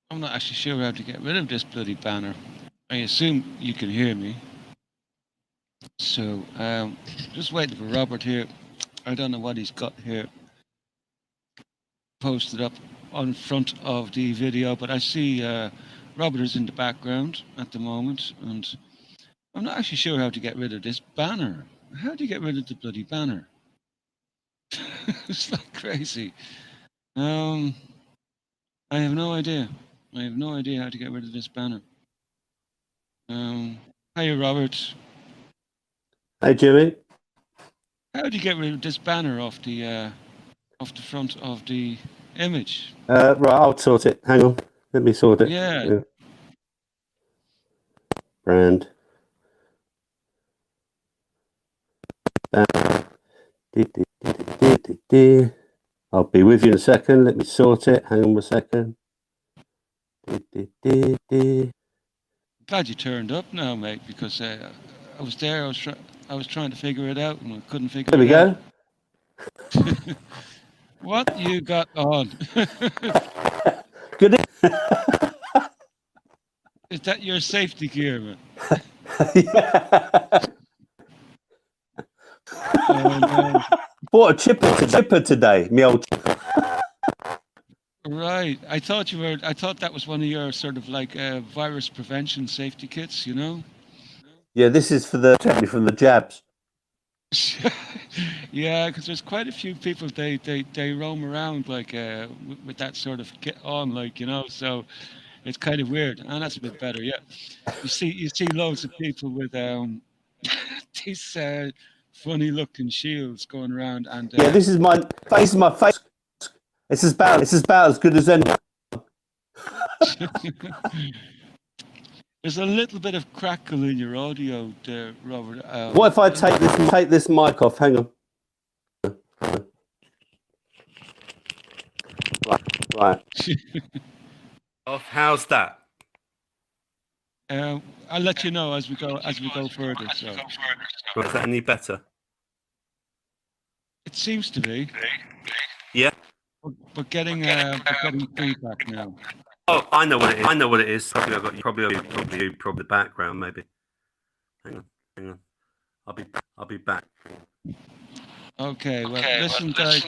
I'm not actually sure how to get rid of this bloody banner. I assume you can hear me. So, just waiting for Robert here. I don't know what he's got here posted up on front of the video, but I see Robert is in the background at the moment, and I'm not actually sure how to get rid of this banner. How do you get rid of the bloody banner? It's like crazy. I have no idea. I have no idea how to get rid of this banner. Hiya, Robert. Hey, Jimmy. How do you get rid of this banner off the front of the image? Right, I'll sort it. Hang on. Let me sort it. Yeah. Brand. I'll be with you in a second. Let me sort it. Hang on a second. Glad you turned up now, mate, because I was there. I was trying to figure it out, and I couldn't figure it out. There we go. What you got on? Good. Is that your safety gear, man? Yeah. Oh, no. Bought a chipper today, me old. Right. I thought that was one of your sort of like virus prevention safety kits, you know? Yeah, this is for from the jabs. Yeah, because there's quite a few people they roam around like with that sort of kit on, like, you know, so it's kind of weird, and that's a bit better. Yeah, you see loads of people with these funny looking shields going around, and yeah, this is my face. It's about as good as any. There's a little bit of crackle in your audio there, Robert. What if I take this mic off? Hang on. Right. Off. How's that? I'll let you know as we go further. So. Is that any better? It seems to be. Yeah. We're getting feedback now. Oh, I know what it is. Probably the background, maybe. Hang on. I'll be back. Okay. Well, listen, guys.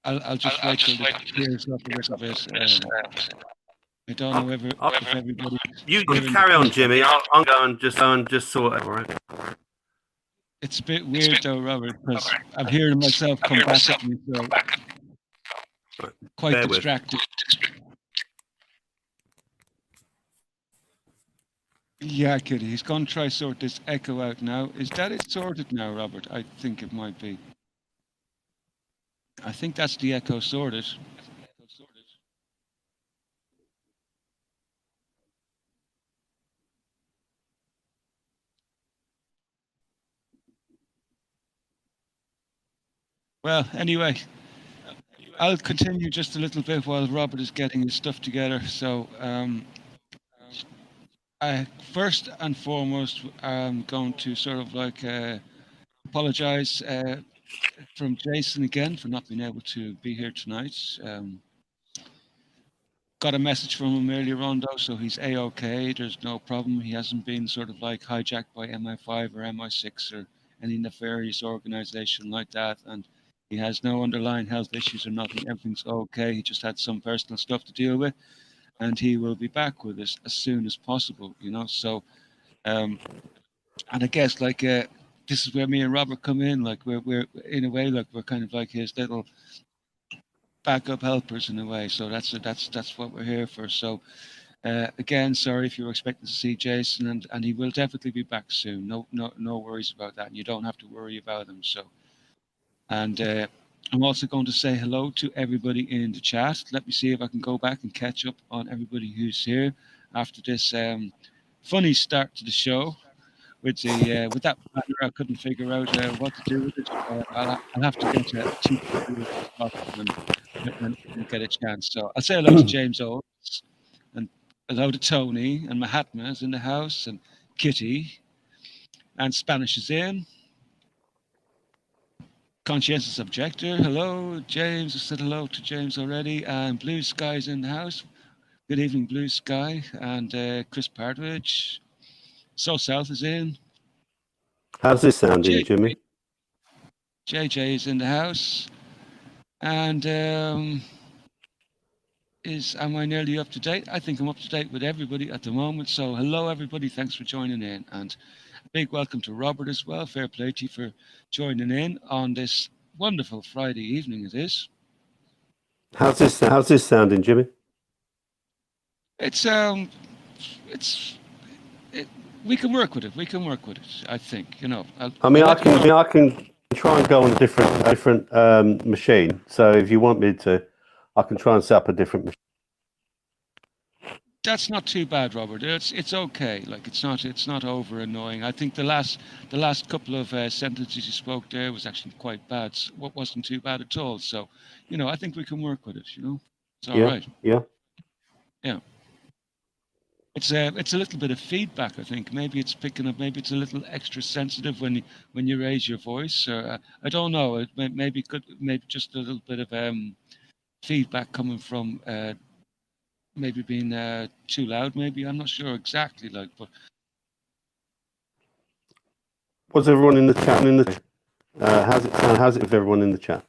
I'll just wait till it clears up a little bit. I don't know if everybody. You carry on, Jimmy. I'll go and just sort it. All right. It's a bit weird though, Robert, because I'm hearing myself come back at me, so quite distracted. Yeah, Kitty, he's going to try sort this echo out now. Is that it sorted now, Robert? I think it might be. I think that's the echo sorted. Well, anyway, I'll continue just a little bit while Robert is getting his stuff together. So, first and foremost, I'm going to sort of like apologize from Jason again for not being able to be here tonight. Got a message from him earlier on though, so he's A-OK. There's no problem. He hasn't been sort of like hijacked by MI5 or MI6 or any nefarious organization like that, and he has no underlying health issues or nothing. Everything's okay. He just had some personal stuff to deal with, and he will be back with us as soon as possible, you know. So and I guess like this is where me and Robert come in. Like we're in a way, like we're kind of like his little backup helpers in a way. So that's what we're here for. So again, sorry if you're expecting to see Jason, and he will definitely be back soon. No worries about that. And you don't have to worry about him. So, and I'm also going to say hello to everybody in the chat. Let me see if I can go back and catch up on everybody who's here after this funny start to the show. With that banner, I couldn't figure out what to do with it. I'll have to get and get a chance. So I'll say hello to James Owens, and hello to Tony, and Mahatma is in the house, and Kitty, and Spanish is in. Conscientious Objector, hello. James, I said hello to James already. And Blue Sky's in the house. Good evening, Blue Sky. And Chris Partridge. So South is in. How's this sounding, Jimmy? JJ is in the house. And am I nearly up to date? I think I'm up to date with everybody at the moment. So hello, everybody. Thanks for joining in. And a big welcome to Robert as well. Fair play to you for joining in on this wonderful Friday evening it is. How's this sounding, Jimmy? We can work with it. We can work with it. I think, you know. I can try and go on a different machine. So if you want me to, I can try and set up a different machine. That's not too bad, Robert. It's okay. Like it's not over annoying. I think the last couple of sentences you spoke there was actually quite bad. What wasn't too bad at all. So, you know, I think we can work with it. You know, it's all right. Yeah. It's a little bit of feedback. I think maybe it's picking up. Maybe it's a little extra sensitive when you raise your voice. Or I don't know. It maybe just a little bit of feedback coming from. Maybe being too loud, maybe. I'm not sure exactly, like, but... What's everyone in the chat? How's it with everyone in the chat?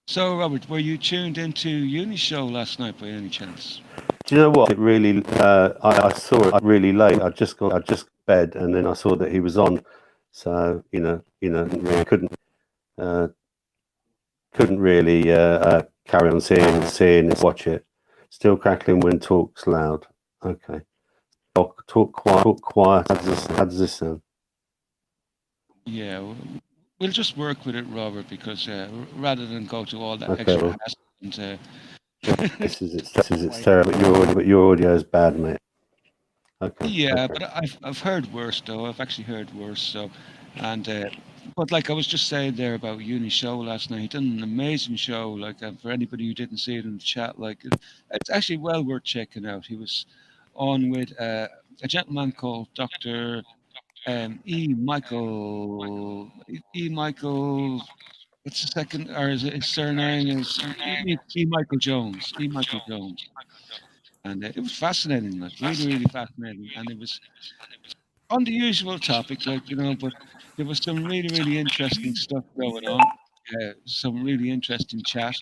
So, Robert, were you tuned into Uni Show last night by any chance? Do you know what? It really, I saw it really late. I just got bed, and then I saw that he was on. So, you know, couldn't really carry on seeing it, watch it. Still crackling when talks loud. Okay. Talk quiet. How does this sound? Yeah, we'll just work with it, Robert, because rather than go to all that Okay, extra hassle and this is it's terrible. But your audio is bad, mate. Okay. Yeah, okay. But I've heard worse though. I've actually heard worse. So, and but like I was just saying there about Uni Show last night, he done an amazing show. Like for anybody who didn't see it in the chat, like it's actually well worth checking out. He was on with a gentleman called Dr. Michael. What's the second? Or is it his surname is Michael Jones. Michael Jones. And it was fascinating, like really fascinating. And it was on the usual topic, like, you know, but there was some really interesting stuff going on. Some really interesting chat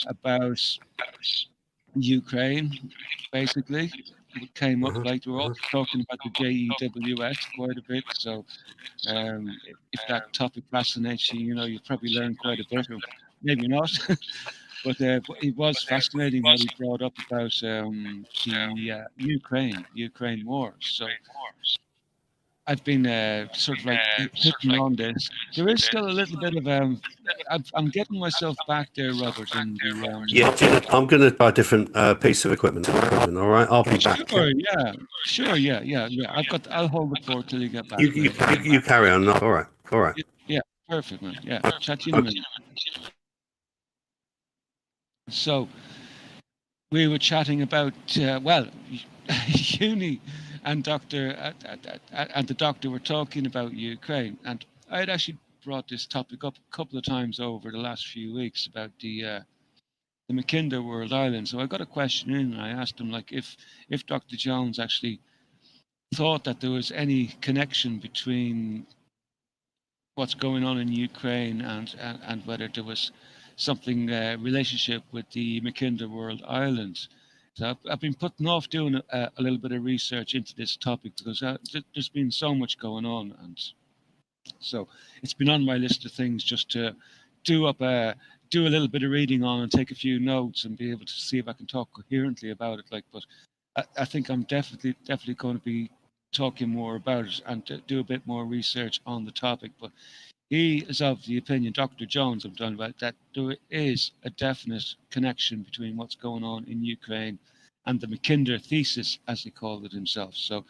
about Ukraine, basically. It came up, like, we were also talking about the JEWS quite a bit. So if that topic fascinates you, you know, you've probably learned quite a bit, or maybe not. But it was fascinating what he brought up about the Ukraine war. So I've been sort of like hitting on this. There is still a little bit of I'm getting myself back there, Robert, in the yeah. I'm going to try a different piece of equipment. All right, I'll be back. Sure, yeah. I'll hold the fort till you get back. You carry on. All right. Yeah, perfect, man. Yeah, chat to you in a minute. So we were chatting about uni, and the doctor were talking about Ukraine, and I had actually brought this topic up a couple of times over the last few weeks about the Mackinder World Island. So I got a question in, and I asked him, like, if Dr. Jones actually thought that there was any connection between what's going on in Ukraine and whether there was something relationship with the Mackinder World Island. So I've been putting off doing a little bit of research into this topic because there's been so much going on, and so it's been on my list of things just to do a little bit of reading on and take a few notes and be able to see if I can talk coherently about it. Like, but I think I'm definitely going to be talking more about it and to do a bit more research on the topic. But he is of the opinion, Dr. Jones, I'm talking about, that there is a definite connection between what's going on in Ukraine and the Mackinder thesis, as he called it himself. So,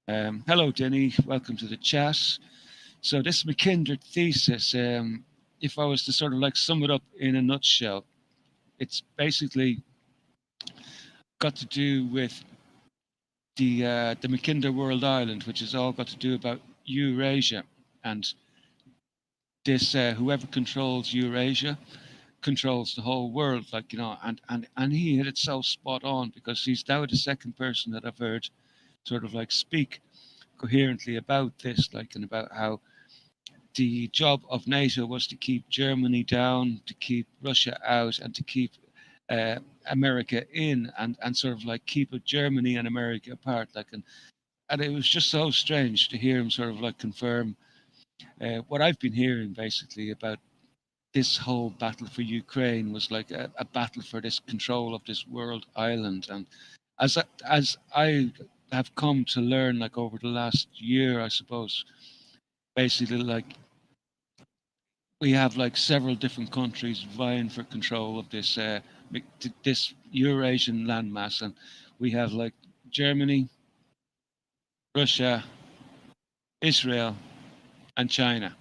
hello, Denny. Welcome to the chat. So this Mackinder thesis, if I was to sort of like sum it up in a nutshell, it's basically got to do with the Mackinder World Island, which has all got to do about Eurasia. and this whoever controls Eurasia controls the whole world, like, you know, and he hit it so spot on, because he's now the second person that I've heard sort of like speak coherently about this, like, and about how the job of NATO was to keep Germany down, to keep Russia out, and to keep uh, America in, and sort of like keep Germany and America apart, like, and it was just so strange to hear him sort of like confirm what I've been hearing basically about this whole battle for Ukraine was like a battle for this control of this world island. And as I have come to learn, like over the last year, I suppose, basically, like, we have like several different countries vying for control of this Eurasian landmass, and we have like Germany, Russia, Israel, and China.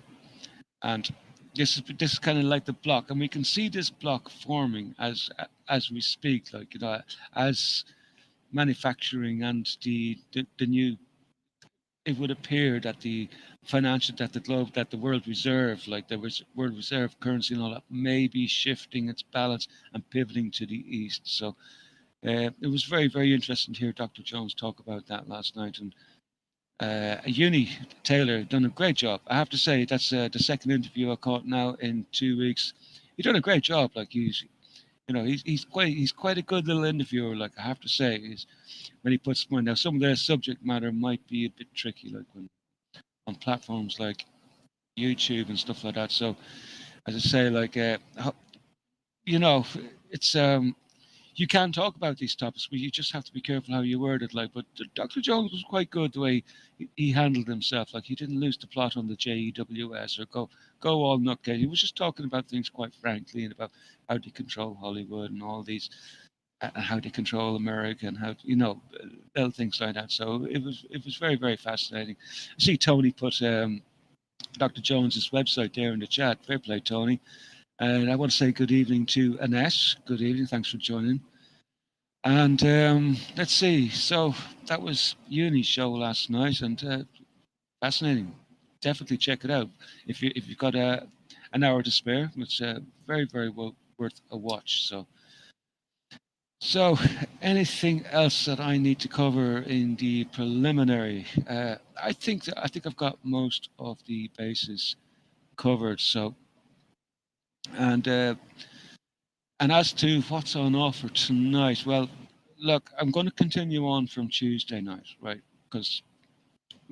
And this is kind of like the block, and we can see this block forming as we speak, like, you know, as manufacturing and the new, it would appear that the financial, that the world reserve, like the world reserve currency and all that, may be shifting its balance and pivoting to the east. So it was very, very interesting to hear Dr. Jones talk about that last night. And Uni Taylor done a great job. I have to say, that's the second interview I caught now in 2 weeks. He done a great job. Like, he's quite a good little interviewer. Like, I have to say, when he puts one. Now, some of their subject matter might be a bit tricky, like when on platforms like YouTube and stuff like that. So, as I say, like, you know, it's you can talk about these topics, but you just have to be careful how you word it. Like, but Dr. Jones was quite good the way he handled himself. Like, he didn't lose the plot on the JEWS or go all nutcase. He was just talking about things quite frankly, and about how they control Hollywood and all these, and how they control America, and how, you know, little things like that. So it was very, very fascinating. I see Tony put Dr. Jones's website there in the chat. Fair play, Tony. And I want to say good evening to Annette. Good evening. Thanks for joining. And let's see. So that was Uni's show last night, and fascinating. Definitely check it out if you've got an hour to spare. It's very, very well worth a watch. So anything else that I need to cover in the preliminary? I think I've got most of the bases covered. So, and as to what's on offer tonight, well, look, I'm going to continue on from Tuesday night, right? Because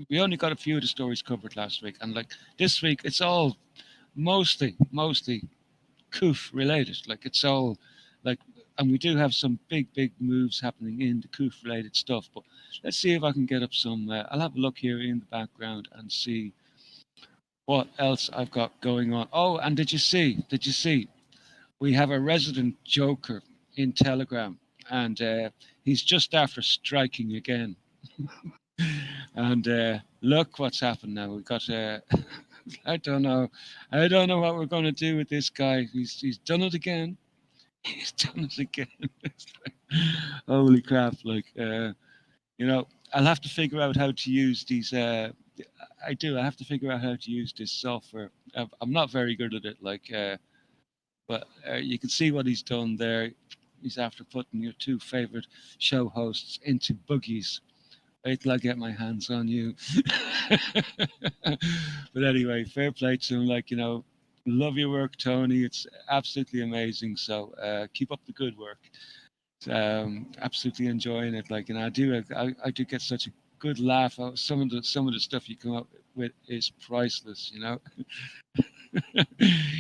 we only got a few of the stories covered last week, and like this week, it's all mostly COOF related. Like, it's all like, and we do have some big moves happening in the COOF related stuff. But let's see if I can get up some. I'll have a look here in the background and see what else I've got going on. Oh, and did you see? We have a resident joker in Telegram, and he's just after striking again. And look what's happened now. We got I don't know what we're going to do with this guy. He's done it again. He's done it again. Holy crap! Like, you know, I'll have to figure out how to use these. I have to figure out how to use this software. I'm not very good at it. Like, but you can see what he's done there. He's after putting your two favorite show hosts into buggies. Wait till I get my hands on you. But anyway, fair play to him. Like, you know, love your work, Tony. It's absolutely amazing. So keep up the good work. Absolutely enjoying it. Like, and I do get such a good laugh out. Some of the stuff you come up with is priceless. You know.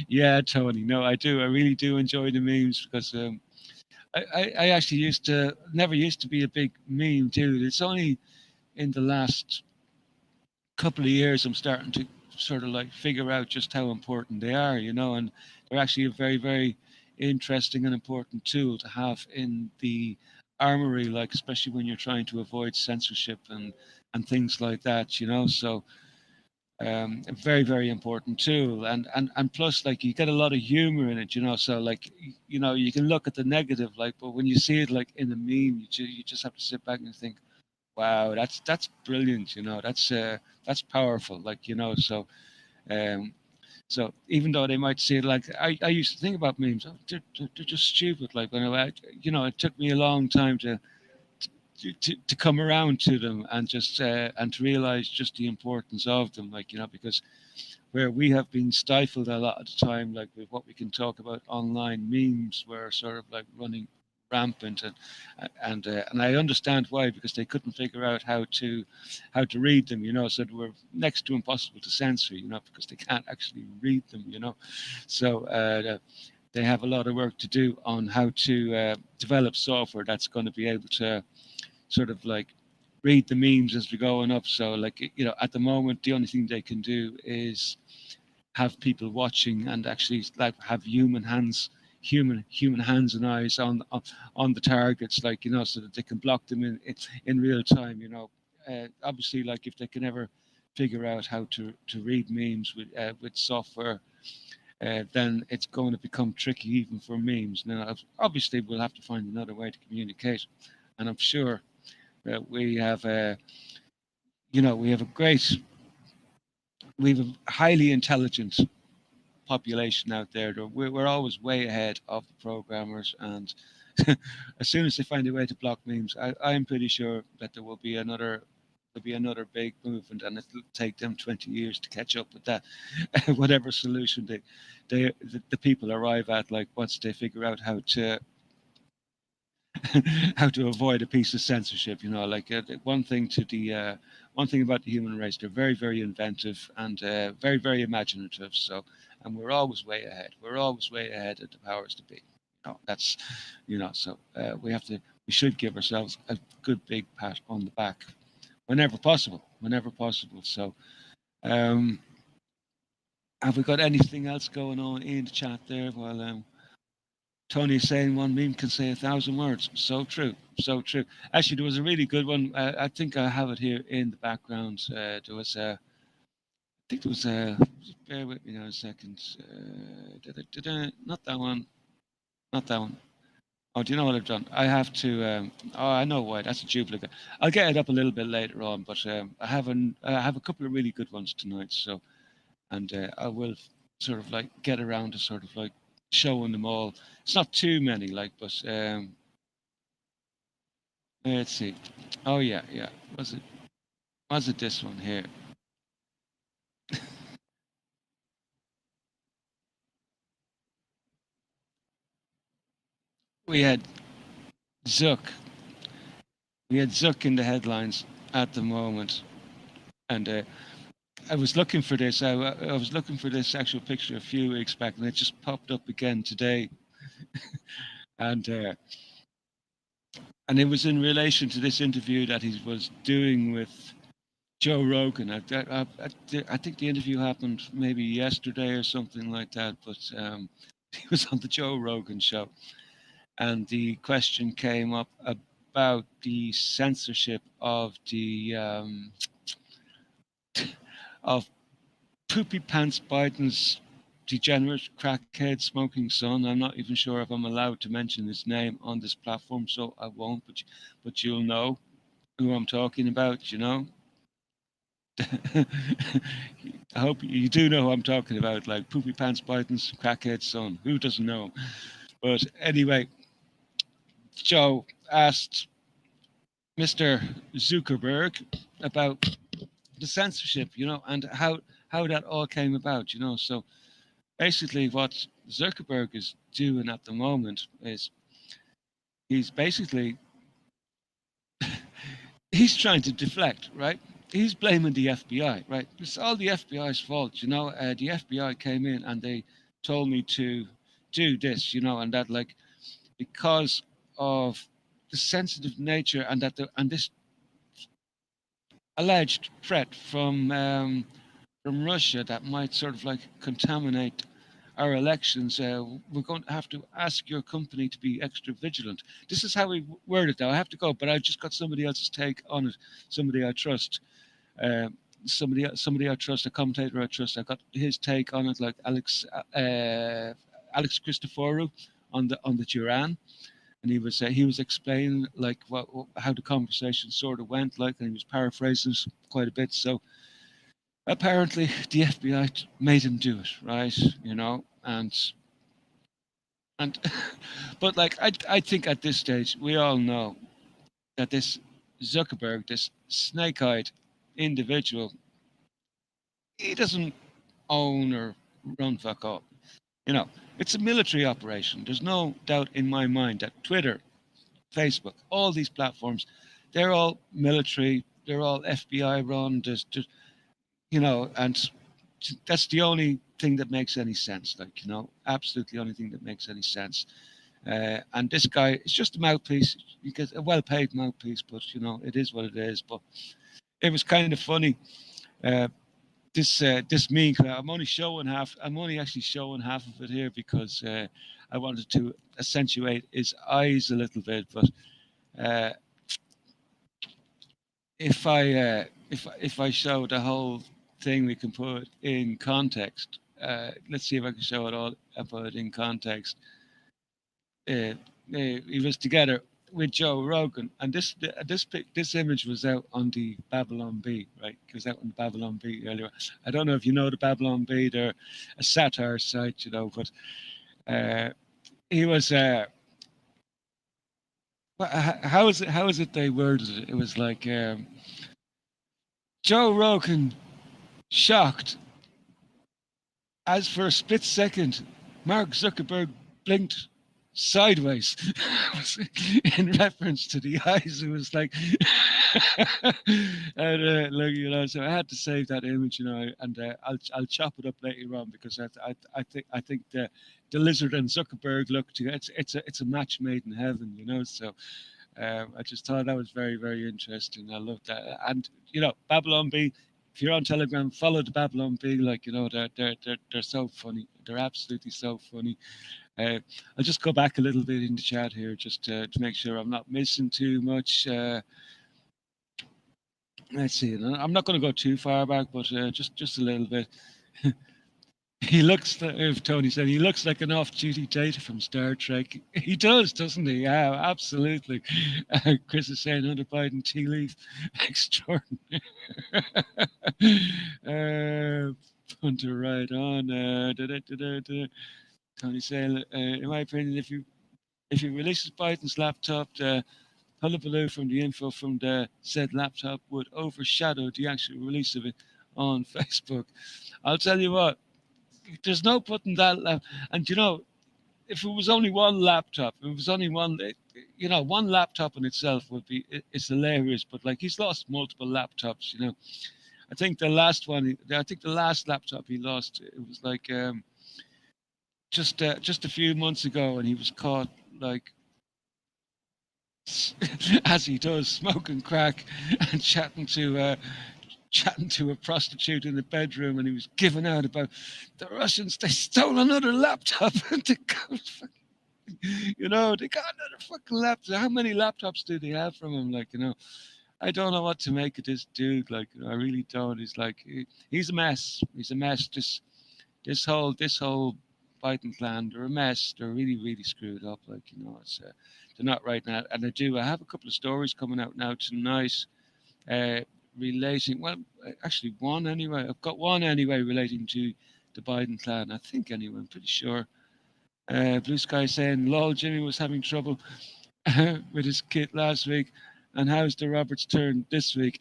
Yeah, Tony. No, I do. I really do enjoy the memes, because I actually never used to be a big meme dude. It's only in the last couple of years I'm starting to sort of like figure out just how important they are, you know, and they're actually a very, very interesting and important tool to have in the armory, like, especially when you're trying to avoid censorship and things like that, you know. So a very, very important tool, and plus, like, you get a lot of humor in it, you know. So, like, you know, you can look at the negative, like, but when you see it like in a meme, you just have to sit back and think, wow, that's brilliant, you know. That's powerful, like, you know. So Um, so even though they might see it like I used to think about memes, oh, they're just stupid. Like when it took me a long time to come around to them and just and to realize just the importance of them. Like because where we have been stifled a lot of the time, like with what we can talk about online, memes were sort of like running rampant, and I understand why, because they couldn't figure out how to read them, so they were next to impossible to censor, because they can't actually read them, so they have a lot of work to do on how to develop software that's going to be able to sort of like read the memes as they're going up. So like at the moment the only thing they can do is have people watching and actually like have human hands and eyes on the targets, like so that they can block them in real time. Obviously, like if they can ever figure out how to read memes with software, then it's going to become tricky even for memes. Now, obviously, we'll have to find another way to communicate, and I'm sure that we have we have a highly intelligent population out there. We're always way ahead of the programmers, and as soon as they find a way to block memes, I'm pretty sure that there'll be another big movement, and it'll take them 20 years to catch up with that. Whatever solution the people arrive at, like once they figure out how to how to avoid a piece of censorship. Like one thing about the human race, they're very, very inventive and very, very imaginative. So, and we're always way ahead. We're always way ahead of the powers to be. That's So we should give ourselves a good big pat on the back whenever possible. Whenever possible. So, um, have we got anything else going on in the chat there? Well, Tony is saying one meme can say 1,000 words. So true, so true. Actually, there was a really good one. I think I have it here in the background. There was a, I think there was a. Just bear with me now a second. Not that one. Not that one. Oh, do you know what I've done? I have to. Oh, I know why. That's a duplicate. I'll get it up a little bit later on, but I have a couple of really good ones tonight. So, and I will sort of like get around to sort of like showing them all. It's not too many, like, but let's see. Oh yeah, yeah. Was it this one here? We had Zuck. We had Zuck in the headlines at the moment, and I was looking for this. I was looking for this actual picture a few weeks back, and it just popped up again today, and it was in relation to this interview that he was doing with Joe Rogan. I think the interview happened maybe yesterday or something like that, but he was on the Joe Rogan show, and the question came up about the censorship of the of Poopy Pants Biden's degenerate crackhead smoking son. I'm not even sure if I'm allowed to mention his name on this platform, so I won't. But you'll know who I'm talking about. I hope you do know who I'm talking about, like Poopy Pants Biden's crackhead son. Who doesn't know? But anyway, Joe asked Mr. Zuckerberg about the censorship, and how that all came about, So basically, what Zuckerberg is doing at the moment is he's basically he's trying to deflect, right? He's blaming the FBI, right? It's all the FBI's fault, The FBI came in and they told me to do this, and that, like, because of the sensitive nature and and this alleged threat from Russia that might sort of like contaminate our elections, we're going to have to ask your company to be extra vigilant. This is how we word it, though. I have to go, but I just got somebody else's take on it. Somebody I trust. Uh, somebody I trust, a commentator I trust. I got his take on it, like Alex Christoforou on the Duran, and he was explaining like how the conversation sort of went, like, and he was paraphrasing quite a bit. So apparently the FBI made him do it, right? You know, and but like I think at this stage we all know that this Zuckerberg, this snake-eyed individual, he doesn't own or run fuck all. You know, it's a military operation. There's no doubt in my mind that Twitter, Facebook, all these platforms, they're all military. They're all FBI run. There's you know, and that's the only thing that makes any sense. Like, you know, absolutely the only thing that makes any sense. And this guy is just a mouthpiece. You get a well-paid mouthpiece, but you know, it is what it is. But it was kind of funny. Uh, this meme. I'm only showing half. I'm only actually showing half of it here because I wanted to accentuate his eyes a little bit. But uh, if I show the whole thing, we can put in context. Let's see if I can show it all. I put it in context. He was together with Joe Rogan, and this image was out on the Babylon Bee, right? It was out on the Babylon Bee earlier. I don't know if you know the Babylon Bee; they're a satire site, you know. But he was. How is it? How is it they worded it? It was like Joe Rogan shocked as for a split second, Mark Zuckerberg blinked sideways in reference to the eyes. It was like, and look, you know. So I had to save that image, you know, and I'll chop it up later on because I think the lizard and Zuckerberg look to it's a match made in heaven, you know. So. I just thought that was very, very interesting. I loved that, and you know, Babylon Bee. If you're on Telegram, follow the Babylon Bee. Like, you know, they're so funny. They're absolutely so funny. I'll just go back a little bit in the chat here just to make sure I'm not missing too much. Let's see. I'm not going to go too far back, but just a little bit. He looks, if Tony said, he looks like an off-duty data from Star Trek. He does, doesn't he? Yeah, absolutely. Chris is saying Hunter Biden tea leaf extraordinary. Hunter right on. Tony saying, in my opinion, if he releases Biden's laptop, the hullabaloo from the info from the said laptop would overshadow the actual release of it on Facebook. I'll tell you what. There's no putting that and you know, if it was only one laptop, if it was only one, you know, one laptop in itself would be it's hilarious. But like, he's lost multiple laptops, you know. I think the last laptop he lost, it was like just a few months ago, and he was caught like as he does, smoking crack and chatting to a prostitute in the bedroom, and he was giving out about the Russians. They stole another laptop. You know, they got another fucking laptop. How many laptops do they have from him? Like, you know, I don't know what to make of this dude. Like, I really don't. He's like, he's a mess. He's a mess. This whole Biden clan, they're a mess. They're really, really screwed up. Like, you know, it's they're not right now. And I have a couple of stories coming out now tonight. Relating, well, actually one anyway. I've got one anyway relating to the Biden clan. I think anyway. I'm pretty sure. Blue Sky saying, "Lol, Jimmy was having trouble with his kit last week, and how's the Roberts turn this week?"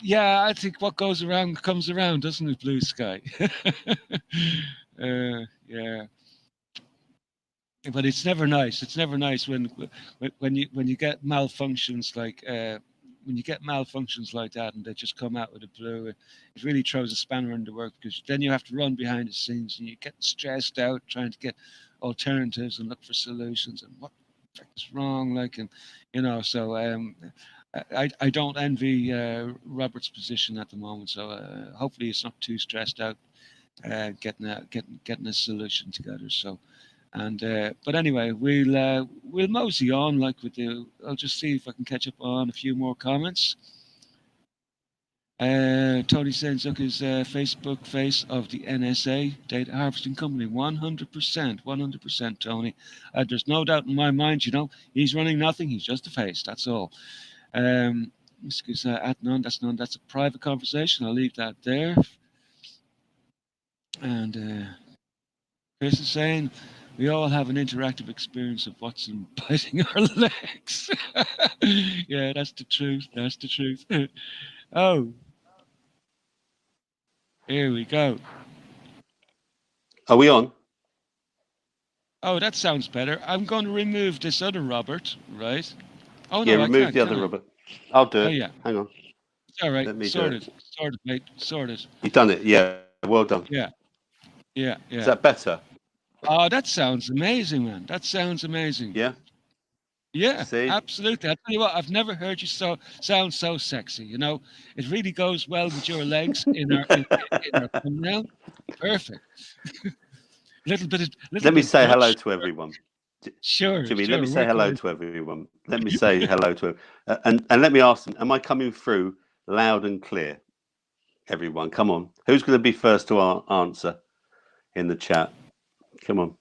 Yeah, I think what goes around comes around, doesn't it, Blue Sky? Yeah, but it's never nice. It's never nice when you get malfunctions like. When you get malfunctions like that and they just come out with a blue, it really throws a spanner in the work, because then you have to run behind the scenes and you get stressed out trying to get alternatives and look for solutions and what the fuck is wrong, like, and you know. So I don't envy Robert's position at the moment. So hopefully it's not too stressed out getting a solution together. So. And but anyway, we'll mosey on like with the. I'll just see if I can catch up on a few more comments. Tony saying Zucker's Facebook face of the NSA data harvesting company, 100%, Tony. There's no doubt in my mind. You know, he's running nothing. He's just a face. That's all. Excuse none. That's a private conversation. I'll leave that there. And Chris is saying we all have an interactive experience of what's biting our legs. Yeah, that's the truth. That's the truth. Oh, here we go. Are we on? Oh, that sounds better. I'm going to remove this other Robert, right? Oh Yeah, no, I remove can't. the Can other I? Robert. I'll do Oh it. yeah. Hang on. It's all right. Let me do Sorted. it. Sorted, mate. Sorted. You've done it. Yeah. Well done. Yeah. Yeah. Is Yeah. that better? Oh, that sounds amazing, man. That sounds amazing. Yeah. Yeah, See? absolutely. I tell you what, I've never heard you sound so sexy. You know, it really goes well with your legs in our thumbnail. Perfect. Little bit Let me of say hello Dutch. to everyone. Sure, Jimmy, let sure. me say We're hello going. to everyone. Let me say hello to and let me ask them, am I coming through loud and clear? Everyone, come on. Who's going to be first to answer in the chat? Come on.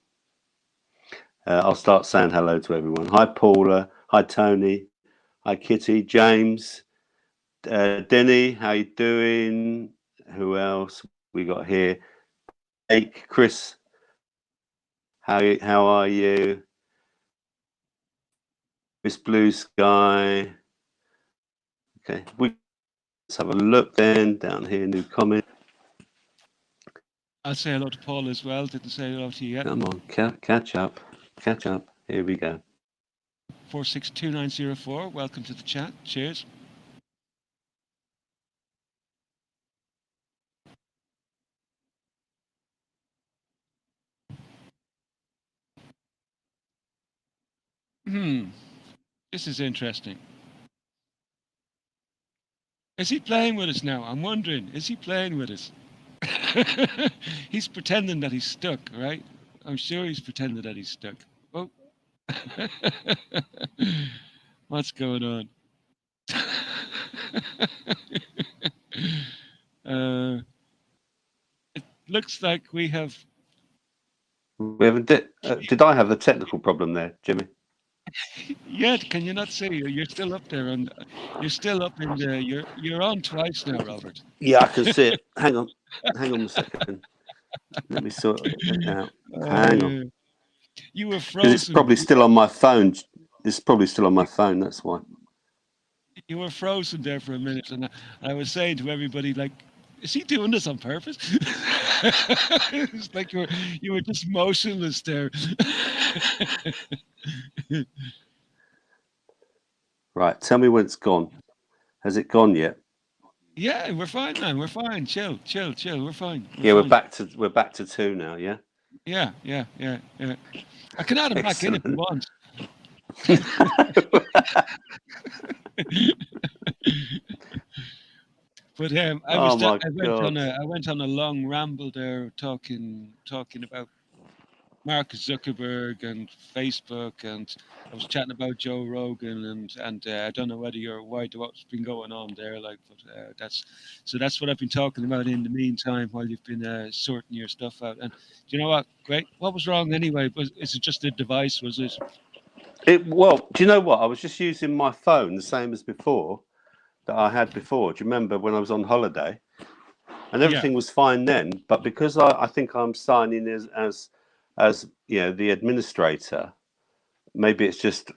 I'll start saying hello to everyone. Hi, Paula. Hi, Tony. Hi, Kitty. James. Denny, how you doing? Who else we got here? Hey, Chris. How are you? Miss Blue Sky. Okay, let's have a look then down here. New comment. I'll say hello to Paul as well. Didn't say hello to you yet. Come on, catch up. Here we go. 462904. Welcome to the chat. Cheers. This is interesting. Is he playing with us now? I'm wondering. Is he playing with us? He's pretending that he's stuck, right? I'm sure he's pretending that he's stuck. Oh. What's going on? It looks like we have. We haven't. Did I have a technical problem there, Jimmy? Yeah, can you not see? You're still up there, and you're still up in the. You're on twice now, Robert. Yeah, I can see it. Hang on a second. Let me sort it out. Hang on. You were frozen. Because it's probably still on my phone. It's probably still on my phone. That's why. You were frozen there for a minute, and I was saying to everybody, like, is he doing this on purpose? It's like you were just motionless there. Right, tell me when it's gone. Has it gone yet? Yeah, we're fine, man. We're fine. Chill. We're fine. We're fine. back to 2 now. Yeah. Yeah. I can add him back in if you want. But I went on a long ramble there talking about Mark Zuckerberg and Facebook, and I was chatting about Joe Rogan, and I don't know whether you're aware to what's been going on there, like, but that's what I've been talking about in the meantime while you've been sorting your stuff out. And do you know what? Great. What was wrong anyway? Is it just the device? Was it? Well, do you know what? I was just using my phone the same as before that I had before. Do you remember when I was on holiday? And everything was fine then, but because I think I'm signing as you know, the administrator, maybe it's just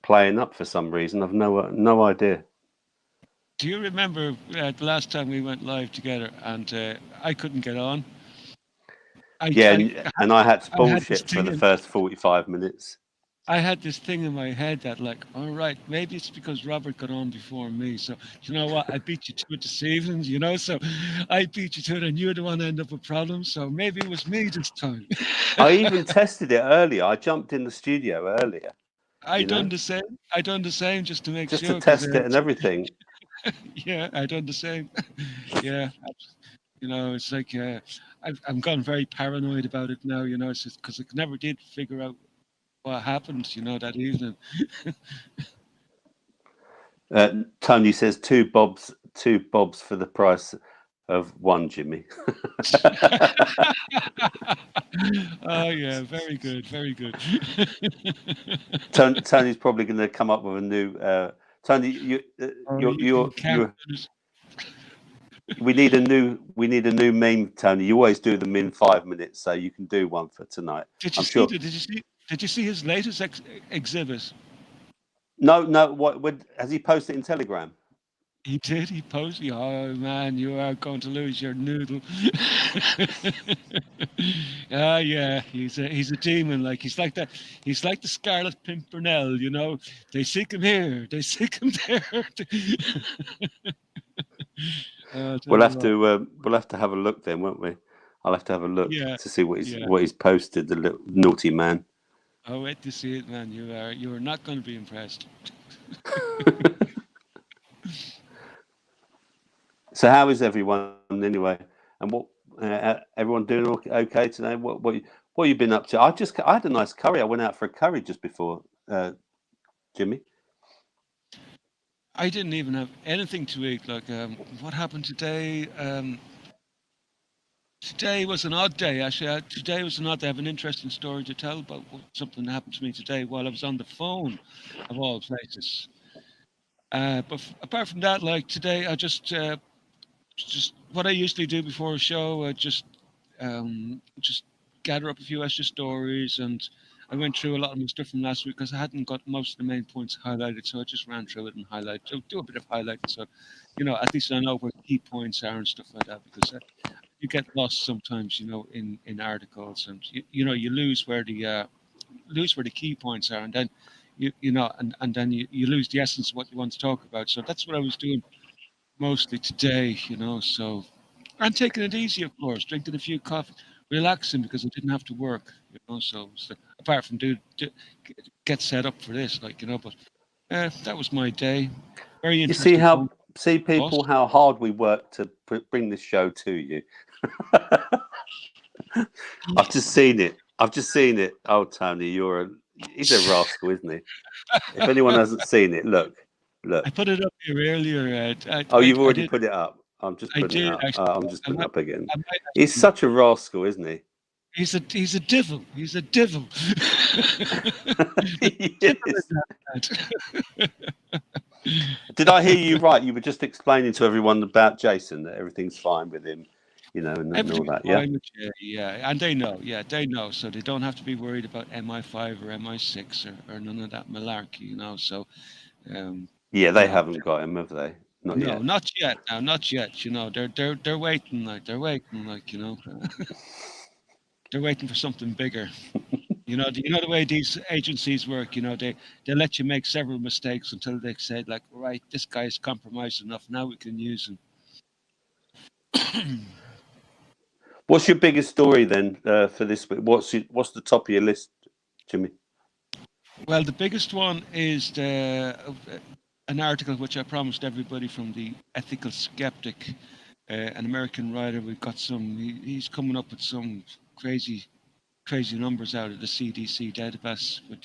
playing up for some reason. I've no idea. Do you remember the last time we went live together and I couldn't get on? I had to bullshit for the first 45 minutes. I had this thing in my head that, like, all right, maybe it's because Robert got on before me. So, you know what? I beat you to it this evening, you know? So I beat you to it and you're the one that ended up with problems. So maybe it was me this time. I even tested it earlier. I jumped in the studio earlier. I done the same just to make sure. Just to test it and everything. Yeah, I done the same. Yeah. You know, it's like I've gone very paranoid about it now, you know, it's just because I never did figure out what happened, you know, that evening. Tony says two bobs for the price of one, Jimmy. Oh yeah, very good. Tony's probably going to come up with a new Tony, we need a new meme, Tony. You always do them in 5 minutes, so you can do one for tonight. Did you see his latest exhibit? No. What has he posted in Telegram? He did. He posted. Oh man, you are going to lose your noodle. Yeah. He's a demon. Like he's like that. He's like the Scarlet Pimpernel. You know, they seek him here. They seek him there. We'll have to have a look then, won't we? I'll have to have a look to see what he's posted. The little naughty man. I'll wait to see it, man. You are not going to be impressed. So how is everyone anyway? And what everyone doing okay today? What have you been up to? I had a nice curry. I went out for a curry just before, Jimmy. I didn't even have anything to eat. Like, what happened today? Today was an odd day, actually. Today was an odd day. I have an interesting story to tell about something that happened to me today while I was on the phone, of all places. But apart from that, like today, I just what I usually do before a show, I just gather up a few extra stories, and I went through a lot of my stuff from last week because I hadn't got most of the main points highlighted, so I just ran through it and do a bit of highlighting, so at least I know where key points are and stuff like that, because you get lost sometimes, in articles, and you lose where the key points are, and then and then you lose the essence of what you want to talk about. So that's what I was doing mostly today, so I'm taking it easy, of course, drinking a few coffee, relaxing because I didn't have to work, so apart from get set up for this, but that was my day. Very interesting. You see people how hard we work to bring this show to you. I've just seen it. Oh, Tony, he's a rascal, isn't he? If anyone hasn't seen it, look. I put it up here earlier. You've already put it up. I'm just putting it up. Actually, I'm just putting it up again. He's such a rascal, isn't he? He's a devil. He's a devil. Did I hear you right? You were just explaining to everyone about Jason, that everything's fine with him, and all that. Yeah. Yeah, and they know. Yeah, they know. So they don't have to be worried about MI5 or MI6 or none of that malarkey. So. They haven't got him, have they? Not yet. No, not yet. Now, not yet. They're waiting. They're waiting for something bigger. The way these agencies work. They let you make several mistakes until they say, like, right, this guy's compromised enough. Now we can use him. What's your biggest story then for this week? What's the top of your list, Jimmy? Well, the biggest one is an article which I promised everybody from the Ethical Skeptic, an American writer. We've got he's coming up with some crazy numbers out of the CDC database with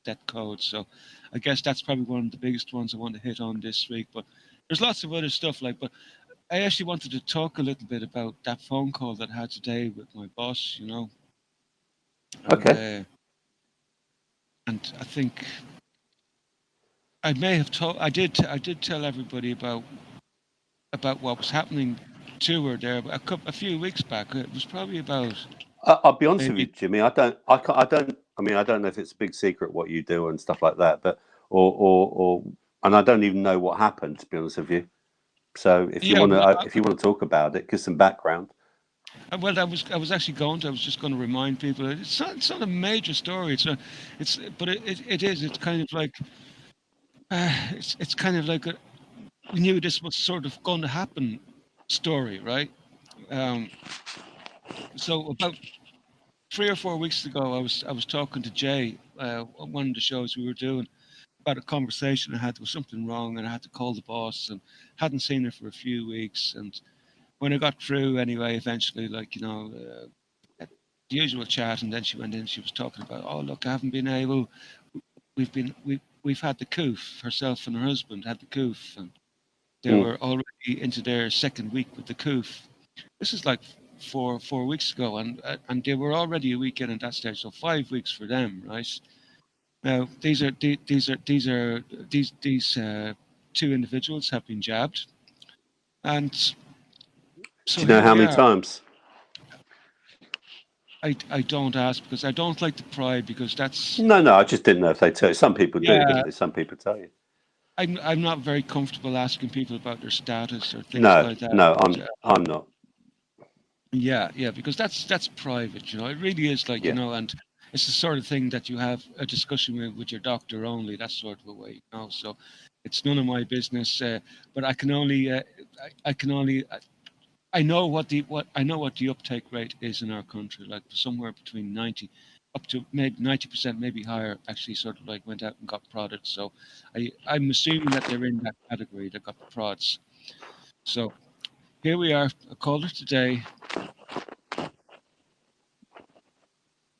death code. So I guess that's probably one of the biggest ones I want to hit on this week. But there's lots of other stuff but I actually wanted to talk a little bit about that phone call that I had today with my boss, Okay. And I think I may have I did tell everybody about what was happening to her there a few weeks back. It was probably about. I'll be honest with you, Jimmy. I don't know if it's a big secret what you do and stuff like that, but and I don't even know what happened, to be honest with you. So if you want to talk about it, give some background. Well, I was actually I was just going to remind people. It's not a major story. But it is. It's kind of like. It's kind of like we knew this was sort of going to happen story, right? So about 3 or 4 weeks ago, I was talking to Jay on one of the shows we were doing about a conversation I had. There was something wrong, and I had to call the boss, and hadn't seen her for a few weeks. And when I got through, anyway, eventually, the usual chat, and then she went in. She was talking about, oh look, I haven't been able. We've had the coof. Herself and her husband had the coof, and they were already into their second week with the coof. This is like 4 weeks ago, and they were already a week in at that stage, so 5 weeks for them, right? Now these two individuals have been jabbed, and Do so you know here how we many are. times? I don't ask because I don't like to pry, because that's, No, I just didn't know if they tell you. Some people do, yeah, don't they? Some people tell you. I'm not very comfortable asking people about their status or things No, like that. no, I'm not. Yeah, because that's private, it really is, like, Yeah. and it's the sort of thing that you have a discussion with your doctor only, that sort of a way, so it's none of my business. But I can only, I know what the uptake rate is in our country, like somewhere between 90 up to maybe 90%, maybe higher, actually sort of like went out and got prodded. So I'm assuming that they're in that category that got the prods. So here we are, a caller today,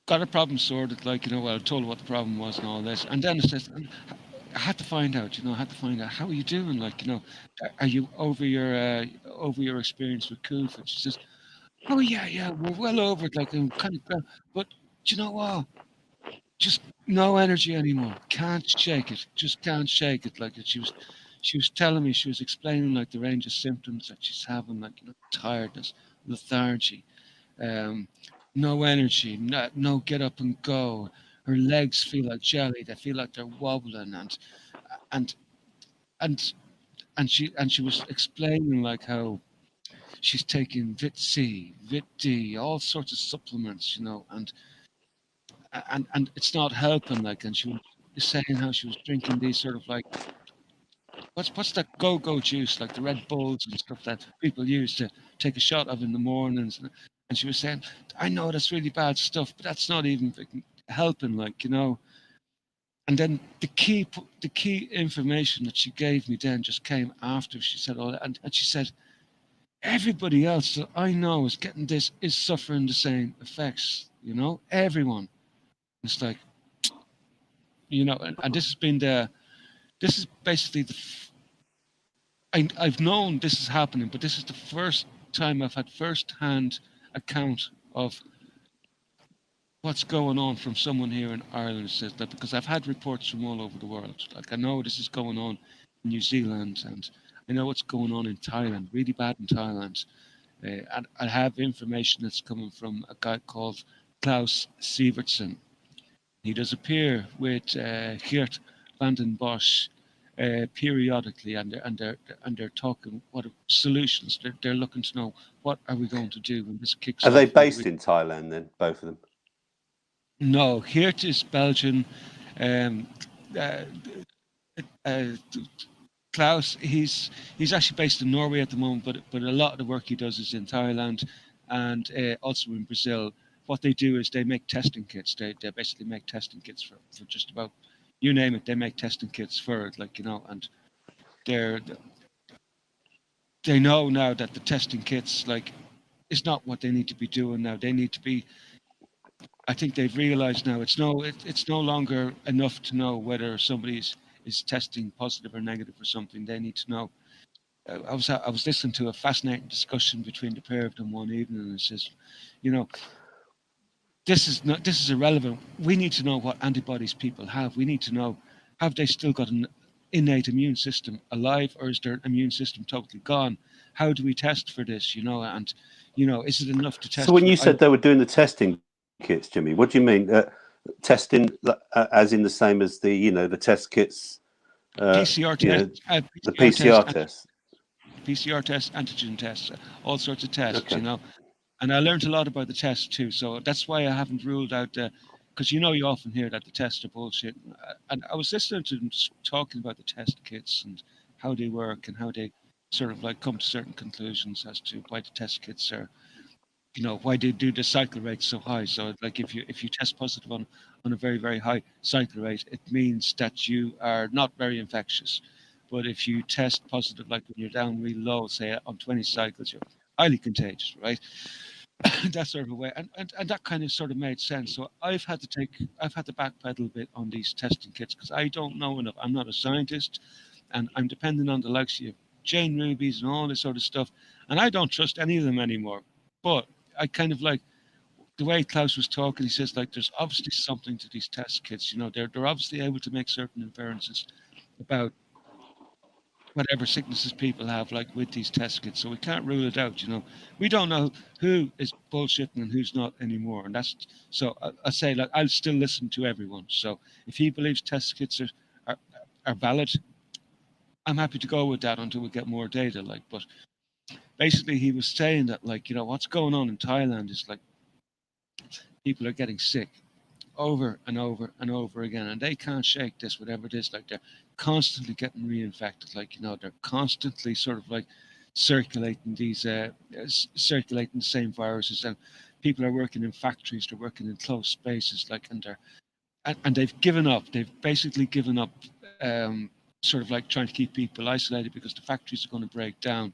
got a problem sorted, like, well, I told her what the problem was and all this. And then it says, and I had to find out, how are you doing? Like, are you over your experience with COVID? She says, oh yeah, we're well over it. Like, I'm kind of, but do you know what? Just no energy anymore. Can't shake it. Just can't shake it. Like, she was telling me, she was explaining like the range of symptoms that she's having, like, tiredness, lethargy, um, no energy, no get up and go. Her legs feel like jelly. They feel like they're wobbling, and and she was explaining like how she's taking Vit C, Vit D, all sorts of supplements, and it's not helping. Like, and she was saying how she was drinking these sort of like, what's that go-go juice, like the Red Bulls and stuff that people use to take a shot of in the mornings. And she was saying, I know that's really bad stuff, but that's not even helping, like, And then the key information that she gave me then just came after she said all that, and she said, everybody else that I know is getting this, is suffering the same effects, everyone. It's like, and this is basically I've known this is happening, but this is the first time I've had first-hand account of what's going on from someone here in Ireland, says that, because I've had reports from all over the world. Like, I know this is going on in New Zealand, and I know what's going on in Thailand, really bad in Thailand. And I have information that's coming from a guy called Klaus Sievertson. He does appear with Geert van den Bosch periodically, and they're talking what solutions. They're looking to know, what are we going to do when this kicks Are they off. based in Thailand then, both of them? No, Geert is Belgian. Um, uh, uh, Klaus, he's actually based in Norway at the moment, but a lot of the work he does is in Thailand, and also in Brazil. What they do is they make testing kits. They basically make testing kits for just about, you name it. They make testing kits for it, like, and they're they know now that the testing kits, like, is not what they need to be doing now. They need to be. I think they've realized now it's no longer enough to know whether somebody is testing positive or negative or something. They need to know. I was listening to a fascinating discussion between the pair of them one evening, and it says, you know, this is irrelevant. We need to know what antibodies people have. We need to know, have they still got an innate immune system alive, or is their immune system totally gone? How do we test for this? And is it enough to So test when for? you said they were doing the testing kits, Jimmy, what do you mean? Testing as in the same as the test kits, PCR test, the PCR test, PCR test. PCR tests, antigen tests, all sorts of tests. Okay. And I learned a lot about the tests too. So that's why I haven't ruled out because you often hear that the tests are bullshit. And I was listening to them talking about the test kits and how they work and how they sort of like come to certain conclusions as to why the test kits are, why they do the cycle rate so high. So like if you test positive on a very, very high cycle rate, it means that you are not very infectious. But if you test positive, like when you're down really low, say on 20 cycles, you're highly contagious, right? That sort of a way, and that kind of sort of made sense. So I've had to backpedal a bit on these testing kits because I don't know enough. I'm not a scientist, and I'm dependent on the likes of Jane Ruby's and all this sort of stuff, and I don't trust any of them anymore. But I kind of like, the way Klaus was talking, he says like there's obviously something to these test kits. You know, they're obviously able to make certain inferences about whatever sicknesses people have, like with these test kits. So we can't rule it out. You know, we don't know who is bullshitting and who's not anymore. And that's so I say like I'll still listen to everyone. So if he believes test kits are, are valid, I'm happy to go with that until we get more data. Like, but basically he was saying that like you know what's going on in Thailand is like people are getting sick over and over and over again, and they can't shake this, whatever it is. Like they're constantly getting reinfected. Like you know, they're constantly sort of like circulating these, circulating the same viruses, and people are working in factories. They're working in closed spaces, like, and they're and they've given up. They've basically given up, sort of like trying to keep people isolated because the factories are going to break down.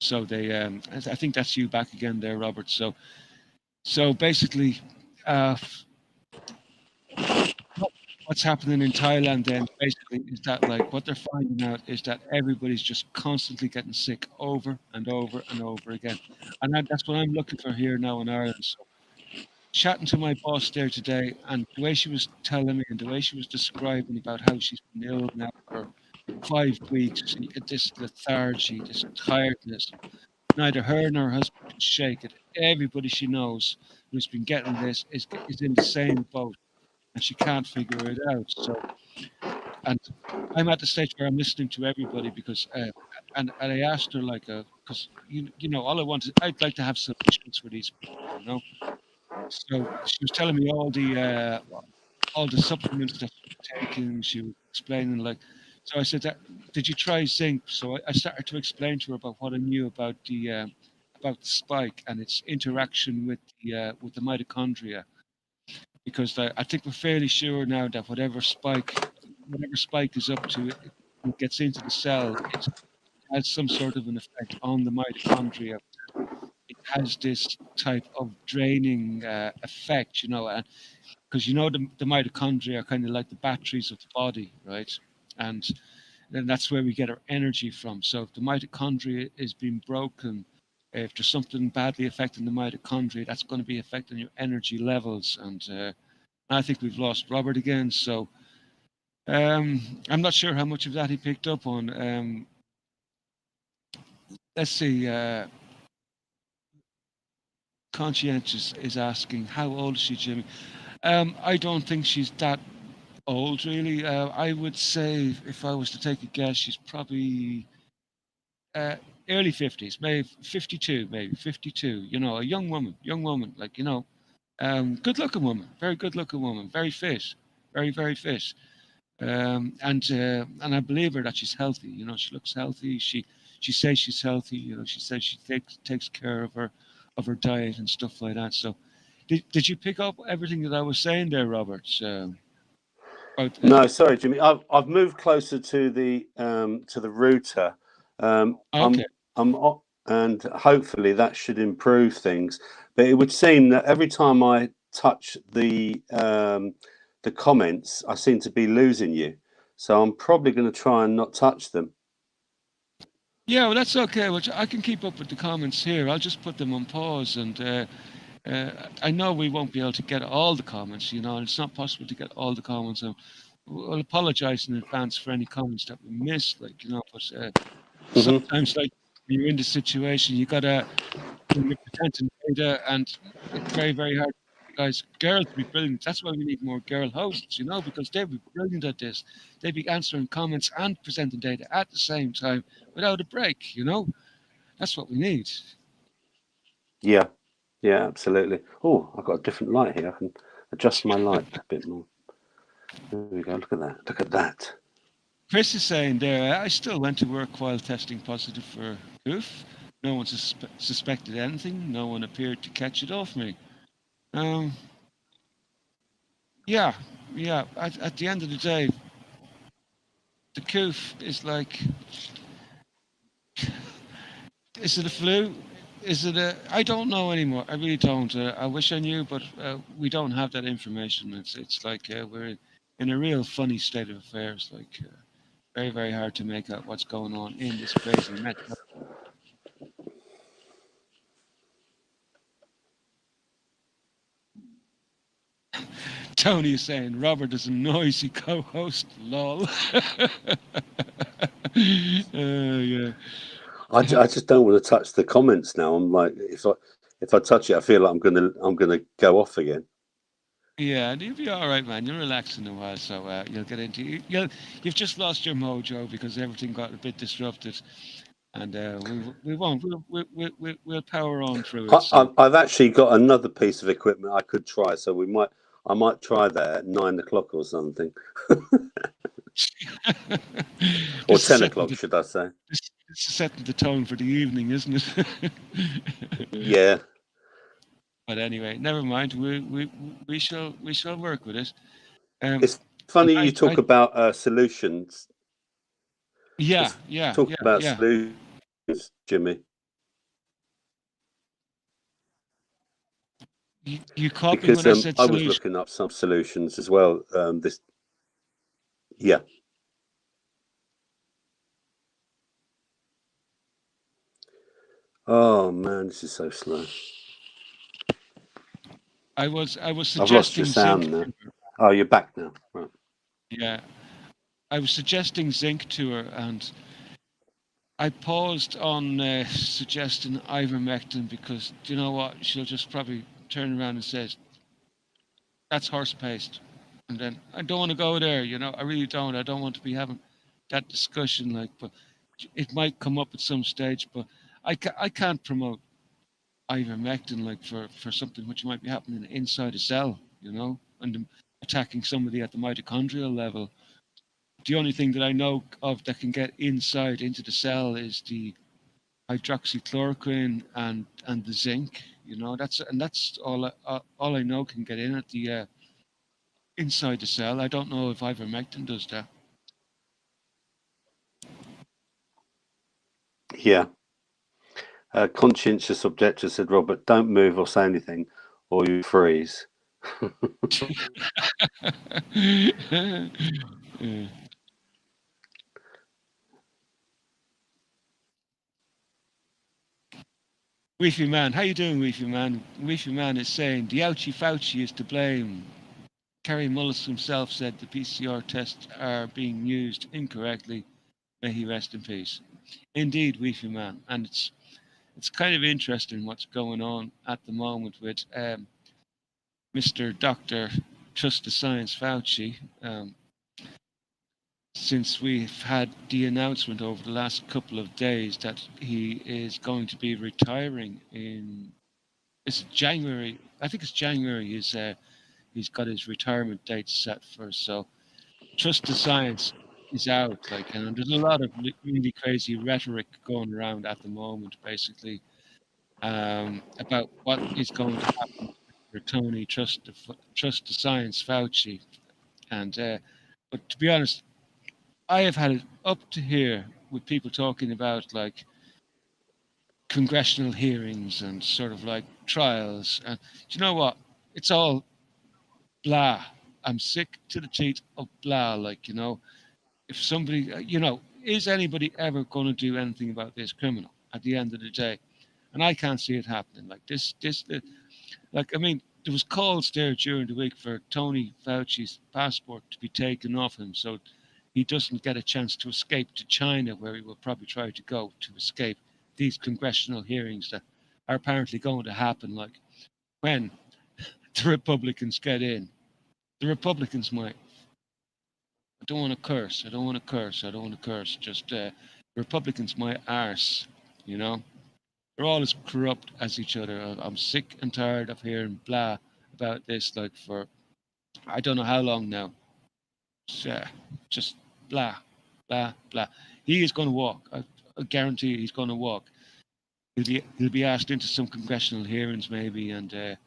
So they, I think that's you back again there, Robert. So basically. Uh, what's happening in Thailand then basically is that like what they're finding out is that everybody's just constantly getting sick over and over and over again. And that's what I'm looking for here now in Ireland. So chatting to my boss there today and the way she was telling me and the way she was describing about how she's been ill now for 5 weeks, this lethargy, this tiredness. Neither her nor her husband can shake it. Everybody she knows who's been getting this is in the same boat and she can't figure it out. So, and I'm at the stage where I'm listening to everybody because, and I asked her like, because you know, all I want is I'd like to have solutions for these people, you know. So she was telling me all the supplements that she was taking. She was explaining like, so I said, did you try zinc? So I started to explain to her about what I knew about the spike and its interaction with the mitochondria because I think we're fairly sure now that whatever spike is up to, it gets into the cell, it has some sort of an effect on the mitochondria. It has this type of draining effect, you know, and because you know the mitochondria are kind of like the batteries of the body, right? And then that's where we get our energy from. So if the mitochondria is being broken, if there's something badly affecting the mitochondria, that's going to be affecting your energy levels. And I think we've lost Robert again. So I'm not sure how much of that he picked up on. Let's see. Conscientious is asking, how old is she, Jimmy? I don't think she's that old, really. I would say, if I was to take a guess, she's probably uh, early 50s, maybe 52, maybe 52. You know, a young woman, like, you know, good looking woman, very good looking woman, very fit, very, very fit. And I believe her that she's healthy. You know, she looks healthy. She says she's healthy. You know, she says she takes care of her diet and stuff like that. So, did you pick up everything that I was saying there, Robert? About, No, sorry, Jimmy. I've moved closer to the router. okay. And hopefully that should improve things. But it would seem that every time I touch the comments, I seem to be losing you. So I'm probably going to try and not touch them. Yeah, well, that's okay. Which I can keep up with the comments here. I'll just put them on pause, and I know we won't be able to get all the comments. You know, and it's not possible to get all the comments. So we'll apologize in advance for any comments that we missed. Like, you know, but sometimes, like, when you're in the situation, you gotta when you're presenting data, and it's very, very hard. Guys, girls would be brilliant. That's why we need more girl hosts, you know, because they'd be brilliant at this. They'd be answering comments and presenting data at the same time without a break, you know. That's what we need. Yeah, yeah, absolutely. Oh, I've got a different light here. I can adjust my light a bit more. There we go. Look at that. Look at that. Chris is saying there, I still went to work while testing positive for hoof. No one suspected anything. No one appeared to catch it off me. Um, yeah, yeah. At the end of the day, the coof is like, is it a flu? Is it a? I don't know anymore. I really don't. I wish I knew, but we don't have that information. It's like we're in a real funny state of affairs. Like very, very hard to make out what's going on in this crazy mess. Tony is saying Robert is a noisy co-host. Lol. Yeah. I just don't want to touch the comments now. I'm like, if I touch it, I feel like I'm gonna go off again. Yeah, and you'll be all right, man. You'll relax in a while, so you'll get into you've just lost your mojo because everything got a bit disrupted, and we won't. We'll power on through it. So I've actually got another piece of equipment I could try, so I might try that at 9 o'clock or something, or this is 10 setting o'clock, should I say? this is setting the tone for the evening, isn't it? Yeah. But anyway, never mind. We shall work with it. It's But funny you talk about solutions. yeah, Let's yeah, talk yeah, about yeah. solutions, Jimmy. You caught me Because when I said I was solution. looking up some solutions as well. Yeah. Oh man, this is so slow. I was I've lost your suggesting zinc. sound now. Oh, you're back now. Right. Yeah, I was suggesting zinc to her, and I paused on suggesting ivermectin because do you know what? She'll just probably turn around and say, "That's horse paste," and then I don't want to go there. I really don't. I don't want to be having that discussion. But it might come up at some stage. But I can't promote ivermectin for something which might be happening inside a cell. And attacking somebody at the mitochondrial level. The only thing that I know of that can get inside into the cell is the hydroxychloroquine and the zinc. That's all I know can get in at the inside the cell. I don't know if ivermectin does that. Yeah. Conscientious objector said, Robert, don't move or say anything, or you freeze. Yeah. Weefy man, how you doing, Weefy man? Weefy man is saying the ouchie Fauci is to blame. Kerry Mullis himself said the PCR tests are being used incorrectly. May he rest in peace. Indeed, Weefy man, and it's kind of interesting what's going on at the moment with Mr. Doctor Trust the Science Fauci. Since we've had the announcement over the last couple of days that he is going to be retiring in January. I think it's January. He's got his retirement date set for. So Trust the Science is out. And there's a lot of really crazy rhetoric going around at the moment, basically, about what is going to happen for Tony Trust the Science Fauci. And but to be honest, I have had it up to here with people talking about congressional hearings and sort of trials. And do you know what? It's all blah. I'm sick to the teeth of blah. If somebody, is anybody ever going to do anything about this criminal at the end of the day? And I can't see it happening. I mean, there was calls there during the week for Tony Fauci's passport to be taken off him, so he doesn't get a chance to escape to China, where he will probably try to go to escape these congressional hearings that are apparently going to happen. When the Republicans get in, the Republicans might. I don't want to curse. I don't want to curse. I don't want to curse. Just Republicans might arse. You know, they're all as corrupt as each other. I'm sick and tired of hearing blah about this. For I don't know how long now. Just blah, blah, blah. He is going to walk. I guarantee you he's going to walk. He'll be asked into some congressional hearings maybe, and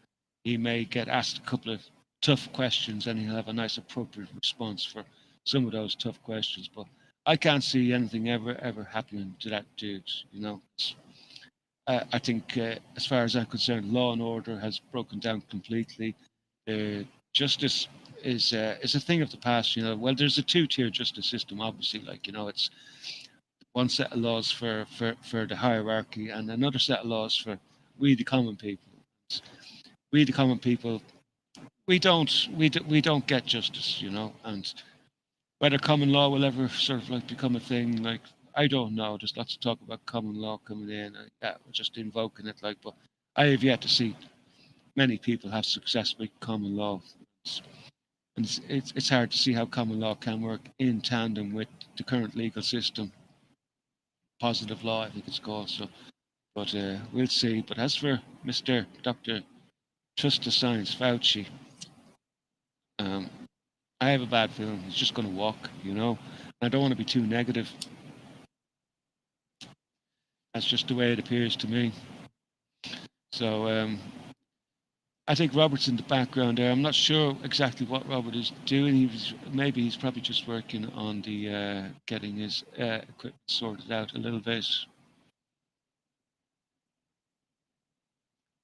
he may get asked a couple of tough questions, and he'll have a nice appropriate response for some of those tough questions. But I can't see anything ever happening to that dude. I think, as far as I'm concerned, law and order has broken down completely. Justice is a thing of the past. Well, there's a two-tier justice system, obviously. It's one set of laws for the hierarchy, and another set of laws for we the common people. We the common people we don't get justice, you know, and whether common law will ever sort of like become a thing, like I don't know. There's lots of talk about common law coming in. Yeah, we're just invoking it, like, but I have yet to see many people have successfully common law. And it's hard to see how common law can work in tandem with the current legal system. Positive law, I think it's called. So, but we'll see. But as for Mr. Dr. Trust the Science, Fauci, um, I have a bad feeling he's just going to walk, you know. I don't want to be too negative. That's just the way it appears to me. So I think Robert's in the background there. I'm not sure exactly what Robert is doing. Maybe he's probably just working on the getting his equipment sorted out a little bit.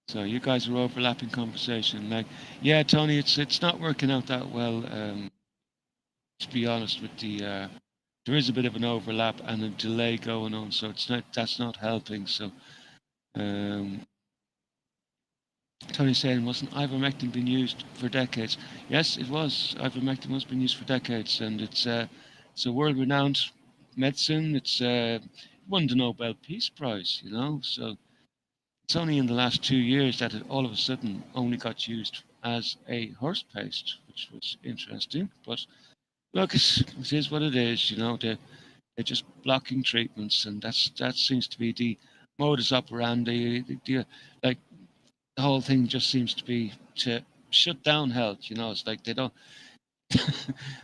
So you guys are overlapping conversation. Like, yeah, Tony, it's not working out that well. To be honest with there is a bit of an overlap and a delay going on, so that's not helping. So um, Tony saying, wasn't ivermectin being used for decades? Yes, it was. Ivermectin was being used for decades, and it's a world-renowned medicine. It's won the Nobel Peace Prize, you know. So it's only in the last 2 years that it all of a sudden only got used as a horse paste, which was interesting. But look, it is what it is, you know. They're just blocking treatments, and that seems to be the modus operandi. Like the whole thing just seems to be to shut down health. You know, it's like they don't,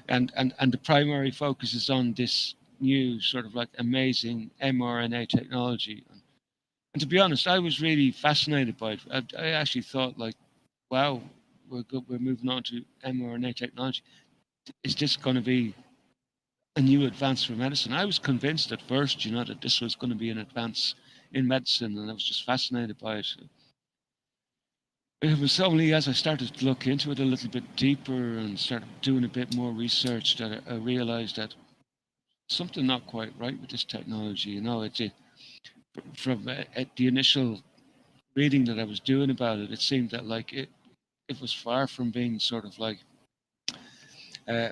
and the primary focus is on this new sort of like amazing mRNA technology. And to be honest, I was really fascinated by it. I actually thought like, wow, we're good. We're moving on to mRNA technology. Is this going to be a new advance for medicine? I was convinced at first, you know, that this was going to be an advance in medicine, and I was just fascinated by it. It was only as I started to look into it a little bit deeper and started doing a bit more research that I realized that something not quite right with this technology. You know, from at the initial reading that I was doing about it, it seemed that like it was far from being sort of like uh,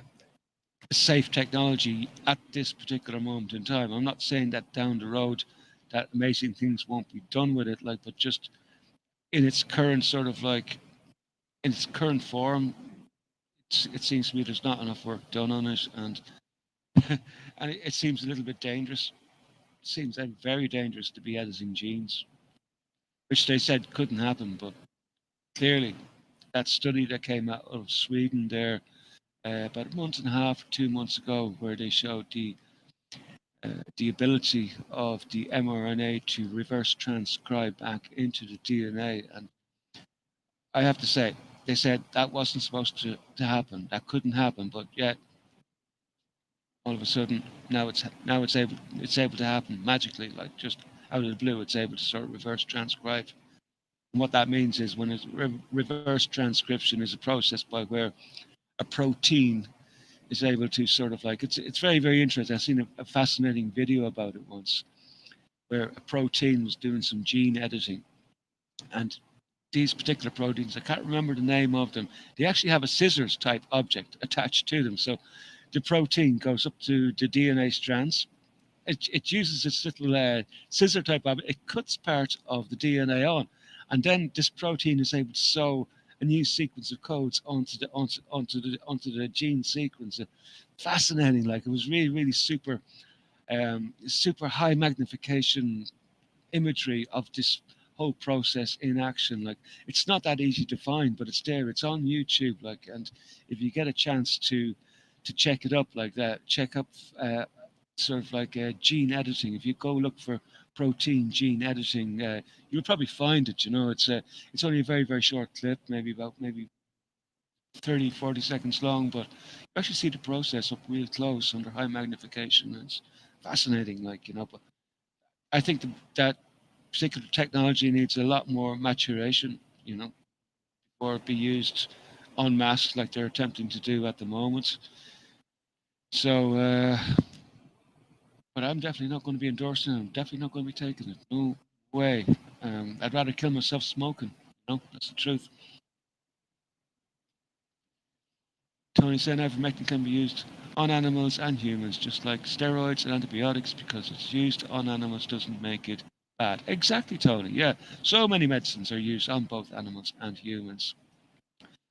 safe technology at this particular moment in time. I'm not saying that down the road that amazing things won't be done with it, like, but just in its current sort of like in its current form, it seems to me there's not enough work done on it, and and it seems a little bit dangerous. It seems very dangerous to be editing genes, which they said couldn't happen, but clearly that study that came out of Sweden there about a month and a half, 2 months ago, where they showed the ability of the mRNA to reverse transcribe back into the DNA. And I have to say, they said that wasn't supposed to happen. That couldn't happen. But yet, all of a sudden, now it's able to happen magically, like just out of the blue. It's able to sort of reverse transcribe. And what that means is when it's reverse transcription is a process by where a protein is able to sort of like it's very very interesting. I've seen a fascinating video about it once where a protein was doing some gene editing, and these particular proteins, I can't remember the name of them, they actually have a scissors type object attached to them. So the protein goes up to the DNA strands. It uses this little scissor type object. It cuts part of the DNA on, and then this protein is able to sew a new sequence of codes onto the gene sequence. Fascinating. Like, it was really really super high magnification imagery of this whole process in action. Like, it's not that easy to find, but it's there. It's on YouTube. Like, and if you get a chance to check it up like that, check up sort of like gene editing. If you go look for protein gene editing, you'll probably find it. You know, it's only a very very short clip, maybe 30, 40 seconds long, but you actually see the process up real close under high magnification. It's fascinating, like, you know. But I think that particular technology needs a lot more maturation, you know, before it be used en masse like they're attempting to do at the moment. So, but I'm definitely not going to be endorsing it. I'm definitely not going to be taking it. No way. I'd rather kill myself smoking. You know, that's the truth. Tony saying ivermectin can be used on animals and humans, just like steroids and antibiotics, because it's used on animals doesn't make it bad. Exactly, Tony. Yeah, so many medicines are used on both animals and humans.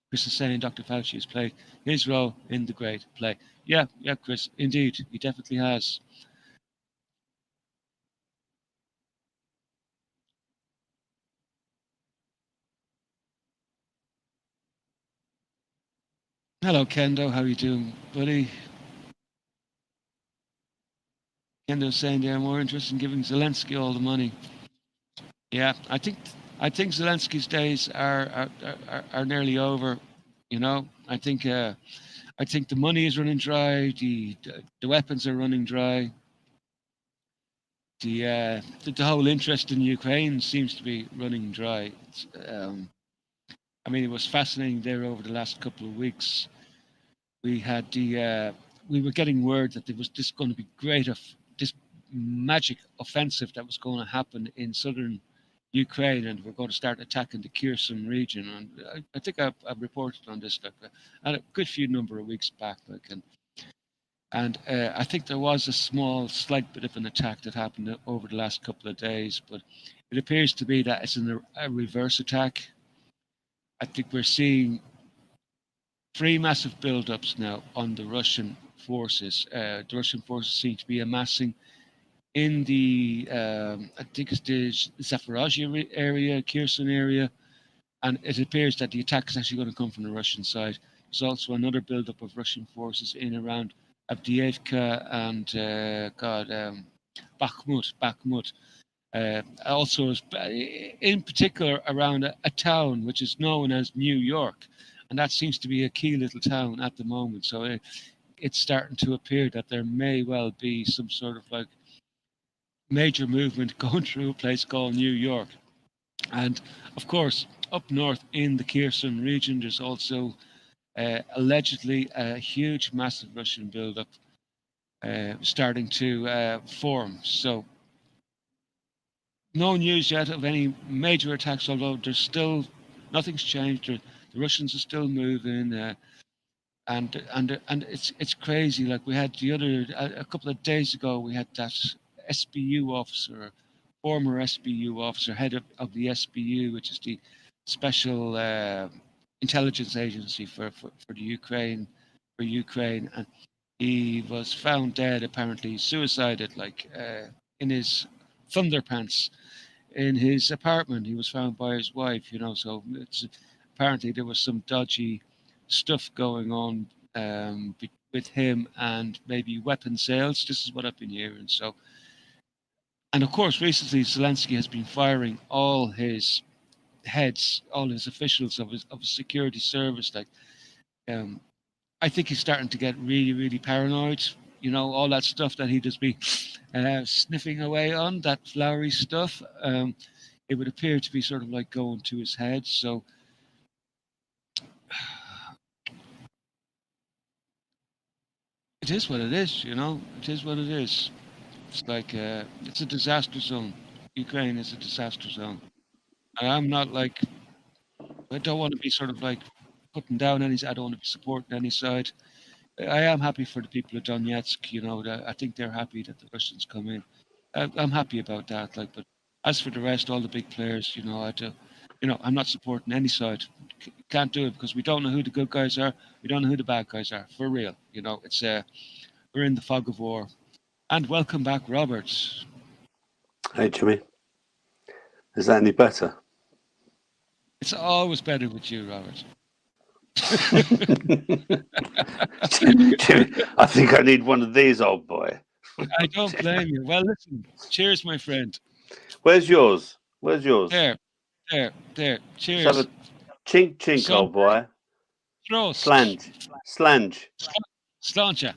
Chris is saying Dr. Fauci has played his role in the great play. Yeah, Chris, indeed, he definitely has. Hello, Kendo. How you doing, buddy? Kendo's saying they're more interested in giving Zelensky all the money. Yeah, I think Zelensky's days are nearly over. You know, I think the money is running dry. The weapons are running dry. The whole interest in Ukraine seems to be running dry. I mean, it was fascinating there over the last couple of weeks. We had we were getting word that there was this going to be this magic offensive that was going to happen in southern Ukraine, and we're going to start attacking the Kherson region. And I think I've reported on this a good few number of weeks back, and I think there was a slight bit of an attack that happened over the last couple of days, but it appears to be that it's a reverse attack. I think we're seeing three massive build-ups now on the Russian forces. The Russian forces seem to be amassing in the, I think it's the Zaporozhye area, Kherson area, and it appears that the attack is actually going to come from the Russian side. There's also another build-up of Russian forces in around Avdiivka and Bakhmut. Also, in particular, around a town which is known as New York, and that seems to be a key little town at the moment. So it's starting to appear that there may well be some sort of like major movement going through a place called New York. And of course, up north in the Kherson region, there's also allegedly a huge, massive Russian buildup starting to form. So no news yet of any major attacks, although there's still nothing's changed. The Russians are still moving, and it's crazy. Like we had a couple of days ago, we had that SBU officer, former SBU officer, head of the SBU, which is the special intelligence agency for the Ukraine, and he was found dead. Apparently, suicided, like in his thunderpants in his apartment. He was found by his wife, so apparently there was some dodgy stuff going on with him and maybe weapon sales. This is what I've been hearing. So, and of course, recently Zelensky has been firing all his heads, all his officials of his security service. Like, I think he's starting to get really, really paranoid. All that stuff that he just be sniffing away on, that flowery stuff. It would appear to be sort of like going to his head. So it is what it is, It is what it is. It's like it's a disaster zone. Ukraine is a disaster zone. I'm not like, I don't want to be sort of like putting down any. I don't want to be supporting any side. I am happy for the people of Donetsk. That I think they're happy that the Russians come in. I'm happy about that. Like, but as for the rest, all the big players, I'm not supporting any side. Can't do it because we don't know who the good guys are. We don't know who the bad guys are. For real, it's we're in the fog of war. And welcome back, Robert. Hey, Jimmy. Is that any better? It's always better with you, Robert. Jimmy, I think I need one of these, old boy. I don't blame you. Well, listen. Cheers, my friend. Where's yours? There. Cheers. Have a chink, old boy. Thrust. Slange. Slancha.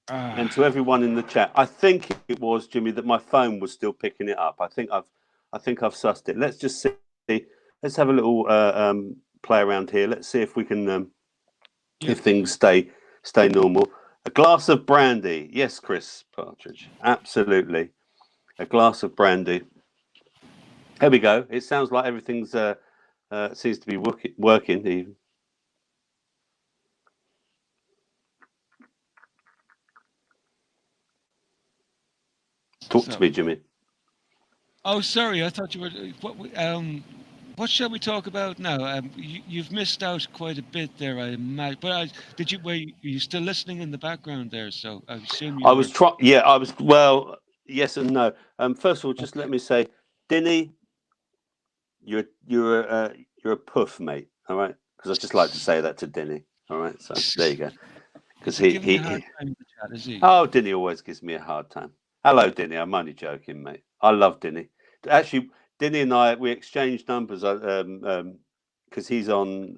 And to everyone in the chat, I think it was, Jimmy, that my phone was still picking it up. I think I've sussed it. Let's just see. Let's have a little play around here. Let's see if we can if things stay normal. A glass of brandy. Yes, Chris Partridge. Absolutely. A glass of brandy. There we go. It sounds like everything's Seems to be working even. Talk to me, Jimmy. Oh, sorry. I thought you were. What shall we talk about now? You've missed out quite a bit there, I imagine. But did you? Were you still listening in the background there? So I assume you I were. was trying. Yeah, I was. Well, yes and no. First of all, just let me say, Dinny, you're a puff, mate. All right, because I just like to say that to Dinny. All right, so there you go. Because Is he giving you a hard time in the chat? Is he? Oh, Dinny always gives me a hard time. Hello, Dinny. I'm only joking, mate. I love Dinny. Actually, Dinny and we exchanged numbers. Because he's on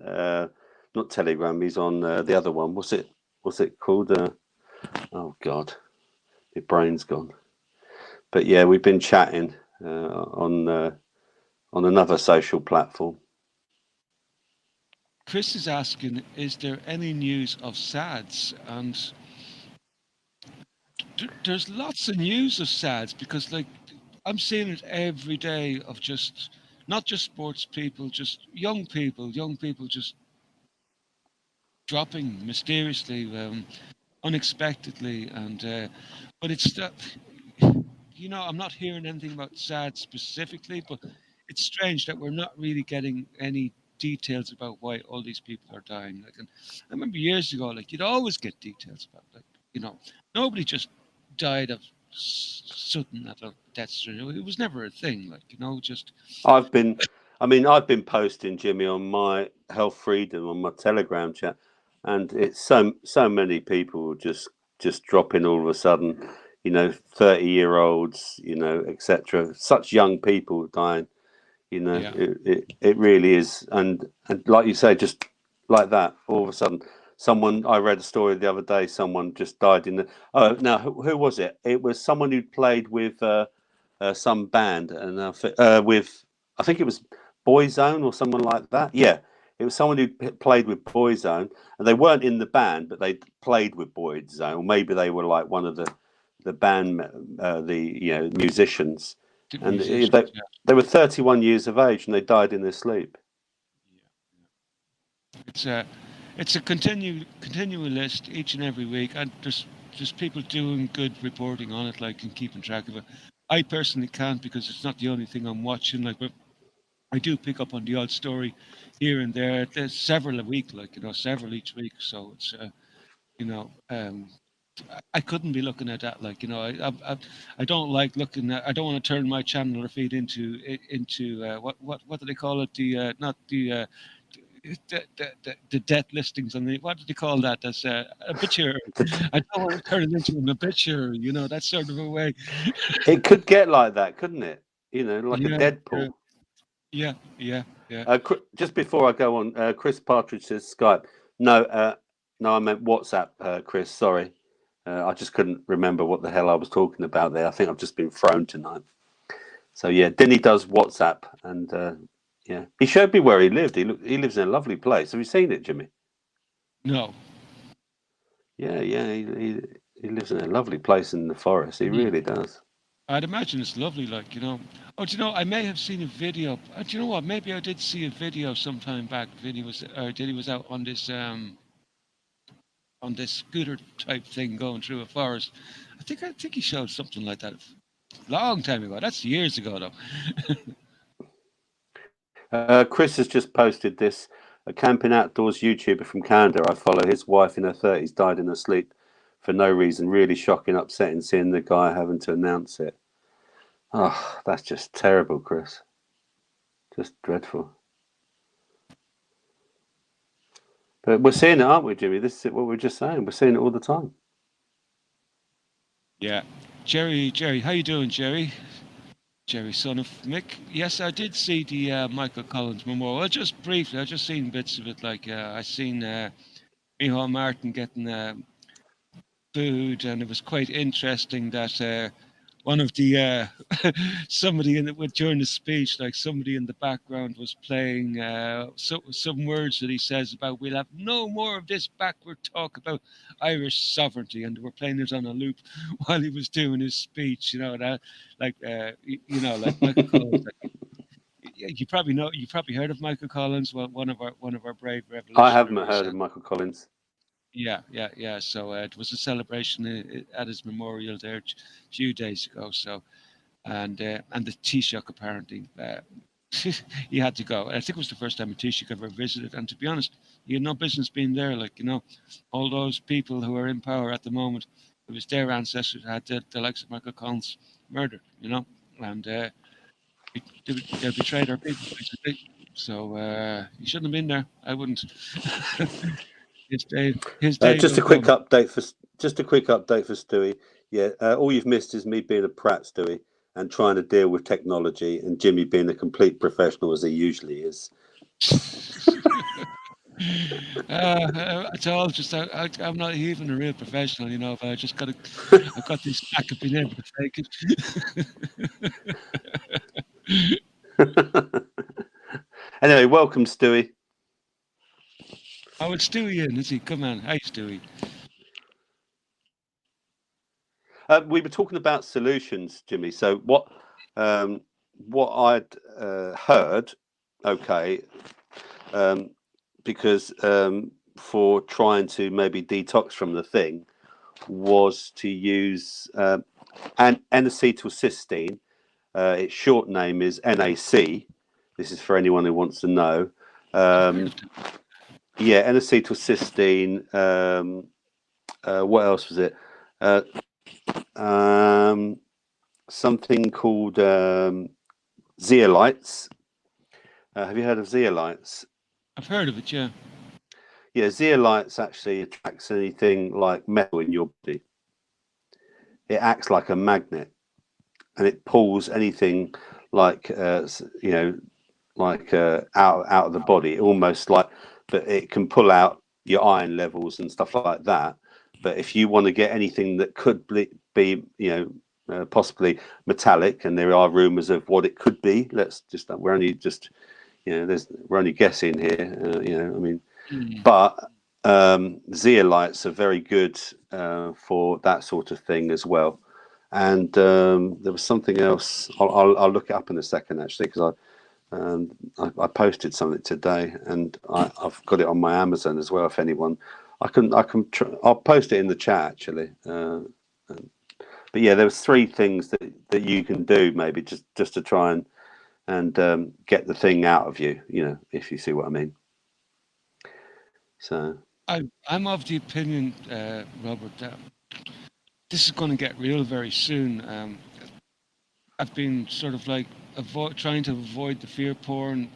not Telegram. He's on the other one. What's it called? Oh God, my brain's gone. But yeah, we've been chatting on another social platform. Chris is asking, is there any news of SADS? And there's lots of news of SADS because, like, I'm seeing it every day of just not just sports people, just young people just dropping mysteriously, unexpectedly, and but it's that, I'm not hearing anything about SAD specifically, but it's strange that we're not really getting any details about why all these people are dying. Like, and I remember years ago, like, you'd always get details about, like, nobody just died of sudden at a death. It was never a thing, like, just. I've been posting, Jimmy, on my Health Freedom on my Telegram chat, and it's so many people just dropping all of a sudden, 30-year-olds, etc. Such young people dying, Yeah. it really is, and like you say, just like that, all of a sudden, I read a story the other day. Someone just died in the. Oh, now who was it? It was someone who played with some band, and with, I think it was Boyzone or someone like that. Yeah, it was someone who played with Boyzone, and they weren't in the band, but they played with Boyzone, or maybe they were like one of the band, musicians, and they were 31 years of age, and they died in their sleep. It's a continual list each and every week, and there's just people doing good reporting on it, like, and keeping track of it. I personally can't because it's not the only thing I'm watching. Like, but I do pick up on the odd story here and there. There's several a week, like, several each week. So it's I couldn't be looking at that. Like, I don't like looking at. I don't want to turn my channel or feed into what do they call it? The not the. The death listings on the, what do they call that? That's obituary. I don't want to turn it into an obituary, that sort of a way. It could get like that, couldn't it? Like a Deadpool. Yeah. Just before I go on, Chris Partridge says Skype. No, I meant WhatsApp, Chris. Sorry. I just couldn't remember what the hell I was talking about there. I think I've just been thrown tonight. So yeah, Denny does WhatsApp, and yeah, he showed me where he lived. He lives in a lovely place. Have you seen it, Jimmy? No. Yeah, he lives in a lovely place in the forest. He really does. I'd imagine it's lovely, like, Oh, do you know, I may have seen a video. Do you know what? Maybe I did see a video sometime back. Denny was out on this scooter type thing going through a forest. I think he showed something like that a long time ago. That's years ago, though. Chris has just posted this. A camping outdoors YouTuber from Canada I follow. His wife in her 30s died in her sleep for no reason. Really shocking, upsetting seeing the guy having to announce it. Oh, that's just terrible, Chris. Just dreadful. But we're seeing it, aren't we, Jimmy? This is what we're just saying. We're seeing it all the time. Yeah. Jerry, how you doing, Jerry? Jerry, son of Mick. Yes, I did see the Michael Collins memorial. Well, just briefly, I just seen bits of it. Like, I seen Micheál Martin getting food, and it was quite interesting that one of the somebody during the speech, like, somebody in the background was playing some words that he says about, we'll have no more of this backward talk about Irish sovereignty, and they were playing it on a loop while he was doing his speech. That, like, like Michael Collins, like, you probably know, you probably heard of Michael Collins, well, one of our brave I haven't revolutionaries. heard of Michael Collins. Yeah. So it was a celebration at his memorial there a few days ago. So and the Taoiseach apparently he had to go. I think it was the first time a Taoiseach ever visited, and to be honest, he had no business being there. Like, you know, all those people who are in power at the moment, it was their ancestors who had the likes of Michael Collins murdered, you know, and they betrayed our people basically. So he shouldn't have been there. I wouldn't. His day Just will a quick come. update for Stewie. Yeah, all you've missed is me being a prat, Stewie, and trying to deal with technology, and Jimmy being a complete professional as he usually is. It's all just I'm not even a real professional, you know. But I just I've got this knack of being able to fake it. Anyway, welcome, Stewie. Oh, it's Stewie in, is he? Come on, hi Stewie. We were talking about solutions, Jimmy. So what I'd heard, okay, because for trying to maybe detox from the thing, was to use N-acetylcysteine. Its short name is NAC. This is for anyone who wants to know. Yeah, N-acetylcysteine. What else was it? Something called zeolites. Have you heard of zeolites? I've heard of it, yeah. Yeah, zeolites actually attracts anything like metal in your body. It acts like a magnet, and it pulls anything like out of the body, almost like. But it can pull out your iron levels and stuff like that. But if you want to get anything that could be possibly metallic, and there are rumors of what it could be. We're only just, we're only guessing here. I mean, but zeolites are very good for that sort of thing as well. And there was something else. I'll look it up in a second, actually, because I posted something today, and I've got it on my Amazon as well. If anyone, I'll post it in the chat, actually. But yeah, there was 3 things that you can do, maybe just to try and get the thing out of you, if you see what I mean. So I'm of the opinion, Robert, that this is going to get real very soon. I've been sort of like trying to avoid the fear porn,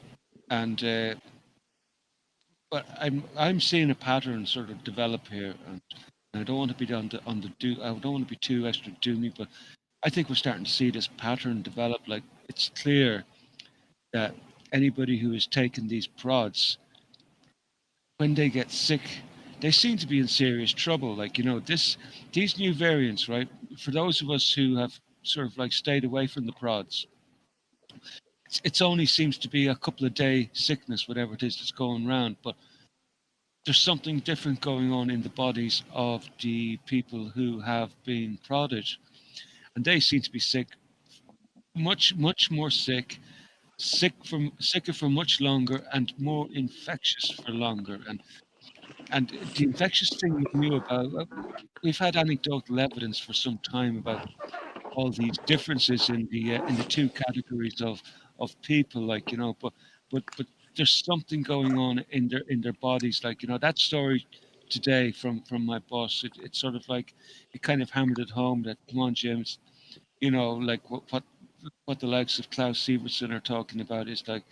and but I'm seeing a pattern sort of develop here, and I don't want to be I don't want to be too extra doomy, but I think we're starting to see this pattern develop. Like, it's clear that anybody who is taking these prods, when they get sick, they seem to be in serious trouble. Like, these new variants, right? For those of us who have sort of like stayed away from the prods, it's only seems to be a couple of day sickness, whatever it is that's going around. But there's something different going on in the bodies of the people who have been prodded, and they seem to be sick, much more sicker for much longer, and more infectious for longer. And the infectious thing we knew about, we've had anecdotal evidence for some time about all these differences in the 2 categories of people, like, but there's something going on in their bodies, like, that story today from my boss. It's sort of like it kind of hammered it home that, come on, James, like what the likes of Klaus Sievertson are talking about is like,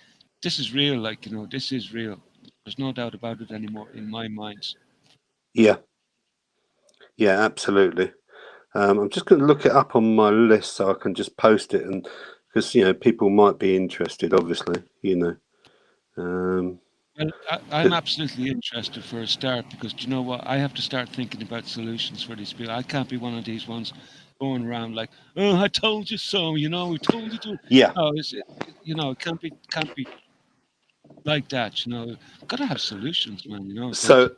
this is real, like, this is real. There's no doubt about it anymore in my mind. yeah, absolutely. I'm just going to look it up on my list so I can just post it, and because people might be interested, obviously. Well, I'm absolutely interested for a start, because do you know what? I have to start thinking about solutions for these people. I can't be one of these ones going around like, "Oh, I told you so," we told you to. Yeah. No, it can't be like that. Gotta have solutions, man. So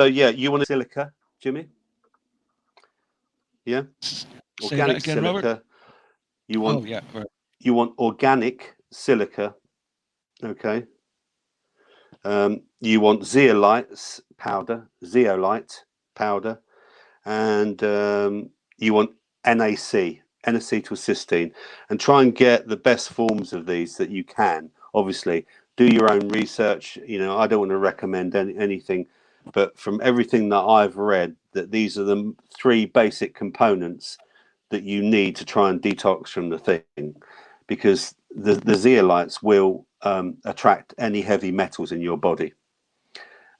yeah, you want silica, Jimmy? Yeah, Say that organic again, Robert. silica. You want? Oh yeah, right. you want organic silica, okay. You want zeolite powder, and you want NAC, N-acetylcysteine, and try and get the best forms of these that you can. Obviously, do your own research. You know, I don't want to recommend anything, but from everything that I've read, that these are the 3 basic components that you need to try and detox from the thing, because the zeolites will attract any heavy metals in your body.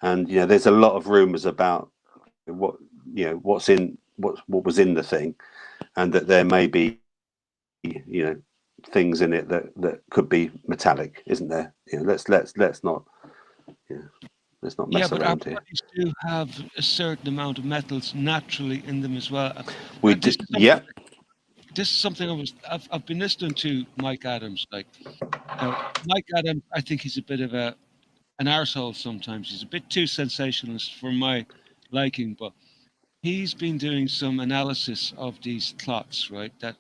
And you know, there's a lot of rumors about what was in the thing, and that there may be things in it that could be metallic, isn't there? Let's not mess but our around here. bodies do have a certain amount of metals naturally in them as well. We This did, is yeah, something I've been listening to Mike Adams. Like, Mike Adams, I think he's a bit of an arsehole sometimes. He's a bit too sensationalist for my liking, but he's been doing some analysis of these clots, right? That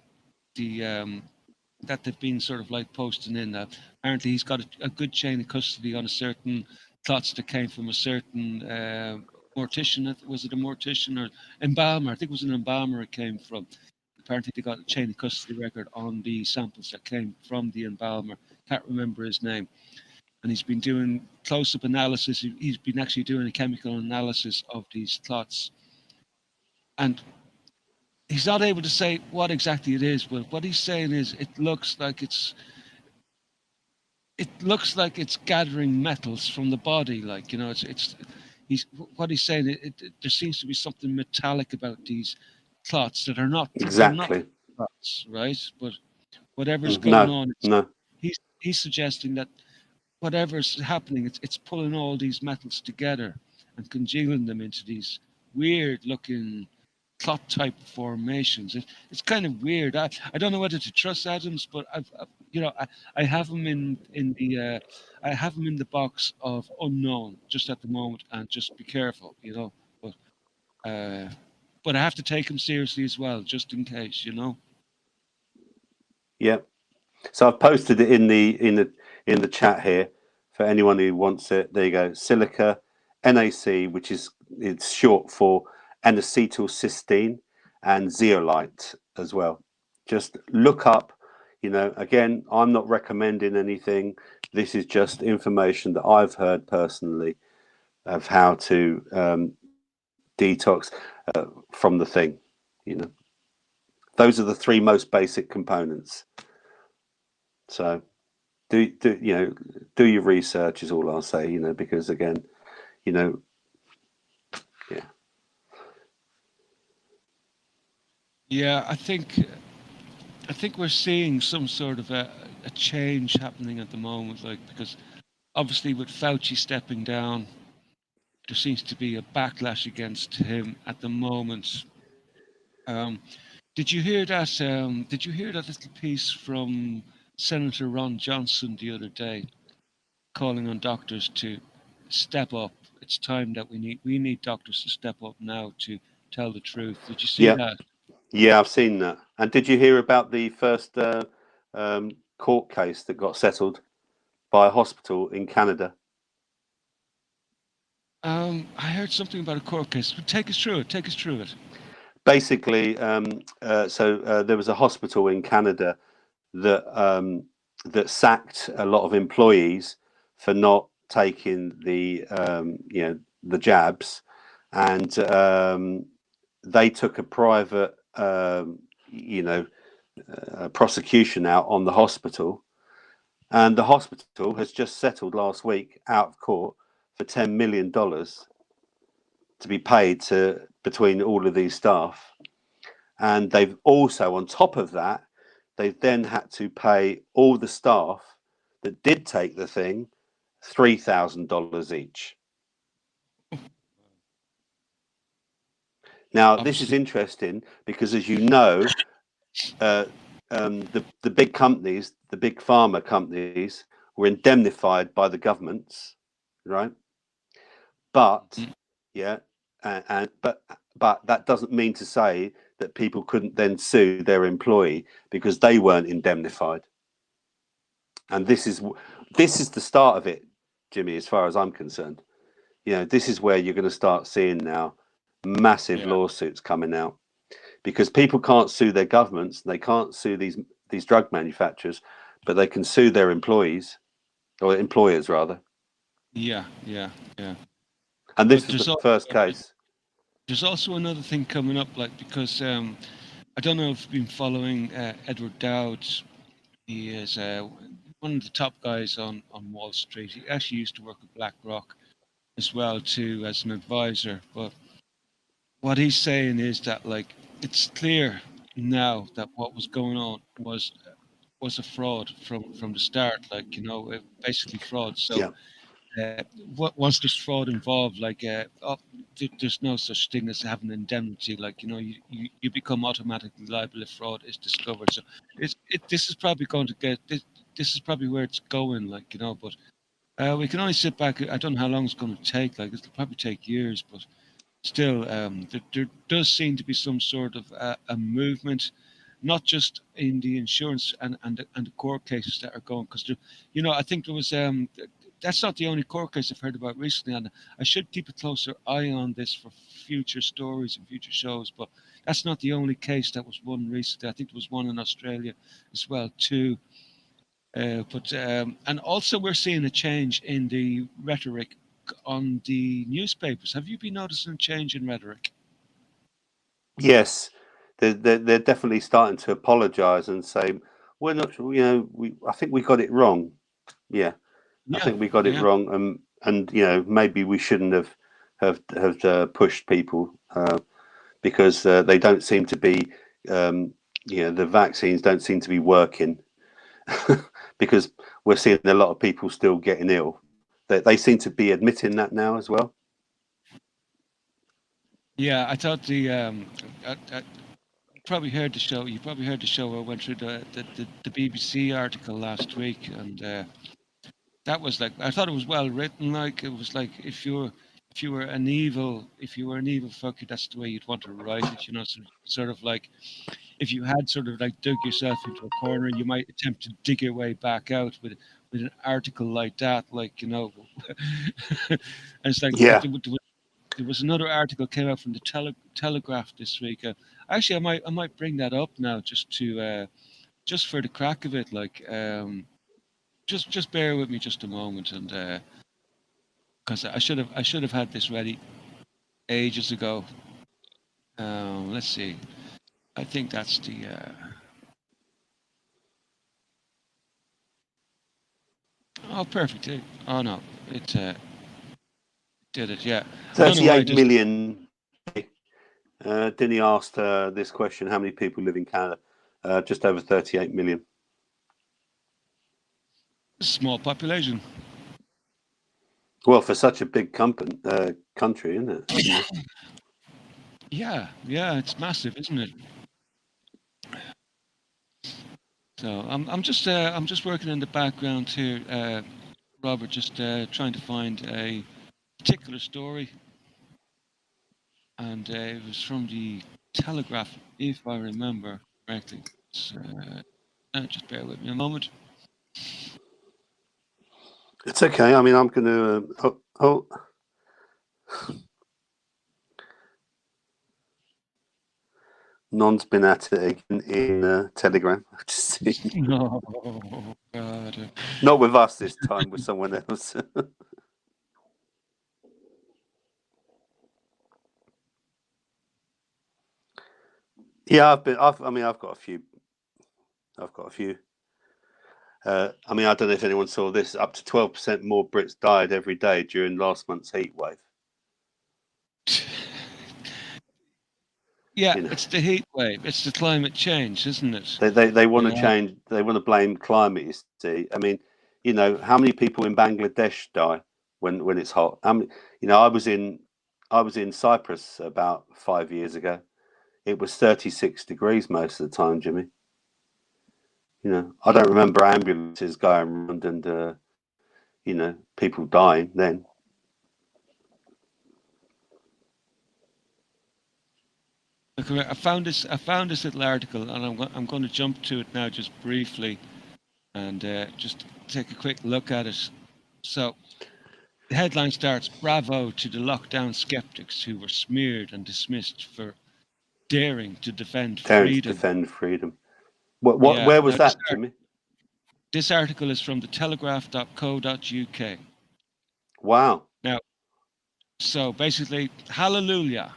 they've been sort of like posting in. Apparently, he's got a good chain of custody on a certain clots that came from a certain mortician. Was it a mortician or embalmer? I think it was an embalmer it came from. Apparently, they got a chain of custody record on the samples that came from the embalmer. Can't remember his name. And he's been doing close-up analysis. He's been actually doing a chemical analysis of these clots. And he's not able to say what exactly it is, but what he's saying is it looks like it's gathering metals from the body. Like, you know, he's what he's saying. There seems to be something metallic about these clots that are not. They're not exactly. clots, right? But whatever's going No, on, no, he's suggesting that whatever's happening, it's pulling all these metals together and congealing them into these weird-looking clot-type formations. It's kind of weird. I don't know whether to trust Adams, but I have him in the I have him in the box of unknown just at the moment, and just be careful, you know. But I have to take him seriously as well, just in case, you know. yeah. So I've posted it in the chat here for anyone who wants it. There you go. Silica, NAC, which is it's short for N-acetylcysteine, and zeolite as well. Just look up. You know, again, I'm not recommending anything. This is just information that I've heard personally of how to detox from the thing. You know, those are the 3 most basic components. So do your research is all I'll say, you know, because again, you know, yeah. Yeah, I think we're seeing some sort of a change happening at the moment, like, because obviously with Fauci stepping down, there seems to be a backlash against him at the moment. Did you hear that? Did you hear that little piece from Senator Ron Johnson the other day, calling on doctors to step up? It's time that we need doctors to step up now to tell the truth. Did you see that? Yeah, I've seen that. And did you hear about the first court case that got settled by a hospital in Canada? I heard something about a court case. Take us through it. Take us through it. Basically, there was a hospital in Canada that that sacked a lot of employees for not taking the the jabs, and they took a private prosecution out on the hospital, and the hospital has just settled last week out of court for $10 million to be paid to between all of these staff. And they've also, on top of that, they've then had to pay all the staff that did take the thing $3,000 each. Now, this is interesting because, as you know, the big companies, the big pharma companies, were indemnified by the governments, right? But but that doesn't mean to say that people couldn't then sue their employee because they weren't indemnified. And this is the start of it, Jimmy, as far as I'm concerned. This is where you're going to start seeing now massive lawsuits coming out, because people can't sue their governments, they can't sue these drug manufacturers, but they can sue their employees, or employers rather. Yeah. And this was the first case. There's also another thing coming up, like, because I don't know if you've been following Edward Dowd. He is one of the top guys on Wall Street. He actually used to work at BlackRock as well too, as an advisor. But what he's saying is that, like, it's clear now that what was going on was a fraud from the start. Like, basically fraud. So once there's fraud involved, like, there's no such thing as having indemnity. Like, you become automatically liable if fraud is discovered. So this is probably going to get this is probably where it's going. Like, but we can only sit back. I don't know how long it's going to take. Like, it'll probably take years, but still, there does seem to be some sort of a movement, not just in the insurance and the court cases that are going, because I think there was that's not the only court case I've heard about recently, and I should keep a closer eye on this for future stories and future shows. But that's not the only case that was won recently. I think there was one in Australia as well too. And also we're seeing a change in the rhetoric on the newspapers. Have you been noticing a change in rhetoric? Yes, they're definitely starting to apologise and say, we're not, I think we got it wrong. Yeah, I think we got it wrong, and maybe we shouldn't have pushed people because they don't seem to be, the vaccines don't seem to be working because we're seeing a lot of people still getting ill. They seem to be admitting that now as well. Yeah, I thought I probably heard the show. You probably heard the show. I went through the BBC article last week, and that was like, I thought it was well written. Like, it was like, if you were an evil fucker, that's the way you'd want to write it. Sort of like, if you had sort of like dug yourself into a corner, you might attempt to dig your way back out with an article like that. Like, and it's like, there was another article came out from the Telegraph this week. Actually, I might bring that up now, just to just for the crack of it. Like, just bear with me just a moment, and because I should have had this ready ages ago. Let's see. I think that's the. Oh, perfect. Oh no, it did it. Yeah. 38 million. Didn't he ask this question? How many people live in Canada? Just over 38 million. Small population. Well, for such a big country, isn't it? Yeah, it's massive, isn't it? So I'm just working in the background here, Robert, just trying to find a particular story, and it was from the Telegraph, if I remember correctly. So, just bear with me a moment. It's okay. I mean, I'm going to. Non's been at it again in Telegram. No, God. Not with us this time, with someone else. Yeah, I've got a few. I mean, I don't know if anyone saw this. Up to 12% more Brits died every day during last month's heat wave. Yeah, it's the heat wave. It's the climate change, isn't it? They want to change. They want to blame climate. You see, I mean, how many people in Bangladesh die when it's hot? I was in Cyprus about 5 years ago. It was 36 degrees most of the time, Jimmy. I don't remember ambulances going around and people dying then. I found this little article, and I'm going to jump to it now just briefly. and just take a quick look at it. So the headline starts, "Bravo to the lockdown skeptics who were smeared and dismissed for daring to defend freedom." What? Yeah, Where was now that, Jimmy? this article is from the telegraph.co.uk. Wow. Now, so basically, hallelujah.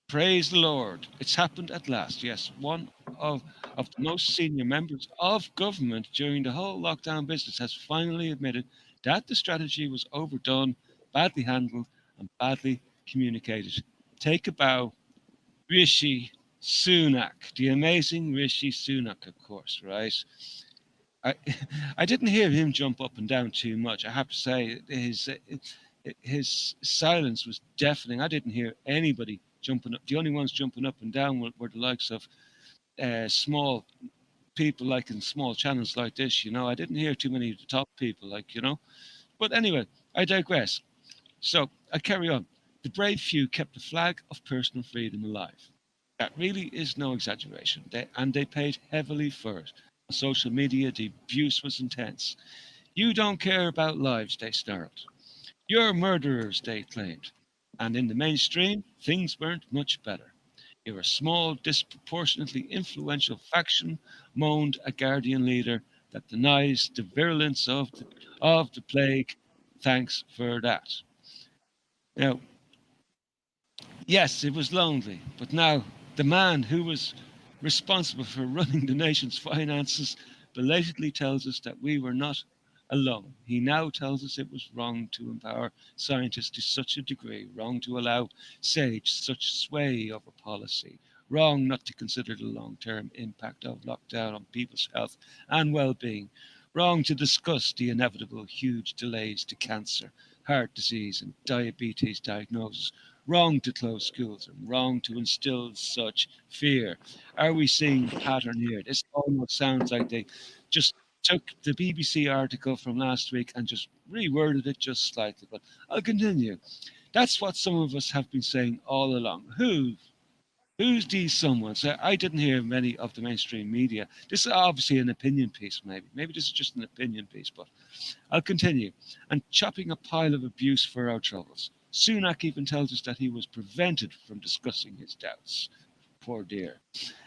Praise the Lord. It's happened at last. Yes, one of the most senior members of government during the whole lockdown business has finally admitted that the strategy was overdone, badly handled, and badly communicated. Take a bow, Rishi Sunak, the amazing Rishi Sunak, of course, right? I I didn't hear him jump up and down too much. I have to say his silence was deafening. I didn't hear anybody jumping up. The only ones jumping up and down were the likes of small people, like in small channels like this. I didn't hear too many of the top people, like. But anyway, I digress. So I carry on. The brave few kept the flag of personal freedom alive. That really is no exaggeration. They paid heavily for it. On social media, the abuse was intense. "You don't care about lives," they snarled. "You're murderers," they claimed. And in the mainstream, things weren't much better. "You're a small, disproportionately influential faction," moaned a Guardian leader, "that denies the virulence of the plague. Thanks for that." Now, yes, it was lonely, but now the man who was responsible for running the nation's finances belatedly tells us that we were not alone. He now tells us it was wrong to empower scientists to such a degree, wrong to allow SAGE such sway over policy, wrong not to consider the long-term impact of lockdown on people's health and well-being, wrong to discuss the inevitable huge delays to cancer, heart disease and diabetes diagnosis, wrong to close schools, and wrong to instill such fear. Are we seeing the pattern here? This almost sounds like they just took the BBC article from last week and just reworded it just slightly. But I'll continue. That's what some of us have been saying all along. Who's these someones? I didn't hear many of the mainstream media. This is obviously an opinion piece, maybe. Maybe this is just an opinion piece, but I'll continue. "And chopping a pile of abuse for our troubles. Sunak even tells us that he was prevented from discussing his doubts. Poor dear.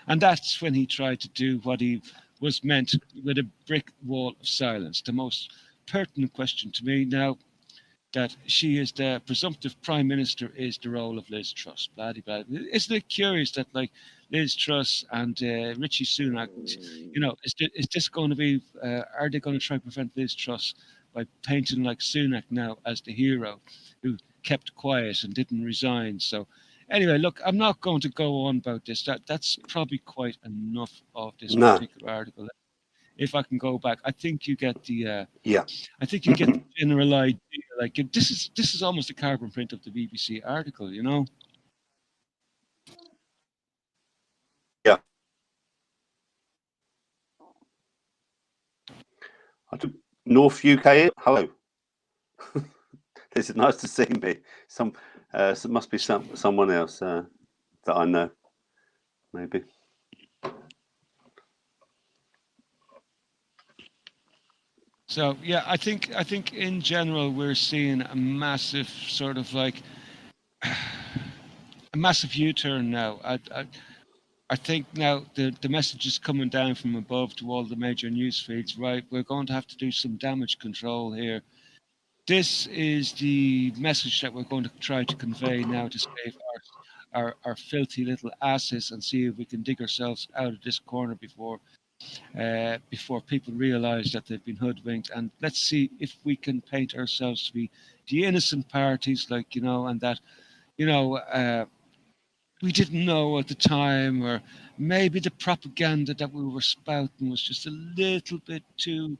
And that's when he tried to do what he was meant with a brick wall of silence. The most pertinent question to me now that she is the presumptive prime minister is the role of Liz Truss. Blah, blah. Isn't it curious that like Liz Truss and Richie Sunak, is this going to be? Are they going to try to prevent Liz Truss by painting like Sunak now as the hero who kept quiet and didn't resign? So anyway, look, I'm not going to go on about this. That's probably quite enough of this particular article. If I can go back, I think you get the I think you get the general idea. Like this is almost a carbon print of the BBC article, Yeah. North UK. Hello. This is nice to see me. It must be someone else that I know, maybe. So yeah, I think in general we're seeing a massive sort of like a massive U-turn now. I think now the message is coming down from above to all the major news feeds, right? We're going to have to do some damage control here. This is the message that we're going to try to convey now to save our filthy little asses and see if we can dig ourselves out of this corner before people realize that they've been hoodwinked. And let's see if we can paint ourselves to be the innocent parties, and that, we didn't know at the time, or maybe the propaganda that we were spouting was just a little bit too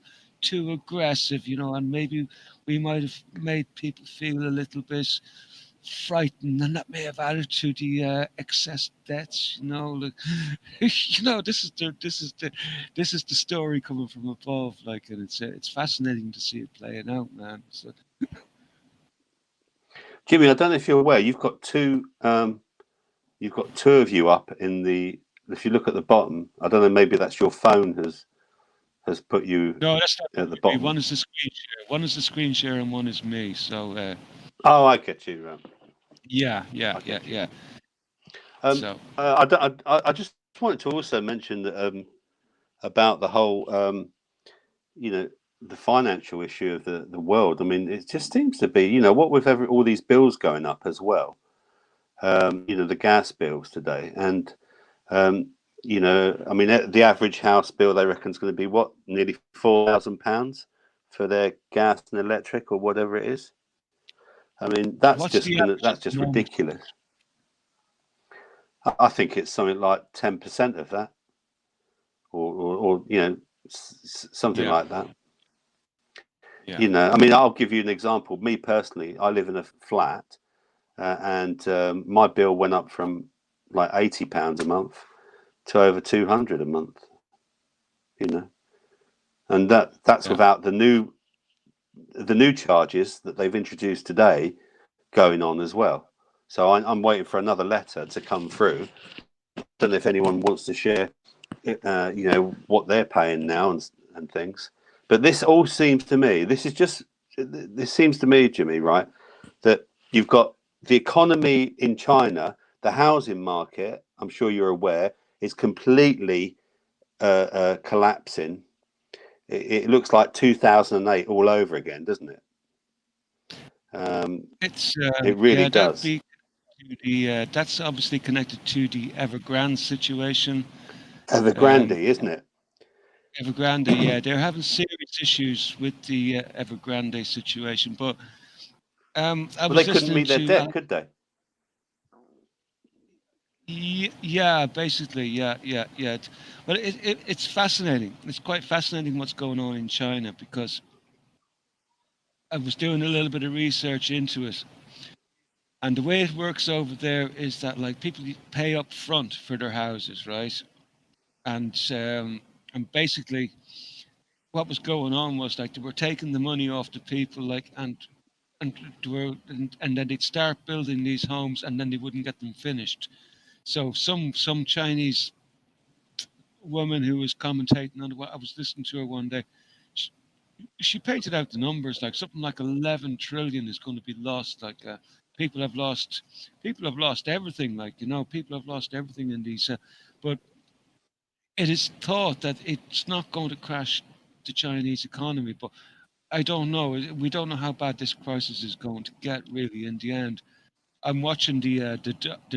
aggressive, and maybe we might have made people feel a little bit frightened, and that may have added to the excess deaths. Like, this is the story coming from above, and it's fascinating to see it playing out, man. So. Jimmy, I don't know if you're aware, you've got two of you up in the. If you look at the bottom, I don't know, maybe that's your phone has put you No, that's not at the me. bottom. One is the screen share. One is the screen share, and one is me. So, Oh, I get you. yeah, yeah, I yeah, get you. yeah. Um, So, I just wanted to also mention that about the whole, the financial issue of the world. I mean, it just seems to be, what with all these bills going up as well. The gas bills today, and I mean, the average house bill they reckon is going to be what, nearly £4,000 for their gas and electric or whatever it is. I mean, that's what's the average at that's the just moment? ridiculous. I think it's something like 10% of that, or something Yeah, like that. yeah, I mean, I'll give you an example. Me personally, I live in a flat, and my bill went up from like £80 a month to over 200 a month. And that's yeah, without the new charges that they've introduced today going on as well. So I'm waiting for another letter to come through. Don't know if anyone wants to share, what they're paying now and things. But this all seems to me, this seems to me, Jimmy, right, that you've got the economy in China, the housing market, I'm sure you're aware, is completely collapsing. It looks like 2008 all over again, doesn't it? it's It really yeah. That'd does. be to the that's obviously connected to the Evergrande situation. Evergrande, Um, isn't it? Evergrande, yeah, they're having serious issues with the Evergrande situation. But I Well, they was couldn't listening meet their to, debt, could they? yeah, basically, yeah, yeah, yeah. But it's fascinating. It's quite fascinating what's going on in China because I was doing a little bit of research into it. And the way it works over there is that like people pay up front for their houses, right? And and basically what was going on was like they were taking the money off the people, like and they were, and then they'd start building these homes, and then they wouldn't get them finished. So some Chinese woman who was commentating on what I was listening to her one day, she, she painted out the numbers like something like 11 trillion is going to be lost. Like people have lost, people have lost everything. Like people have lost everything in these. But it is thought that it's not going to crash the Chinese economy. But I don't know. We don't know how bad this crisis is going to get really in the end. I'm watching the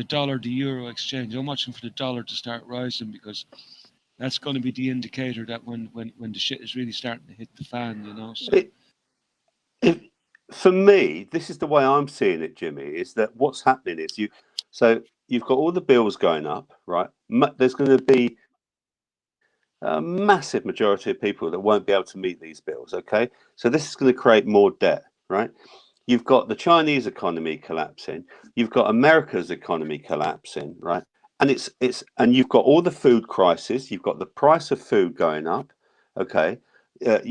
dollar the euro exchange. I'm watching for the dollar to start rising because that's going to be the indicator that when the shit is really starting to hit the fan, So It, it, for me, this is the way I'm seeing it, Jimmy. Is that what's happening is so you've got all the bills going up, right? There's going to be a massive majority of people that won't be able to meet these bills. Okay, so this is going to create more debt, right? You've got the Chinese economy collapsing. You've got America's economy collapsing, right? And and you've got all the food crisis. You've got the price of food going up. Okay, so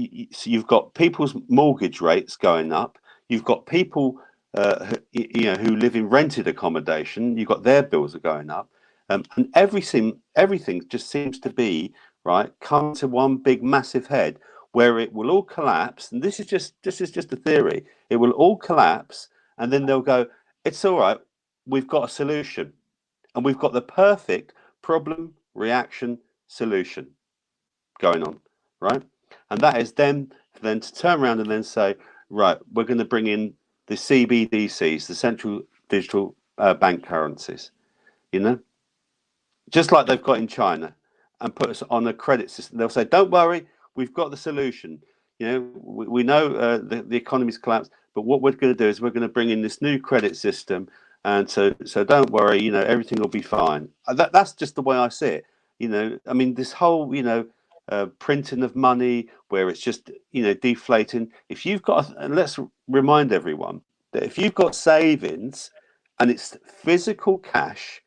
you've got people's mortgage rates going up. You've got people, who live in rented accommodation. You've got their bills are going up, and everything just seems to be right come to one big massive head where it will all collapse. And this is just a theory. It will all collapse, and then they'll go, "It's all right. We've got a solution, and we've got the perfect problem reaction solution going on, right?" And that is then to turn around and then say, "Right, we're going to bring in the CBDCs, the central digital bank currencies, you know, just like they've got in China, and put us on a credit system." They'll say, "Don't worry, we've got the solution. We know the economy's collapsed, but what we're going to do is we're going to bring in this new credit system, and so don't worry, everything will be fine." That's just the way I see it. I mean, this whole printing of money where it's just deflating. If you've got, and let's remind everyone that if you've got savings and it's physical cash,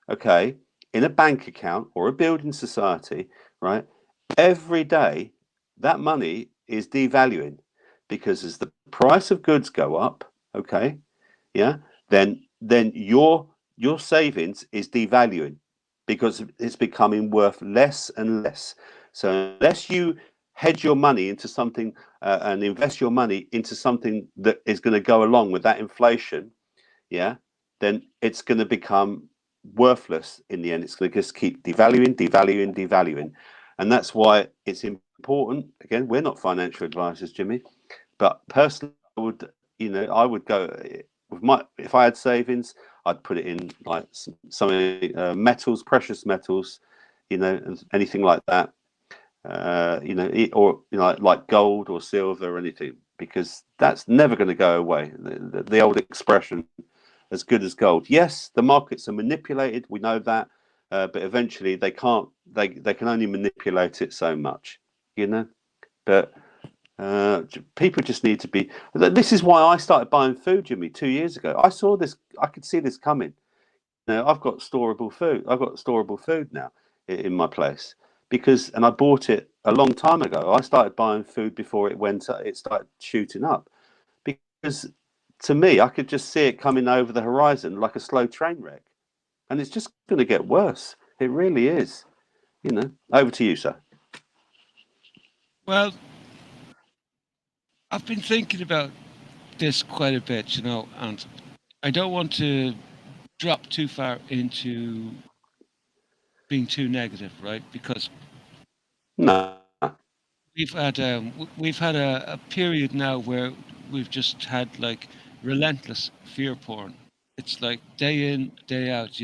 okay, in a bank account or a building society, right? Every day that money is devaluing because as the price of goods go up, okay, yeah, then your savings is devaluing because it's becoming worth less and less. So unless you hedge your money into something and invest your money into something that is going to go along with that inflation, yeah, then it's going to become worthless in the end. It's going to just keep devaluing. And that's why it's important. Again, we're not financial advisors, Jimmy, but personally, I would go with if I had savings, I'd put it in like some metals, precious metals, and anything like that. Or like gold or silver or anything, because that's never going to go away. The old expression, as good as gold. Yes, the markets are manipulated. We know that, but eventually they can't. They can only manipulate it so much, But people just need to be. This is why I started buying food, Jimmy, 2 years ago. I saw this. I could see this coming. I've got storable food. I've got storable food now in my place and I bought it a long time ago. I started buying food before it started shooting up, because to me, I could just see it coming over the horizon like a slow train wreck, and it's just going to get worse. It really is. Over to you, sir. Well, I've been thinking about this quite a bit, and I don't want to drop too far into being too negative, right? Because No. we've had a period now where we've just had like relentless fear porn. It's like day in, day out.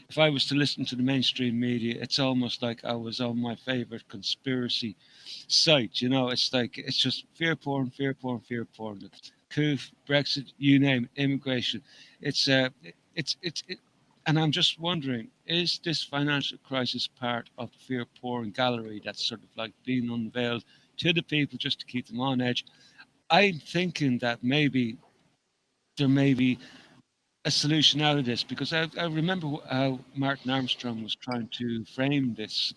If I was to listen to the mainstream media, it's almost like I was on my favorite conspiracy site. It's like it's just fear porn, fear porn, fear porn. It's coup, Brexit, you name it, immigration. It's and I'm just wondering, is this financial crisis part of the fear porn gallery that's sort of like being unveiled to the people just to keep them on edge? I'm thinking that maybe there may be a solution out of this, because I remember how Martin Armstrong was trying to frame this,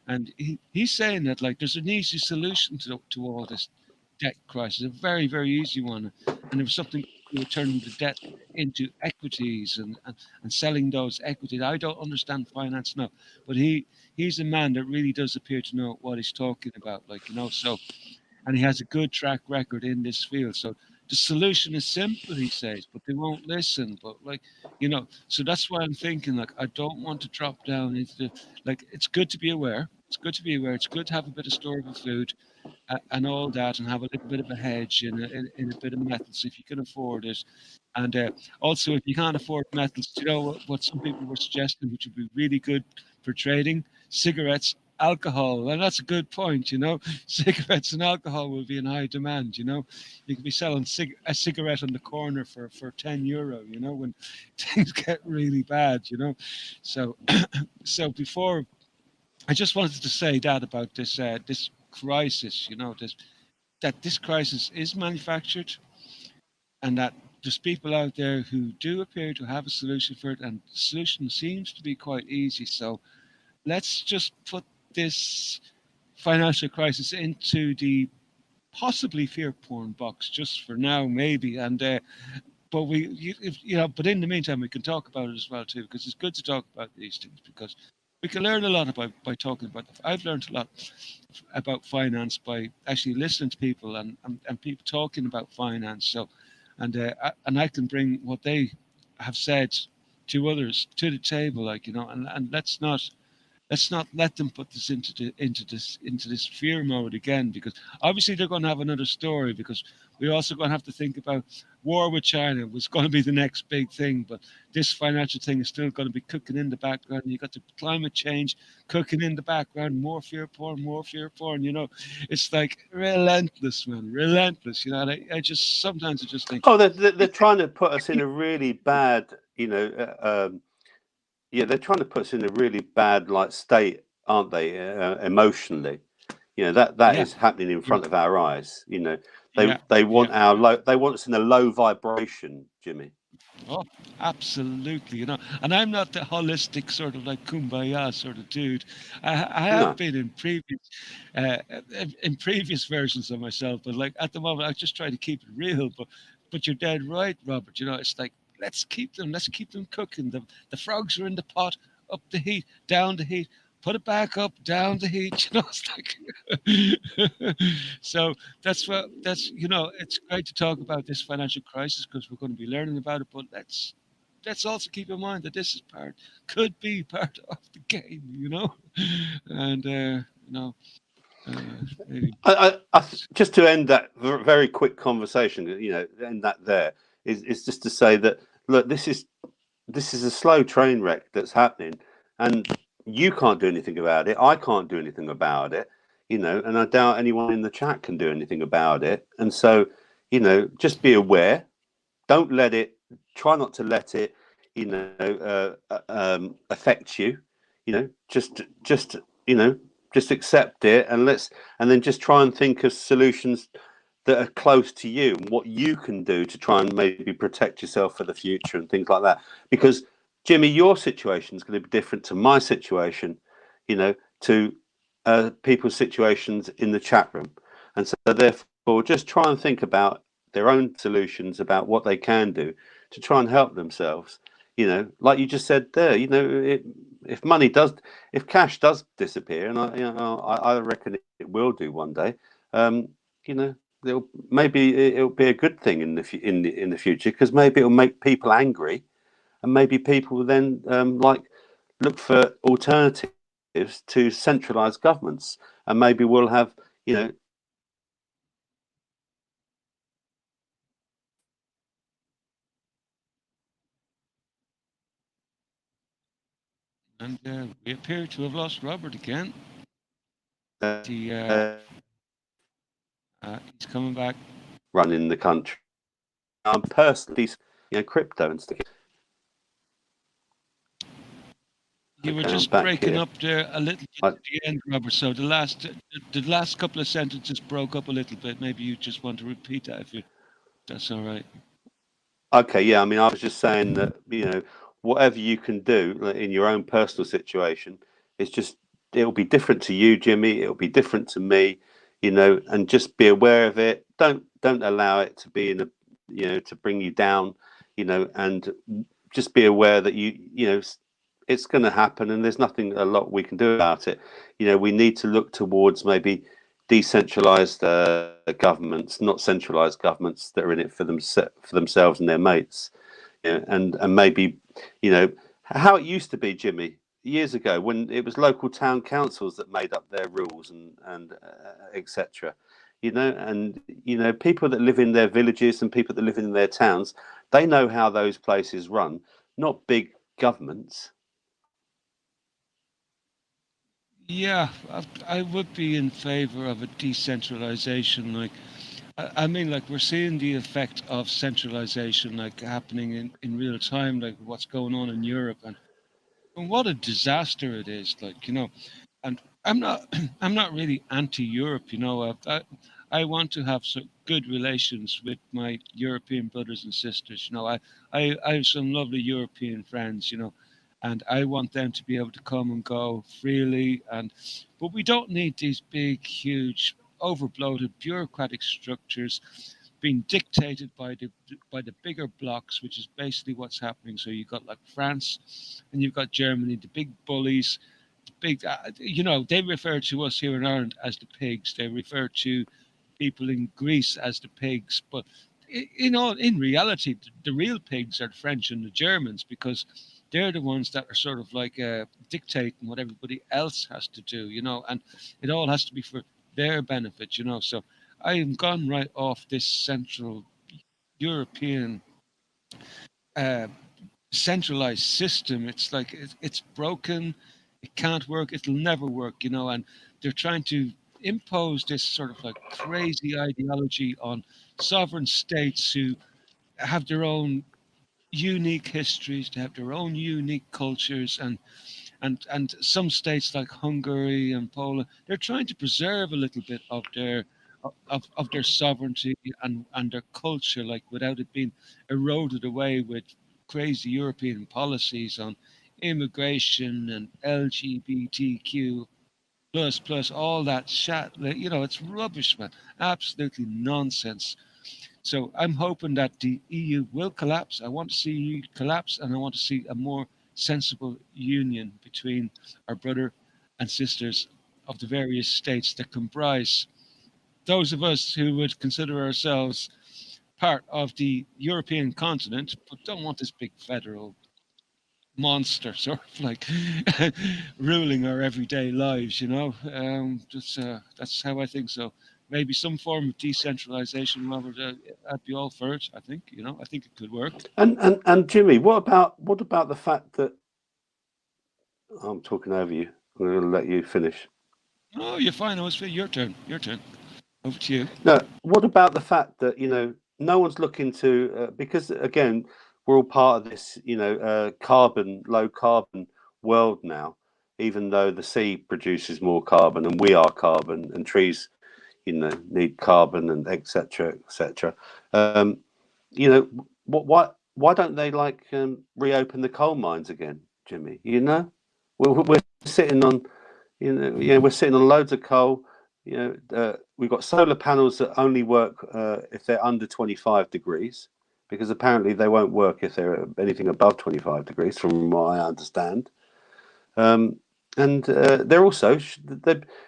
and he's saying that like there's an easy solution to all this debt crisis, a very, very easy one. And there was something with turning the debt into equities and selling those equities. I don't understand finance now, but he's a man that really does appear to know what he's talking about, so, and he has a good track record in this field. So the solution is simple, he says, but they won't listen. But so that's why I'm thinking, like, I don't want to drop down into it's good to be aware. It's good to be aware. It's good to have a bit of storable food and all that, and have a little bit of a hedge in a bit of metals if you can afford it. And also, if you can't afford metals, what some people were suggesting, which would be really good for trading? Cigarettes, alcohol. And that's a good point. Cigarettes and alcohol will be in high demand. You could be selling a cigarette on the corner for €10. When things get really bad. So so before, I just wanted to say that about this crisis. That this crisis is manufactured, and that there's people out there who do appear to have a solution for it, and the solution seems to be quite easy. So let's just put this financial crisis into the possibly fear porn box just for now, maybe. And but but in the meantime, we can talk about it as well too, because it's good to talk about these things, because we can learn a lot by talking about them. I've learned a lot about finance by actually listening to people and people talking about finance. So, and I can bring what they have said to others to the table, and let's not let them put this into this fear mode again, because obviously they're going to have another story, because we're also going to have to think about war with China was going to be the next big thing, but this financial thing is still going to be cooking in the background. You got the climate change cooking in the background, more fear porn. It's like relentless, man, relentless. And I just sometimes I just think, oh, they're trying to put us in a really bad, yeah, they're trying to put us in a really bad state, aren't they? Emotionally, that yeah, is happening in yeah, front of our eyes. yeah, They want yeah. they want us in a low vibration, Jimmy. Oh, absolutely. And I'm not the holistic sort of like kumbaya sort of dude. I have No, been uh, in previous versions of myself, but like at the moment, I just try to keep it real. But you're dead right, Robert. It's like let's keep them cooking. The frogs are in the pot, up the heat, down the heat. put it back up, down the heat. It's like so that's it's great to talk about this financial crisis because we're going to be learning about it, but let's also keep in mind that this is could be part of the game, and maybe. Just to end that very quick conversation, end that there is just to say that look, this is a slow train wreck that's happening, and you can't do anything about it. I can't do anything about it, and I doubt anyone in the chat can do anything about it. And so, just be aware. Don't let it. Try not to let it, affect you. Just just accept it, and then just try and think of solutions that are close to you and what you can do to try and maybe protect yourself for the future and things like that. Because Jimmy, your situation is going to be different to my situation, to people's situations in the chat room. And so therefore just try and think about their own solutions, about what they can do to try and help themselves. Like you just said there, if cash does disappear, and I reckon it will do one day, maybe it'll be a good thing in the future, because maybe it'll make people angry, and maybe people will then look for alternatives to centralized governments, and maybe we'll have And we appear to have lost Robert again. He's coming back. Running the country. Personally, crypto and stuff. You were just breaking up there a little bit at the end, Robert. So the last couple of sentences broke up a little bit. Maybe you just want to repeat that if that's all right. Okay, yeah. I mean, I was just saying that whatever you can do in your own personal situation, it'll be different to you, Jimmy. It'll be different to me, and just be aware of it. Don't allow it to be to bring you down, and just be aware that it's going to happen, and there's nothing a lot we can do about it. We need to look towards maybe decentralized governments, not centralized governments that are in it for themselves and their mates. And maybe how it used to be, Jimmy, years ago, when it was local town councils that made up their rules and etc. And people that live in their villages and people that live in their towns, they know how those places run, not big governments. Yeah, I would be in favor of a decentralization. Like, I mean, like, we're seeing the effect of centralization, like, happening in real time, like what's going on in Europe, and what a disaster it is. Like, and I'm not, I'm not really anti-Europe. I want to have some good relations with my European brothers and sisters. I have some lovely European friends. And I want them to be able to come and go freely. But we don't need these big, huge, overbloated bureaucratic structures being dictated by the bigger blocks, which is basically what's happening. So you've got like France, and you've got Germany, the big bullies, the big. They refer to us here in Ireland as the pigs. They refer to people in Greece as the pigs, but in reality, the real pigs are the French and the Germans, because they're the ones that are sort of like dictating what everybody else has to do, and it all has to be for their benefit, So I am gone right off this Central European uh, centralized system. It's like it's broken. It can't work. It'll never work, and they're trying to impose this sort of like crazy ideology on sovereign states who have their own unique histories, to have their own unique cultures, and some states like Hungary and Poland, they're trying to preserve a little bit of their sovereignty and their culture, like without it being eroded away with crazy European policies on immigration and LGBTQ plus all that chat. It's rubbish, man. Absolutely nonsense. So I'm hoping that the EU will collapse. I want to see EU collapse, and I want to see a more sensible union between our brother and sisters of the various states that comprise those of us who would consider ourselves part of the European continent, but don't want this big federal monster sort of like ruling our everyday lives, you know. That's how I think. So maybe some form of decentralization, Robert. I'd be all for it. I think, you know, I think it could work. And Jimmy, what about the fact that I'm talking over you? I'm going to let you finish. Oh, you're fine. It's your turn. Your turn. Over to you. No, what about the fact that, you know, no one's looking to because again, we're all part of this, you know, low carbon world now. Even though the sea produces more carbon and we are carbon, and trees, you know, need carbon and etc. etc. You know, why don't they like reopen the coal mines again, Jimmy? You know, we're sitting on, we're sitting on loads of coal. You know, we've got solar panels that only work if they're under 25 degrees, because apparently they won't work if they're anything above 25 degrees, from what I understand. And they're also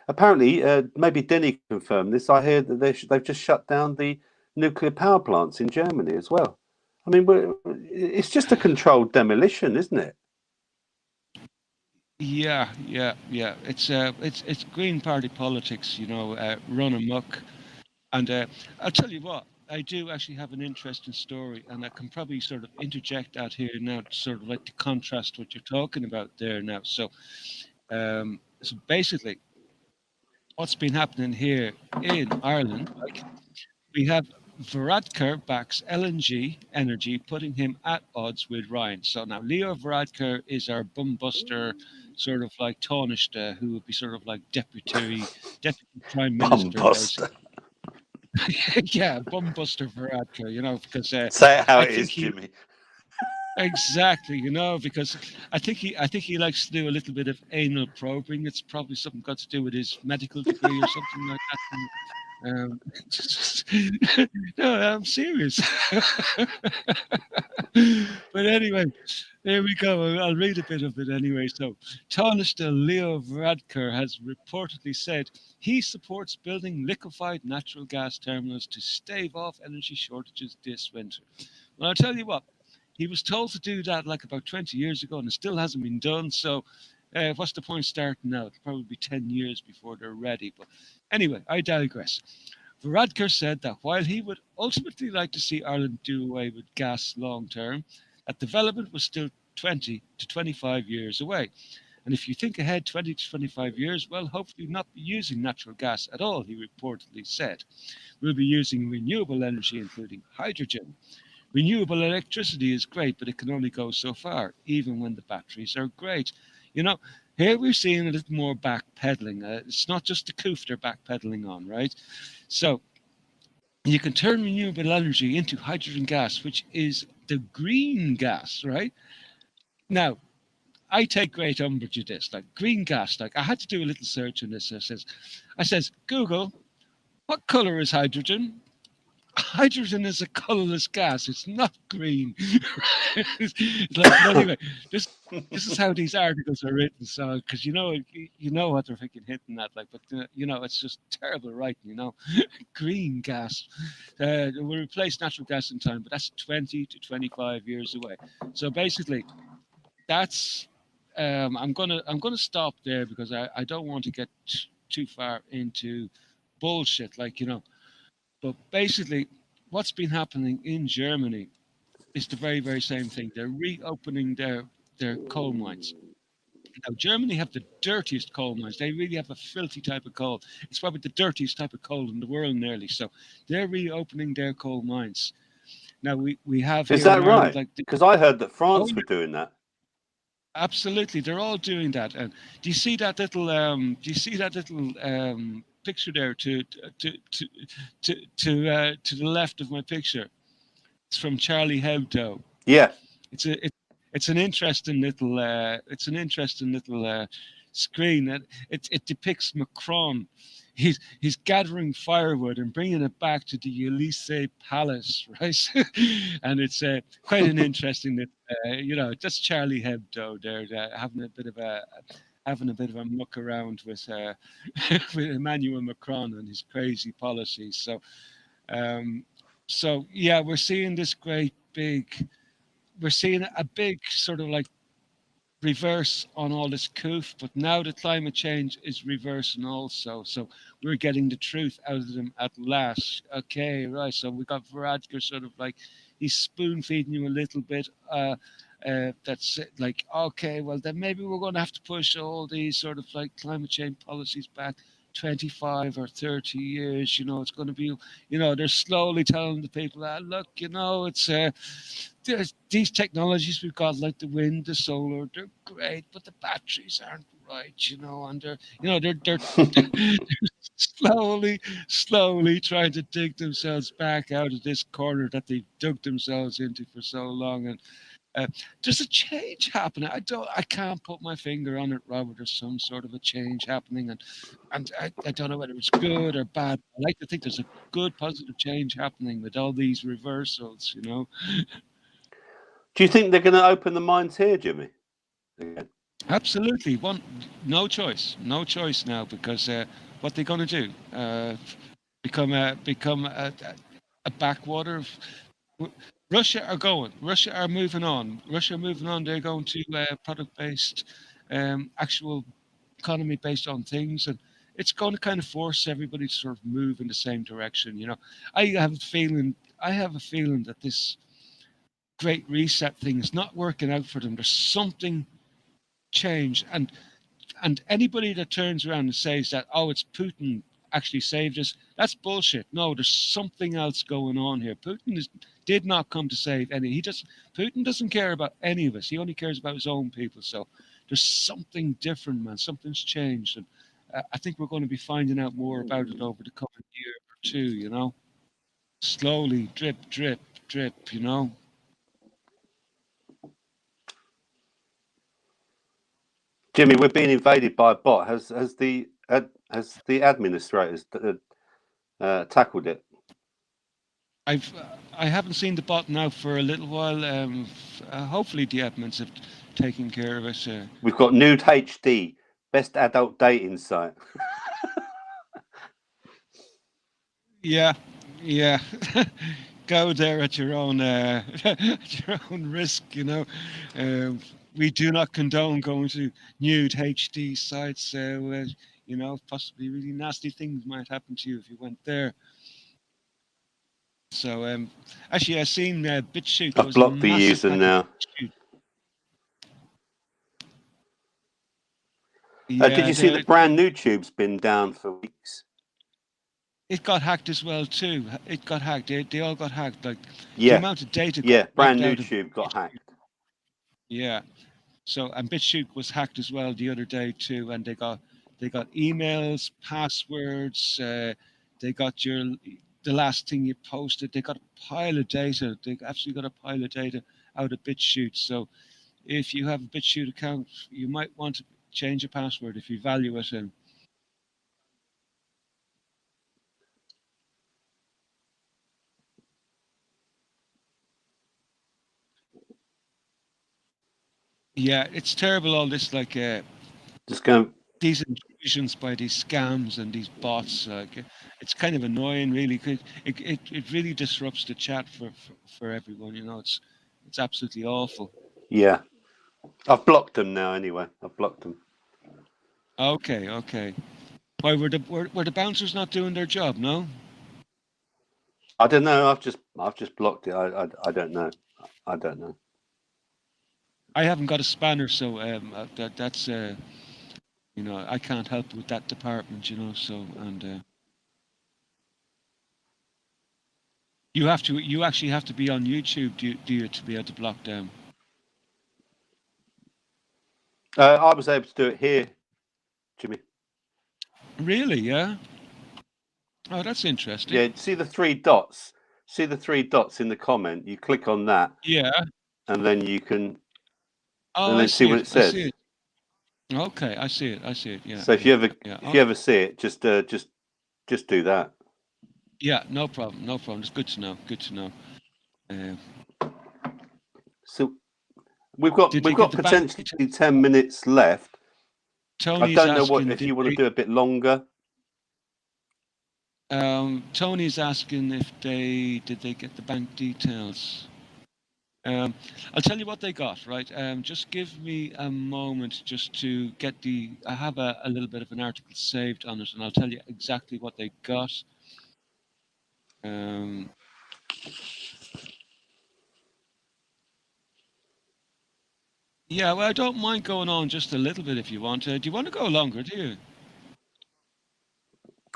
apparently, maybe Denny confirmed this. I hear that they've just shut down the nuclear power plants in Germany as well. I mean, it's just a controlled demolition, isn't it? Yeah. It's Green Party politics, you know, run amok. And I'll tell you what, I do actually have an interesting story, and I can probably sort of interject that here now, to sort of like to contrast what you're talking about there now. So basically, what's been happening here in Ireland, like we have Varadkar backs LNG energy, putting him at odds with Ryan. So now Leo Varadkar is our bumbuster, sort of like Taoiseach, who would be sort of like deputy prime minister, Bumbuster. yeah, bumbuster Varadkar, you know, because Say it how I it think is, Jimmy. exactly, you know, because I think he likes to do a little bit of anal probing. It's probably something got to do with his medical degree or something like that. Um, no, I'm serious. But anyway, there we go. I'll read a bit of it anyway. So, Taoiseach Leo Varadkar has reportedly said he supports building liquefied natural gas terminals to stave off energy shortages this winter. Well, I'll tell you what, he was told to do that like about 20 years ago, and it still hasn't been done. So, what's the point starting now? It'll probably be 10 years before they're ready. But anyway, I digress. Varadkar said that while he would ultimately like to see Ireland do away with gas long term, that development was still 20 to 25 years away. And if you think ahead 20 to 25 years, well, hopefully not be using natural gas at all, he reportedly said. We'll be using renewable energy, including hydrogen. Renewable electricity is great, but it can only go so far, even when the batteries are great. You know, here we're seeing a little more backpedaling. It's not just the coof they're backpedaling on, right? So you can turn renewable energy into hydrogen gas, which is the green gas, right? Now, I take great umbrage at this, like green gas. Like I had to do a little search on this. I says, Google, what color is hydrogen? Hydrogen is a colorless gas. It's not green. It's like, but anyway, this is how these articles are written. So, because you know what they're freaking hitting at, like, but you know, it's just terrible writing. You know, green gas will replace natural gas in time, but that's 20 to 25 years away. So basically, that's I'm gonna stop there because I don't want to get too far into bullshit, like, you know. But basically, what's been happening in Germany is the very, very same thing. They're reopening their coal mines. Now, Germany have the dirtiest coal mines. They really have a filthy type of coal. It's probably the dirtiest type of coal in the world, nearly. So they're reopening their coal mines. Now, we have Is here in that Ireland, right? like, Because I heard that oh, France were doing that. absolutely, they're all doing that. And do you see that little? Picture there to the left of my picture? It's from Charlie Hebdo. Yeah. It's an interesting little screen. It depicts Macron. He's gathering firewood and bringing it back to the Elysee Palace, right? And it's quite an interesting. You know, just Charlie Hebdo there, having a bit of a having a bit of a muck around with with Emmanuel Macron and his crazy policies. Um, so yeah, we're seeing this great big, we're seeing a big sort of like reverse on all this coof, but now the climate change is reversing also. So we're getting the truth out of them at last. Okay, right. So we got Varadkar sort of like he's spoon feeding you a little bit. That's it, like, okay, well then maybe we're going to have to push all these sort of like climate change policies back 25 or 30 years. You know, it's going to be, you know, they're slowly telling the people that, look, you know, it's there's these technologies we've got, like the wind, the solar, they're great, but the batteries aren't right, you know, and they're slowly trying to dig themselves back out of this corner that they've dug themselves into for so long. And there's a change happening. I can't put my finger on it, Robert. There's some sort of a change happening, and I don't know whether it's good or bad. I like to think there's a good, positive change happening with all these reversals, you know. Do you think they're going to open the minds here, Jimmy? Again? Absolutely, no choice now, because what they're going to do, become a backwater. Russia are moving on. They're going to product-based, actual economy based on things, and it's going to kind of force everybody to sort of move in the same direction. You know, I have a feeling. That this great reset thing is not working out for them. There's something changed, and anybody that turns around and says that, oh, it's Putin actually saved us, that's bullshit. No, there's something else going on here. Did not come to save any. Putin doesn't care about any of us. He only cares about his own people. So there's something different, man. Something's changed, and I think we're going to be finding out more about it over the coming year or two. You know, slowly, drip, drip, drip. You know. Jimmy, we're being invaded by a bot. Has the administrators tackled it? I haven't seen the bot now for a little while. Hopefully the admins have taken care of it. We've got Nude HD, best adult dating site. Yeah. Go there at your own risk. You know, we do not condone going to nude HD sites. You know, possibly really nasty things might happen to you if you went there. So, actually, I've seen BitChute. I've blocked the user now. Yeah, did you see that brand new tube's been down for weeks? It got hacked as well too. It got hacked. They all got hacked. Like the amount of data. Yeah, brand new tube got hacked. Yeah. So, and BitChute was hacked as well the other day too, and they got emails, passwords. They got the last thing you posted. They got a pile of data. They absolutely got a pile of data out of BitChute. So, if you have a BitChute account, you might want to change your password if you value it. And yeah, it's terrible. All this like just go. These intrusions by these scams and these bots, like it's kind of annoying, really. It really disrupts the chat for everyone. You know, it's absolutely awful. Yeah, I've blocked them now. Anyway, I've blocked them. Okay. Why were the bouncers not doing their job? No. I don't know. I've just blocked it. I don't know. I don't know. I haven't got a spanner, so that's you know, I can't help with that department. You know, so and. You actually have to be on YouTube, do you, to be able to block them? I was able to do it here, Jimmy. Really? Yeah. Oh, that's interesting. Yeah. See the three dots. See the three dots in the comment. You click on that. Yeah. And then you can. Oh, and then see what it says. I see it. Okay, I see it. Yeah. So if you ever see it, just do that. Yeah, no problem. It's good to know. So we've got potentially 10 minutes left. I Tony's don't know what asking, if you want to do a bit longer. Tony's asking if did they get the bank details. I'll tell you what they got, right? Just give me a moment just to get I have a little bit of an article saved on it, and I'll tell you exactly what they got. Yeah, well, I don't mind going on just a little bit if you want to. Do you want to go longer, do you?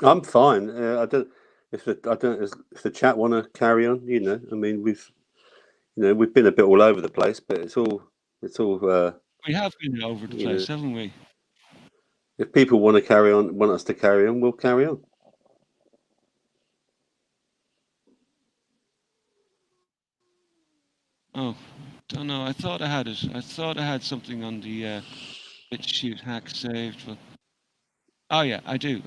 I'm fine. I don't if the chat want to carry on. I mean, we've been a bit all over the place, but it's all. We have been over the place, haven't we? If people want to carry on, want us to carry on, we'll carry on. Oh, don't know. I thought I had it. I thought I had something on the BitChute hack saved. But... Oh yeah, I do.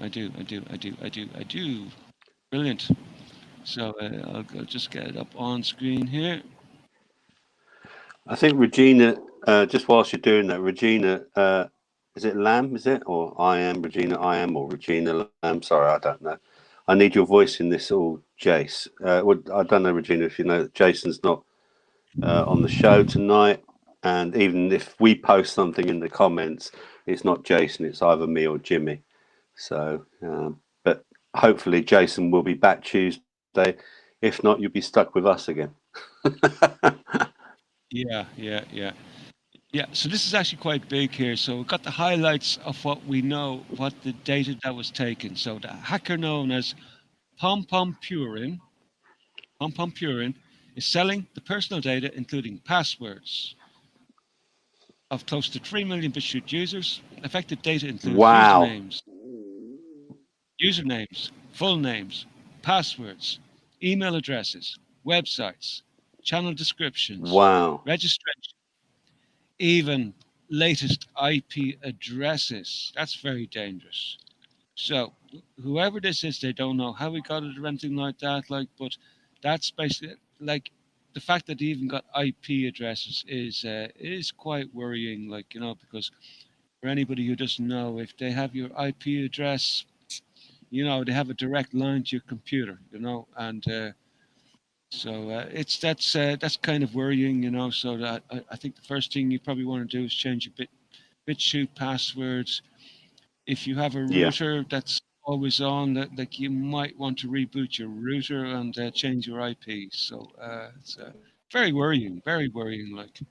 Brilliant. So I'll just get it up on screen here. I think Regina, just whilst you're doing that, Regina, is it Lamb? Is it, or I am Regina? I am, or Regina Lamb? Sorry, I don't know. I need your voice in this, all, Jace. I don't know, Regina, if you know that Jason's not on the show tonight, and even if we post something in the comments, it's not Jason, it's either me or Jimmy. So, but hopefully Jason will be back Tuesday. If not, you'll be stuck with us again. Yeah. So this is actually quite big here. So we've got the highlights of what we know, what the data that was taken. So the hacker known as Purin is selling the personal data, including passwords, of close to 3 million BitChute users. Affected data includes Wow. usernames, full names, passwords, email addresses, websites, channel descriptions, registration, even latest IP addresses. That's very dangerous. So whoever this is, they don't know how he got it or anything like that. But that's basically the fact that he even got IP addresses is quite worrying. Because for anybody who doesn't know, if they have your IP address, they have a direct line to your computer. And so that's kind of worrying. So that I think the first thing you probably want to do is change your BitChute passwords. If you have a router that's always on, like you might want to reboot your router and change your IP. So it's very worrying, Like,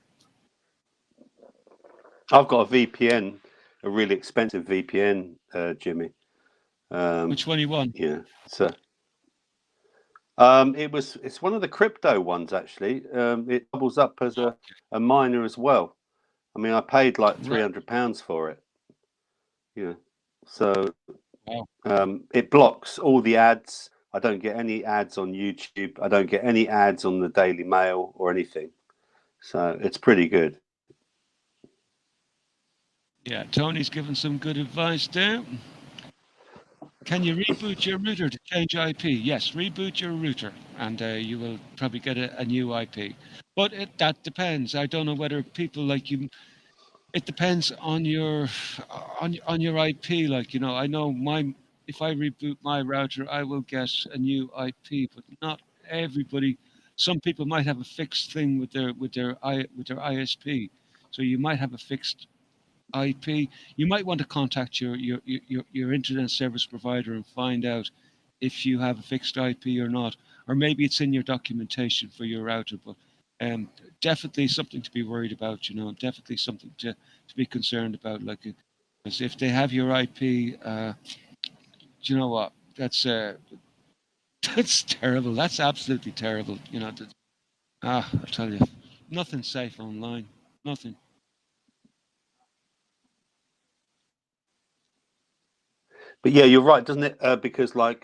I've got a VPN, a really expensive VPN, Jimmy. Which one you want? Yeah, so it's one of the crypto ones actually. It doubles up as a miner as well. I mean, I paid like £300 for it. So it blocks all the ads. I don't get any ads on YouTube. I don't get any ads on the Daily Mail or anything. So it's pretty good. Yeah, Tony's given some good advice there. Can you reboot your router to change IP? Yes, reboot your router, and you will probably get a new IP. But that depends. I don't know whether people like you. It depends on your IP. I know if I reboot my router, I will get a new IP, but not everybody. Some people might have a fixed thing with their ISP, so you might have a fixed IP. You might want to contact your internet service provider and find out if you have a fixed IP or not, or maybe it's in your documentation for your router. But definitely something to be worried about. Definitely something to be concerned about. Because if they have your IP, do you know what? That's that's terrible. That's absolutely terrible. I tell you, nothing's safe online. Nothing. But yeah, you're right, doesn't it? Because I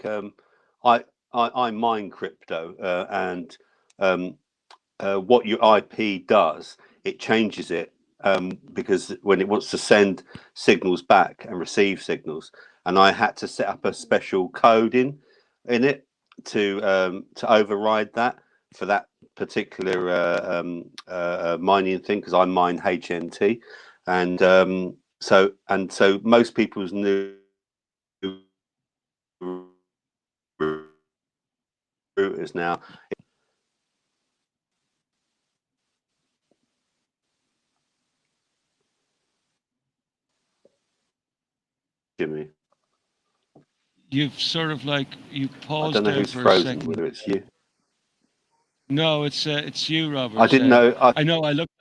mine crypto, and what your IP does, it changes it, because when it wants to send signals back and receive signals, and I had to set up a special code in it to override that for that particular mining thing, because I mine HNT, and So most people's new routers now. Jimmy, You've sort of like you I paused don't know there who's for a frozen. second. Whether it's you. No, it's you, Robert. I didn't know. I know. I looked.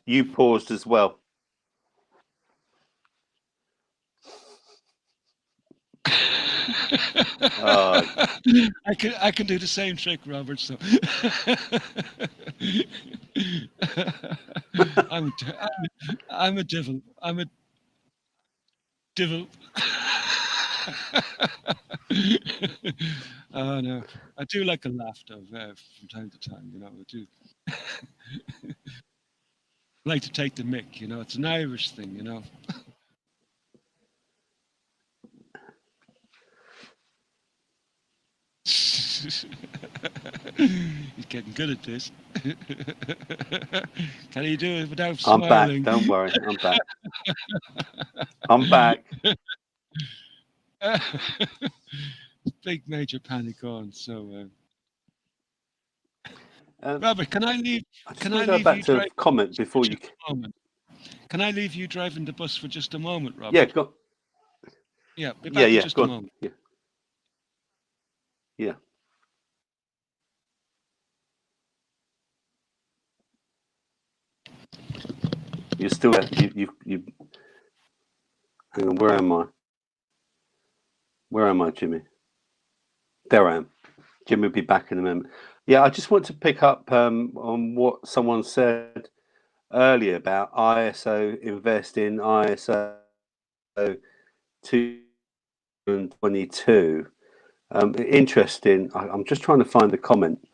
You paused as well. I can do the same trick, Robert. So I'm a devil. I'm a devil. Oh no, I do like a laugh though from time to time. You know, I do. I like to take the mick. You know, it's an Irish thing. You know. He's getting good at this. Can he do it without I'm smiling? back. Don't worry. I'm back. I'm back. Big major panic on. So, Robert, can I leave? I just Can want I to go leave back you to driving comment before you. just a moment? Can I leave you driving the bus for just a moment, Robert? Yeah, go. Yeah, be back in just go a on. moment. Yeah. You're still there. You. Hang on. Where am I? Where am I, Jimmy? There I am. Jimmy will be back in a moment. Yeah, I just want to pick up on what someone said earlier about ISO invest in ISO 222. Interesting. I'm just trying to find the comment.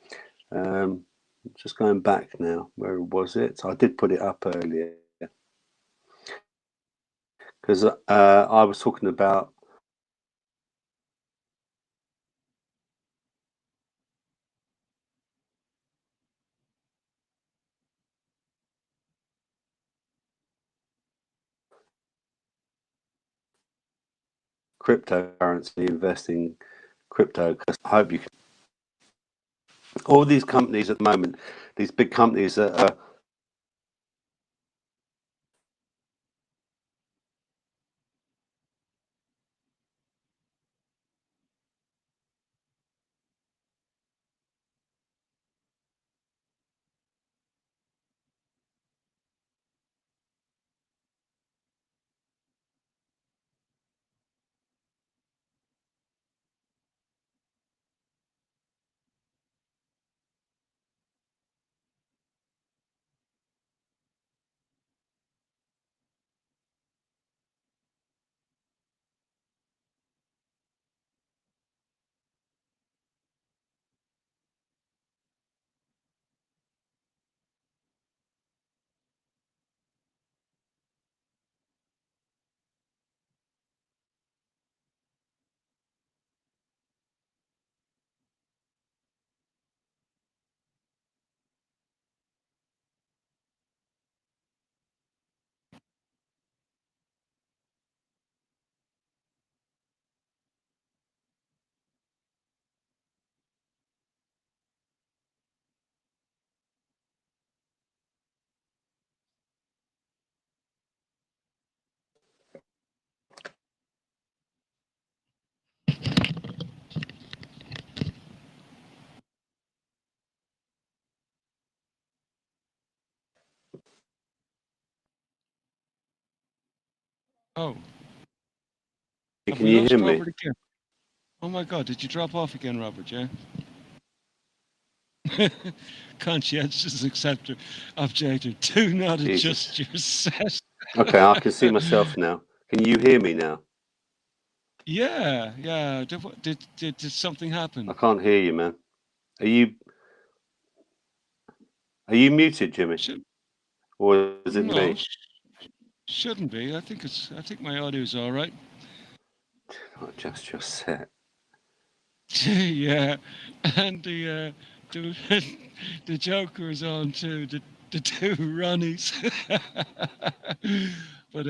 Just going back now. Where was it? I did put it up earlier because I was talking about cryptocurrency, investing crypto. I hope you can. All these companies at the moment, these big companies that are Oh, have can we you lost hear me? Robert again? Oh my God, did you drop off again, Robert? Yeah. Conscientious acceptor, objector. Do not Jesus. adjust your set. Okay, I can see myself now. Can you hear me now? Yeah, yeah. Did something happen? I can't hear you, man. Are you muted, Jimmy? Or is it No, me? shouldn't be. I think my audio is all right. Not just your set. Yeah, and the Joker is on too. The two Ronnies. But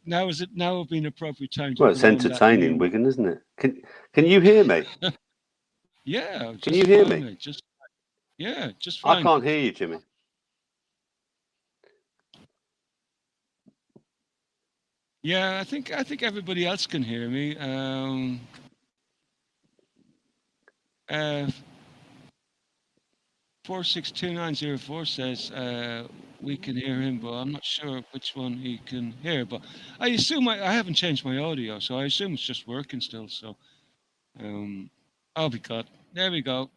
now is it now would be an appropriate time to Well, it's put on that entertaining, new? Wigan, isn't it? Can you hear me? Yeah, Can you just hear fine, me? mate. Just I fine. can't hear you, Jimmy. Yeah, I think everybody else can hear me. Uh, 462904 says we can hear him, but I'm not sure which one he can hear. But I assume I haven't changed my audio, so I assume it's just working still. So, oh, we got there we go.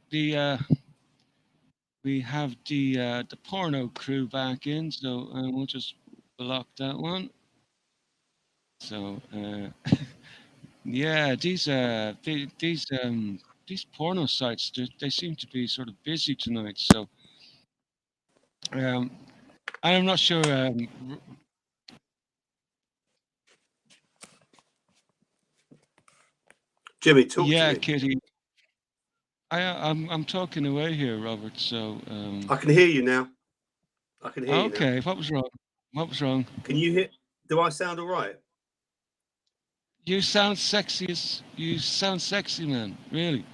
We have the porno crew back in, so we'll just block that one. So yeah, these porno sites they seem to be sort of busy tonight. So I'm not sure. Jimmy, talk to Yeah, me. Kitty. I'm talking away here, Robert. So I can hear you now. I can hear you now. okay. What was wrong? What was wrong? Can you hear? Do I sound all right? You sound sexy man. Really.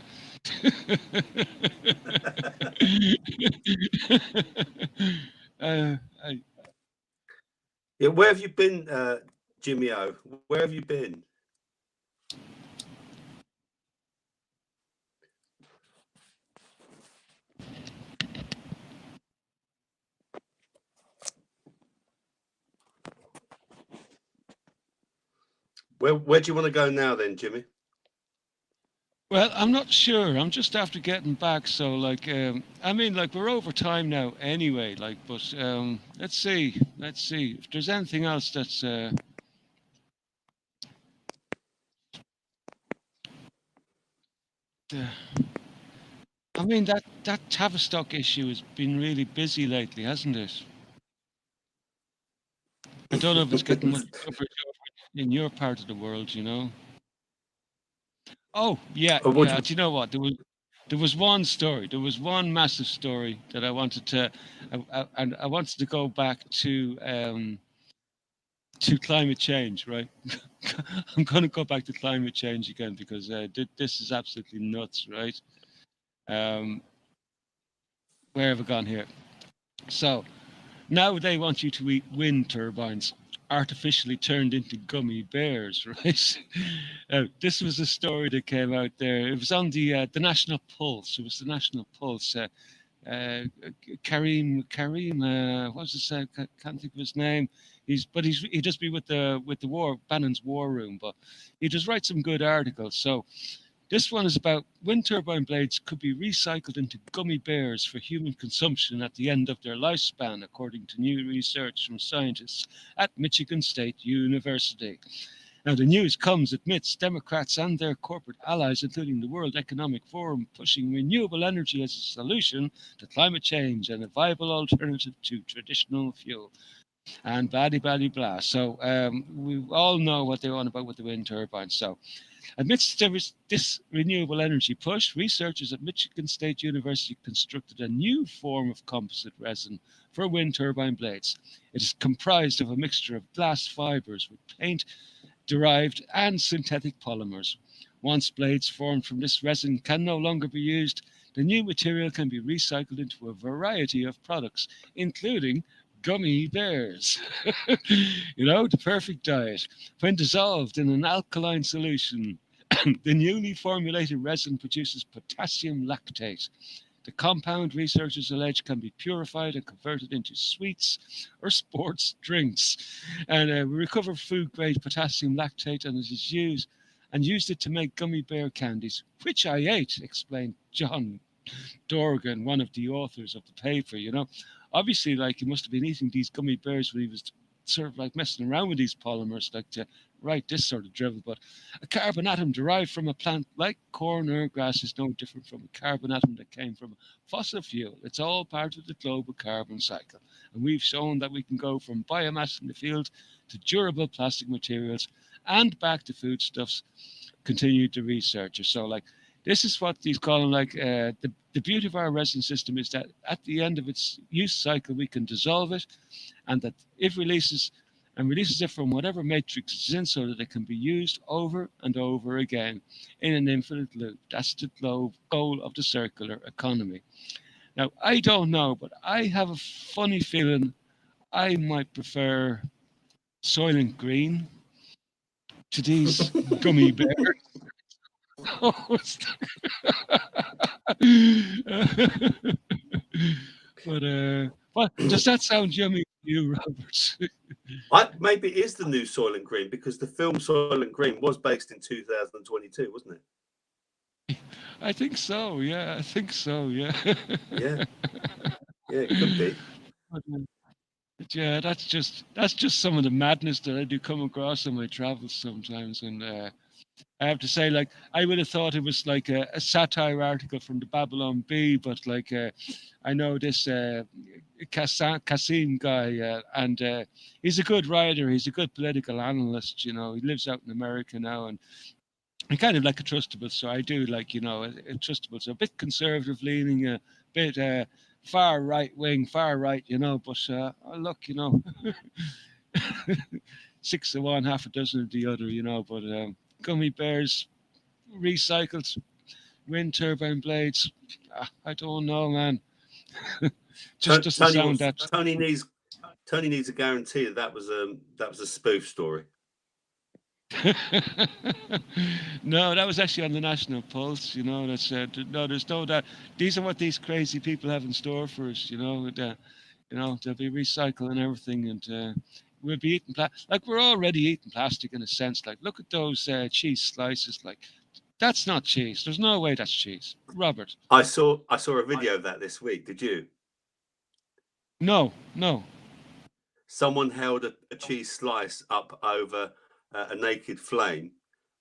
uh, I, Yeah. Where have you been, Jimmy O? Where have you been? Where do you want to go now, then, Jimmy? well, I'm not sure. I'm just after getting back. So, like, I mean, like, we're over time now anyway. Like, but let's see. If there's anything else that's. I mean, that Tavistock issue has been really busy lately, hasn't it? I don't know if it's getting much coverage over in your part of the world, you know. Oh, yeah, What do yeah. Do you know what? There was one story. There was one massive story that I wanted to, and I wanted to go back to climate change, right? I'm going to go back to climate change again because this is absolutely nuts, right? Where have I gone here? So now they want you to eat wind turbines artificially turned into gummy bears, right? This was a story that came out there. It was on the National Pulse. It was the National Pulse. Uh, Karim, what was his? Can't think of his name. He just be with the war Bannon's War Room, but he just writes some good articles. So this one is about wind turbine blades could be recycled into gummy bears for human consumption at the end of their lifespan, according to new research from scientists at Michigan State University. Now, the news comes amidst Democrats and their corporate allies, including the World Economic Forum, pushing renewable energy as a solution to climate change and a viable alternative to traditional fuel. And blah. So we all know what they want about with the wind turbines. So amidst this renewable energy push, researchers at Michigan State University constructed a new form of composite resin for wind turbine blades. It is comprised of a mixture of glass fibers with paint derived and synthetic polymers. Once blades formed from this resin can no longer be used, the new material can be recycled into a variety of products, including gummy bears. The perfect diet. When dissolved in an alkaline solution, the newly formulated resin produces potassium lactate. The compound, researchers allege, can be purified and converted into sweets or sports drinks. And we recover food-grade potassium lactate and it is used it to make gummy bear candies, which I ate, explained John Dorgan, one of the authors of the paper. Obviously, like, he must have been eating these gummy bears when he was sort of like messing around with these polymers, like to write this sort of drivel. But a carbon atom derived from a plant like corn or grass is no different from a carbon atom that came from a fossil fuel. It's all part of the global carbon cycle. And we've shown that we can go from biomass in the field to durable plastic materials and back to foodstuffs, continued the researcher. So, like, this is what he's calling, like, the beauty of our resin system is that at the end of its use cycle, we can dissolve it, and that if releases and releases it from whatever matrix it's in so that it can be used over and over again in an infinite loop. That's the goal of the circular economy. Now, I don't know, but I have a funny feeling I might prefer Soylent Green to these gummy bears. But does that sound yummy to you, Robert? Maybe it is the new Soylent Green, because the film Soylent Green was based in 2022, wasn't it? I think so. Yeah, I think so. Yeah. Yeah, it could be. But yeah, that's just some of the madness that I do come across on my travels sometimes, and I have to say, like, I would have thought it was like a satire article from the Babylon Bee, but like, I know this Kassim guy, and he's a good writer. He's a good political analyst. You know, he lives out in America now, and I kind of like a trustable. So I do like, you know, a trustable. So a bit conservative leaning, a bit far right wing, far right, you know. But look, you know, 6 of one, half a dozen of the other, you know. But gummy bears, recycled wind turbine blades. I don't know, man. Just doesn't sound that. Tony needs a guarantee that was a spoof story. No, that was actually on the National Pulse. You know, that said, no, there's no that. These are what these crazy people have in store for us. You know, they'll be recycling everything, and we'll be eating like we're already eating plastic in a sense. Like, look at those cheese slices. Like, that's not cheese. There's no way that's cheese, Robert. I saw a video of that this week. Did you? No. Someone held a cheese slice up over a naked flame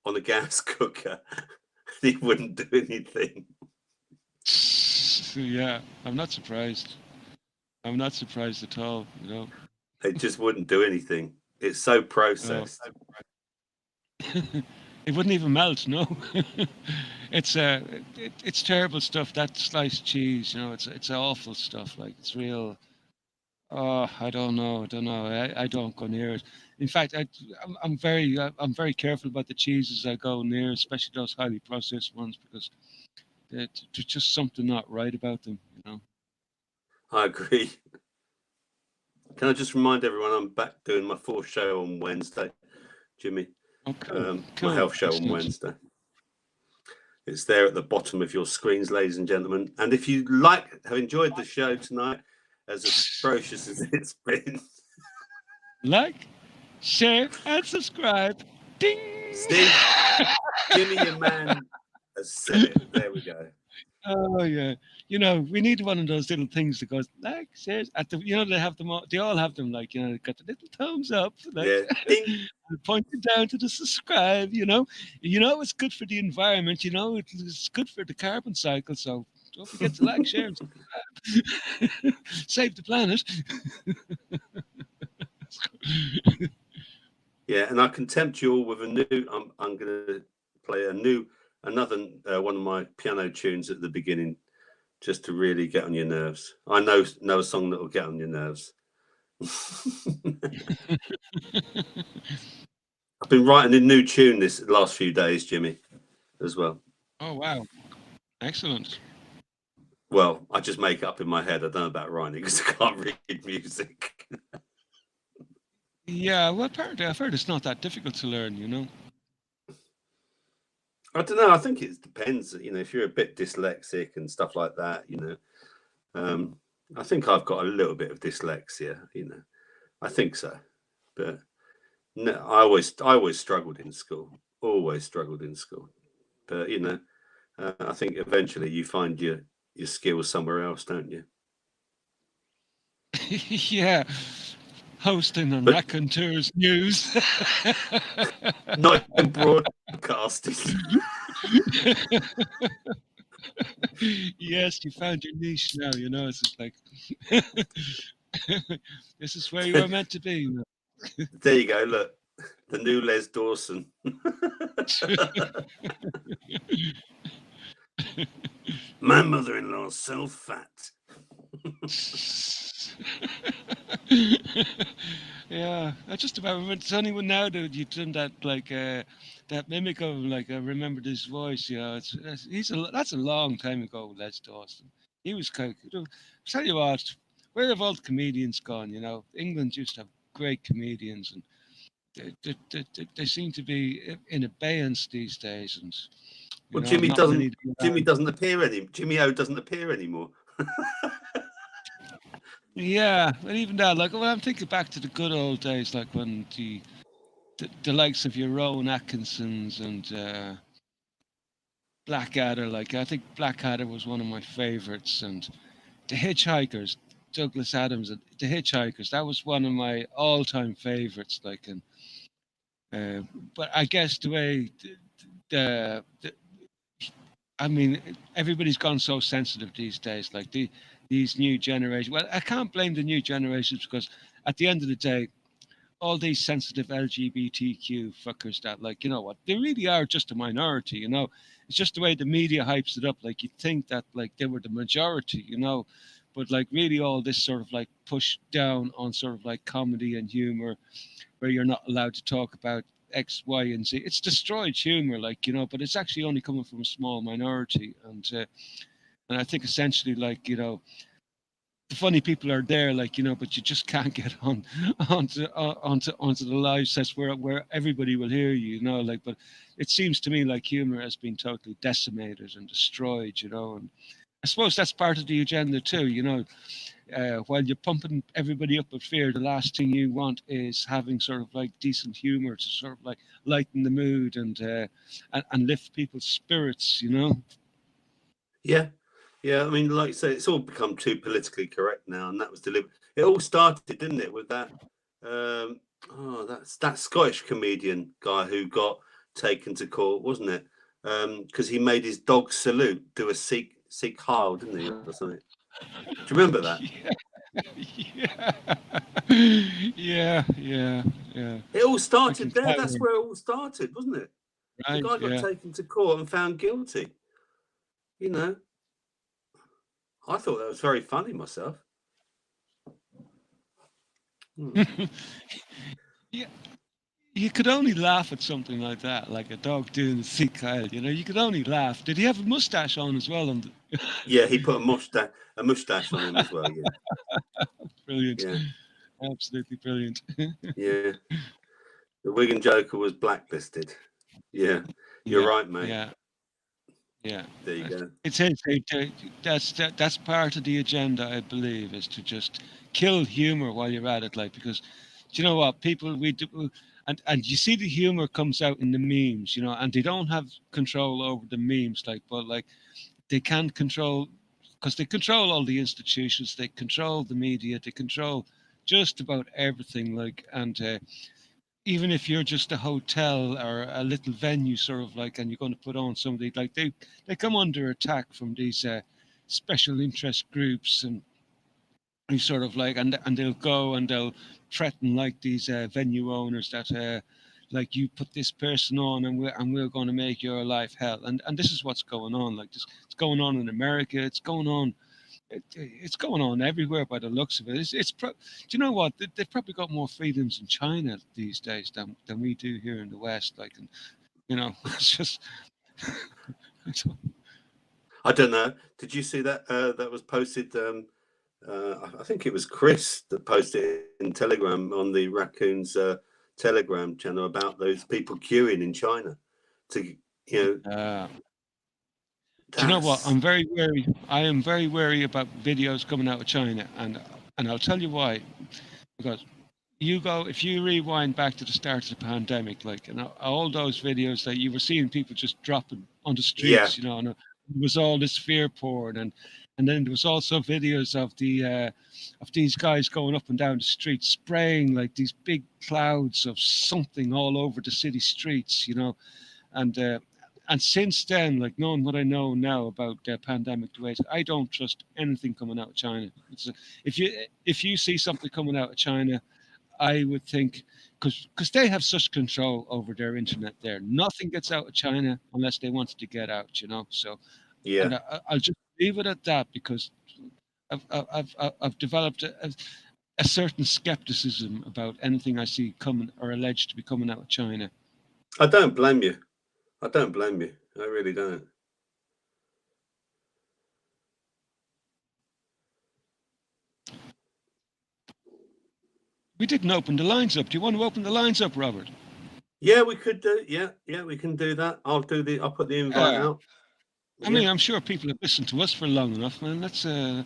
on a gas cooker. He wouldn't do anything. Yeah, I'm not surprised. I'm not surprised at all. You know, it just wouldn't do anything. It's so processed. It wouldn't even melt. No, it's terrible stuff. That sliced cheese, you know, it's awful stuff. Like, it's real. Oh, I don't know. I don't go near it. In fact, I'm very careful about the cheeses I go near, especially those highly processed ones, because there's just something not right about them. You know. I agree. Can I just remind everyone I'm back doing my 4th show on Wednesday, Jimmy? Oh, cool. My health show on Wednesday. It's there at the bottom of your screens, ladies and gentlemen. And if you have enjoyed the show tonight, as atrocious as it's been, like, share, and subscribe. Ding! Steve, Jimmy, your man, has said it. There we go. Oh yeah, you know, we need one of those little things that goes like, share. At the, you know, they have them all. They all have them, like, you know, they've got the little thumbs up, like, yeah, ding. And pointed down to the subscribe. You know, it's good for the environment. You know, it's good for the carbon cycle. So don't forget to like, share, and subscribe. Save the planet. Yeah, and I can tempt you all with a new. I'm going to play another one of my piano tunes at the beginning, just to really get on your nerves. I know a song that will get on your nerves. I've been writing a new tune this last few days, Jimmy, as well. Oh wow, excellent. Well, I just make it up in my head. I don't know about writing because I can't read music. Yeah, well, apparently I've heard it's not that difficult to learn, you know. I don't know. I think it depends. You know, if you're a bit dyslexic and stuff like that, you know, I think I've got a little bit of dyslexia. You know, I think so. But no, I always struggled in school. Always struggled in school. But you know, I think eventually you find your skills somewhere else, don't you? Yeah. Hosting on Raconteurs News. Not in broadcasting. Yes, you found your niche now, you know. It's just like, this is where you were meant to be. You know? There you go, look. The new Les Dawson. My mother-in-law's so fat. Yeah, I just about remember. It's only when now that you've done that, like that mimic of him. Like I remembered his voice. You know, that's a long time ago. Les Dawson. He was kind of. Tell you what, where have all the comedians gone? You know, England used to have great comedians, and they seem to be in abeyance these days. And you Well, know, Jimmy not doesn't. many. Jimmy doesn't appear any. Jimmy O doesn't appear anymore. Yeah, and even that, like when I'm thinking back to the good old days, like when the likes of your Rowan Atkinsons and Blackadder, like I think Blackadder was one of my favorites, and the Hitchhikers, Douglas Adams, and the Hitchhikers, that was one of my all-time favorites. Like, and uh, but I guess the way the I mean, everybody's gone so sensitive these days. Like these new generation. Well, I can't blame the new generations because at the end of the day, all these sensitive LGBTQ fuckers that, like, you know what, they really are just a minority. You know, it's just the way the media hypes it up. Like you think that like they were the majority. You know, but like really all this sort of like push down on sort of like comedy and humor where you're not allowed to talk about X, Y, and Z. It's destroyed humor, like, you know, but it's actually only coming from a small minority. And I think essentially, like, you know, the funny people are there, like, you know, but you just can't get on onto the live sets where everybody will hear you, you know, like. But it seems to me like humor has been totally decimated and destroyed, you know, and I suppose that's part of the agenda too, you know. While you're pumping everybody up with fear, the last thing you want is having sort of like decent humor to sort of like lighten the mood and lift people's spirits, you know. Yeah, yeah. I mean, like you say, it's all become too politically correct now, and that was deliberate. It all started, didn't it, with that? That's that Scottish comedian guy who got taken to court, wasn't it? Because he made his dog salute do a Sikh Heil, didn't he, or something? Do you remember that? Yeah, yeah, yeah, yeah. It all Fucking started there. clever, That's where it all started, wasn't it? The right? guy got Yeah, taken to court and found guilty. You know, I thought that was very funny myself. Hmm. yeah. You could only laugh at something like that, like a dog doing a Sikh Kyle. You know, you could only laugh. Did he have a mustache on as well? On Yeah, he put a mustache on him as well. Yeah, brilliant, yeah, absolutely brilliant. yeah. The Wigan Joker was blacklisted. Yeah, you're Yeah, right, mate. yeah, yeah. There you go. It's his. That's part of the agenda, I believe, is to just kill humor while you're at it. Like because, do you know what people we do, and you see the humor comes out in the memes, you know, and they don't have control over the memes, like, but like they can control because they control all the institutions, they control the media, they control just about everything, like, and even if you're just a hotel or a little venue, sort of like, and you're going to put on somebody, like they come under attack from these special interest groups, and you sort of like, and they'll go and they'll threaten like these venue owners that. Like you put this person on, and we're going to make your life hell, and this is what's going on. Like this, it's going on in America. It's going on it's going on everywhere by the looks of it. Do you know what? They've probably got more freedoms in China these days than we do here in the West. Like, and you know, it's just. I don't know. Did you see that? That was posted. I think it was Chris that posted it in Telegram on the Raccoons Telegram channel about those people queuing in China to, you know. Do you know what? I'm very wary. I am very wary about videos coming out of China, and I'll tell you why. Because you go, if you rewind back to the start of the pandemic, like, and all those videos that you were seeing people just dropping on the Yeah, streets, you know, and it was all this fear porn, and then there was also videos of these guys going up and down the street spraying like these big clouds of something all over the city streets, you know, and uh, and since then, like knowing what I know now about the pandemic, the ways, I don't trust anything coming out of China. If you see something coming out of China, I would think because they have such control over their internet there. Nothing gets out of China unless they want it to get out, you know. So, yeah. and I'll just leave it at that because I've developed a certain skepticism about anything I see coming or alleged to be coming out of China. I don't blame you. I don't blame you. I really don't. We didn't open the lines up. Do you want to open the lines up, Robert? Yeah, we could do. Yeah, we can do that. I'll put the invite out. I mean, I'm sure people have listened to us for long enough, man. Let's see.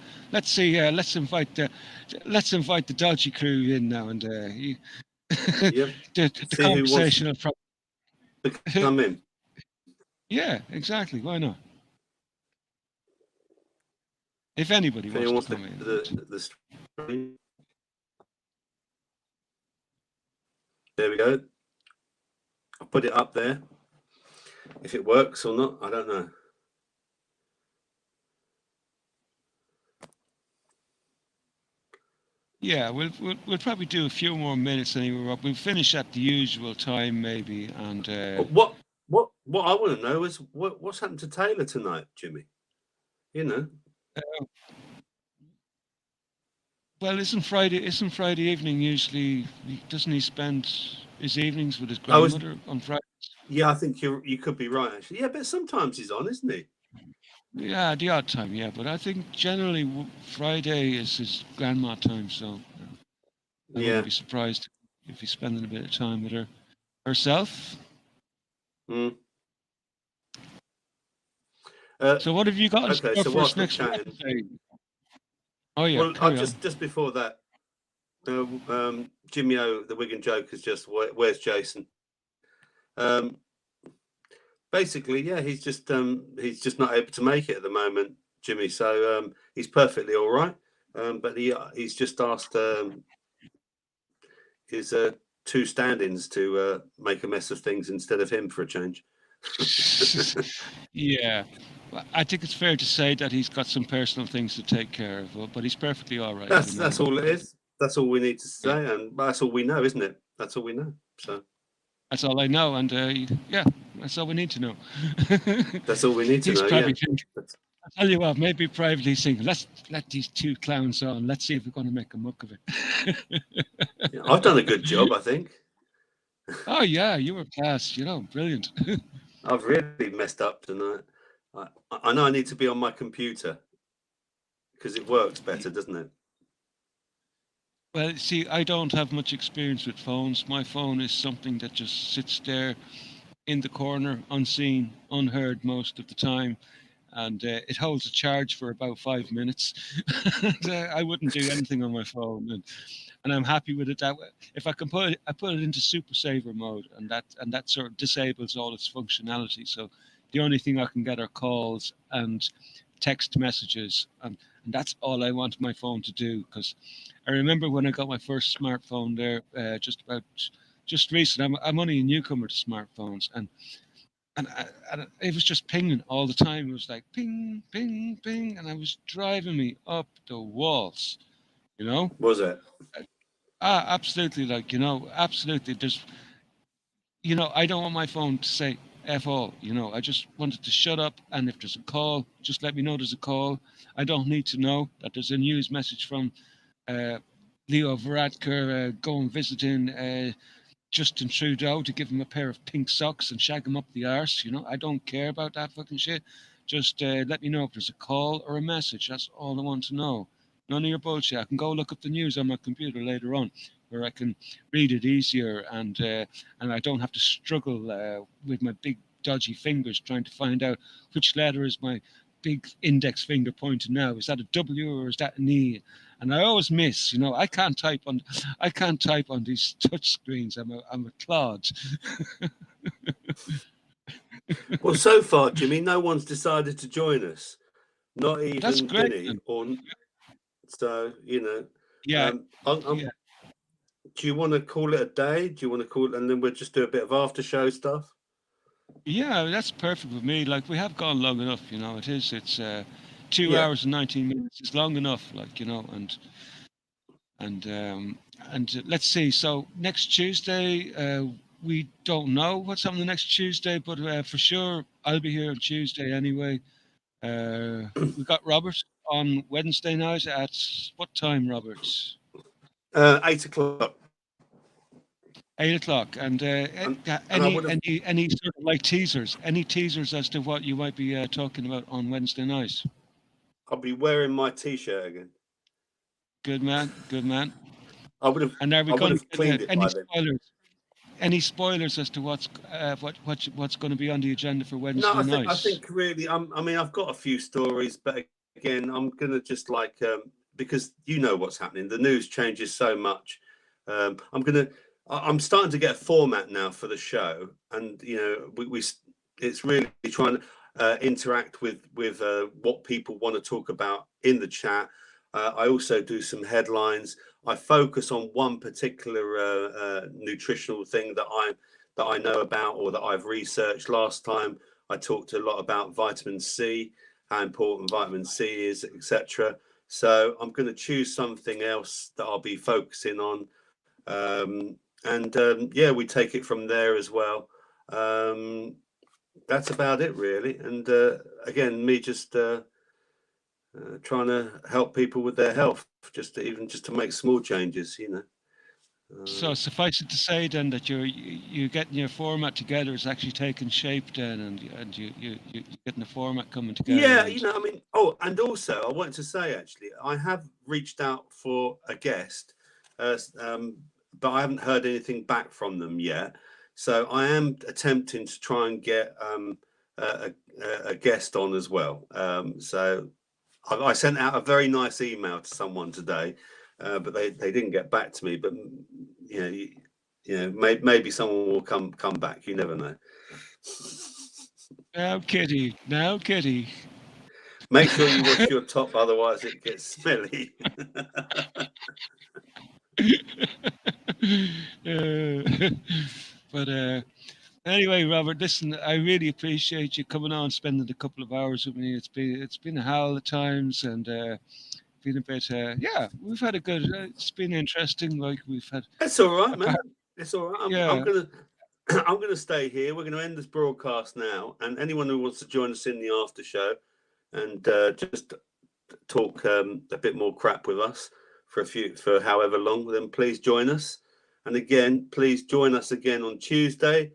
Let's invite the dodgy crew in now, and the conversation will probably come in. Yeah, exactly. Why not? If anybody wants to come in. The stream. There we go. I'll put it up there. If it works or not, I don't know. Yeah, we'll probably do a few more minutes anyway. We'll finish at the usual time maybe. And what I want to know is what's happened to Taylor tonight, Jimmy? You know. Well, isn't Friday evening usually? Doesn't he spend his evenings with his grandmother on Friday? Yeah, I think you could be right actually. Yeah, but sometimes he's on, isn't he? Yeah, the odd time, yeah. But I think generally Friday is his grandma time, so I wouldn't be surprised if he's spending a bit of time with her herself. Mm. So what have you got in store for us next Wednesday? Oh yeah. Well, just before that, Jimmy O, the Wigan joke is just where's Jason? Basically, yeah, he's just not able to make it at the moment, Jimmy. So he's perfectly all right, but he's just asked his two stand-ins to make a mess of things instead of him for a change. Yeah, I think it's fair to say that he's got some personal things to take care of, but he's perfectly all right. That's all it is. That's all we need to say, and that's all we know, isn't it? That's all we know. So that's all I know, and yeah, that's all we need to know. That's all we need to he's know. Probably thinking, I'll tell you what, maybe privately thinking, let's let these two clowns on. Let's see if we're going to make a muck of it. Yeah, I've done a good job, I think. Oh yeah, you were class. Brilliant. I've really messed up tonight. I know I need to be on my computer because it works better, doesn't it? Well, see, I don't have much experience with phones. My phone is something that just sits there in the corner, unseen, unheard most of the time, and it holds a charge for about 5 minutes. I wouldn't do anything on my phone, and I'm happy with it that way. If I can put it into super saver mode, and that sort of disables all its functionality. So the only thing I can get are calls and text messages, and that's all I want my phone to do. Because I remember when I got my first smartphone there, just recent. I'm only a newcomer to smartphones, and it was just pinging all the time. It was like ping, ping, ping, and it was driving me up the walls. Was it? Absolutely. Absolutely. There's, I don't want my phone to say F all. I just wanted to shut up. And if there's a call, just let me know there's a call. I don't need to know that there's a news message from Leo Varadkar going visiting Justin Trudeau to give him a pair of pink socks and shag him up the arse. I don't care about that fucking shit. Just let me know if there's a call or a message. That's all I want to know. None of your bullshit. I can go look up the news on my computer later on, where I can read it easier, and I don't have to struggle with my big dodgy fingers trying to find out which letter is my big index finger pointing now. Is that a W or is that an E? And I always miss. I can't type on these touch screens. I'm a clod. Well, so far, Jimmy, no one's decided to join us. Not even That's great, Vinny. So yeah. Do you want to call it a day? Do you want to call it, and then we'll just do a bit of after show stuff? Yeah, that's perfect with me. Like, we have gone long enough, it's 2 hours and 19 minutes. It's long enough, and let's see. So next Tuesday, we don't know what's happening next Tuesday, but for sure I'll be here on Tuesday anyway. We got Robert on Wednesday night at what time, Robert? 8 o'clock. 8 o'clock. And any sort of like teasers? Any teasers as to what you might be talking about on Wednesday night? I'll be wearing my T-shirt again. Good man. Good man. I would have. And are we I would going have cleaned to it any by then. spoilers? Any spoilers as to what's going to be on the agenda for Wednesday No, night? I think really. I mean, I've got a few stories, but again, I'm gonna just like because you know what's happening. The news changes so much. I'm starting to get a format now for the show, and you know, it's really trying to interact with what people want to talk about in the chat. I also do some headlines. I focus on one particular nutritional thing that I know about or that I've researched. Last time I talked a lot about vitamin C, how important vitamin C is, etc. So I'm going to choose something else that I'll be focusing on. Yeah, we take it from there as well. That's about it really. And again, me just trying to help people with their health, just to make small changes, you know. So suffice it to say then that you're getting your format together is actually taking shape then, and you're getting the format coming together. Yeah, you know, I mean, oh, and also I wanted to say actually, I have reached out for a guest, but I haven't heard anything back from them yet. So I am attempting to try and get a guest on as well. So I sent out a very nice email to someone today, but they didn't get back to me. But you know, maybe someone will come back. You never know. Now, Kitty. Now, Kitty. Make sure you wash your top, otherwise it gets smelly. But anyway, Robert, listen, I really appreciate you coming on, spending a couple of hours with me. It's been a hell of times, and been a bit. Yeah, we've had a good. It's been interesting. Like we've had. That's all right, man. It's all right. Yeah. I'm gonna stay here. We're gonna end this broadcast now, and anyone who wants to join us in the after show and just talk a bit more crap with us for however long, then please join us. And again, please join us again on Tuesday.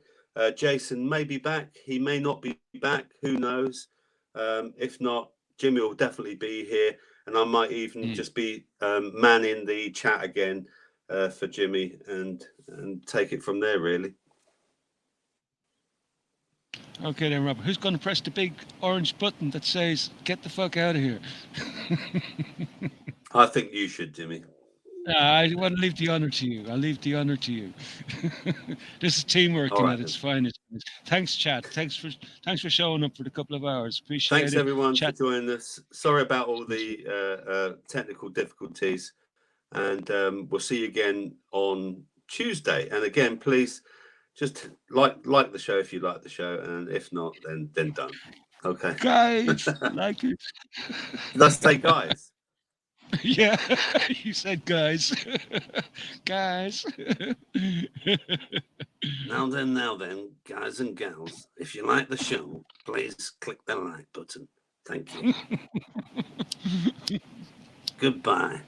Jason may be back. He may not be back. Who knows? If not, Jimmy will definitely be here, and I might even just be manning the chat again for Jimmy and take it from there, really. Okay then, Robert. Who's going to press the big orange button that says "Get the fuck out of here"? I think you should, Jimmy. I want to leave the honor to you. I'll leave the honor to you. This is teamwork at its finest. Thanks, chat. Thanks for showing up for the couple of hours. Appreciate it. Thanks everyone for joining us. Sorry about all the technical difficulties, and we'll see you again on Tuesday. And again, please just like the show if you like the show, and if not, then don't. Okay, guys, like it. Did I say guys? Yeah, you said guys. Guys. Now then, guys and gals, if you like the show, please click the like button. Thank you. Goodbye.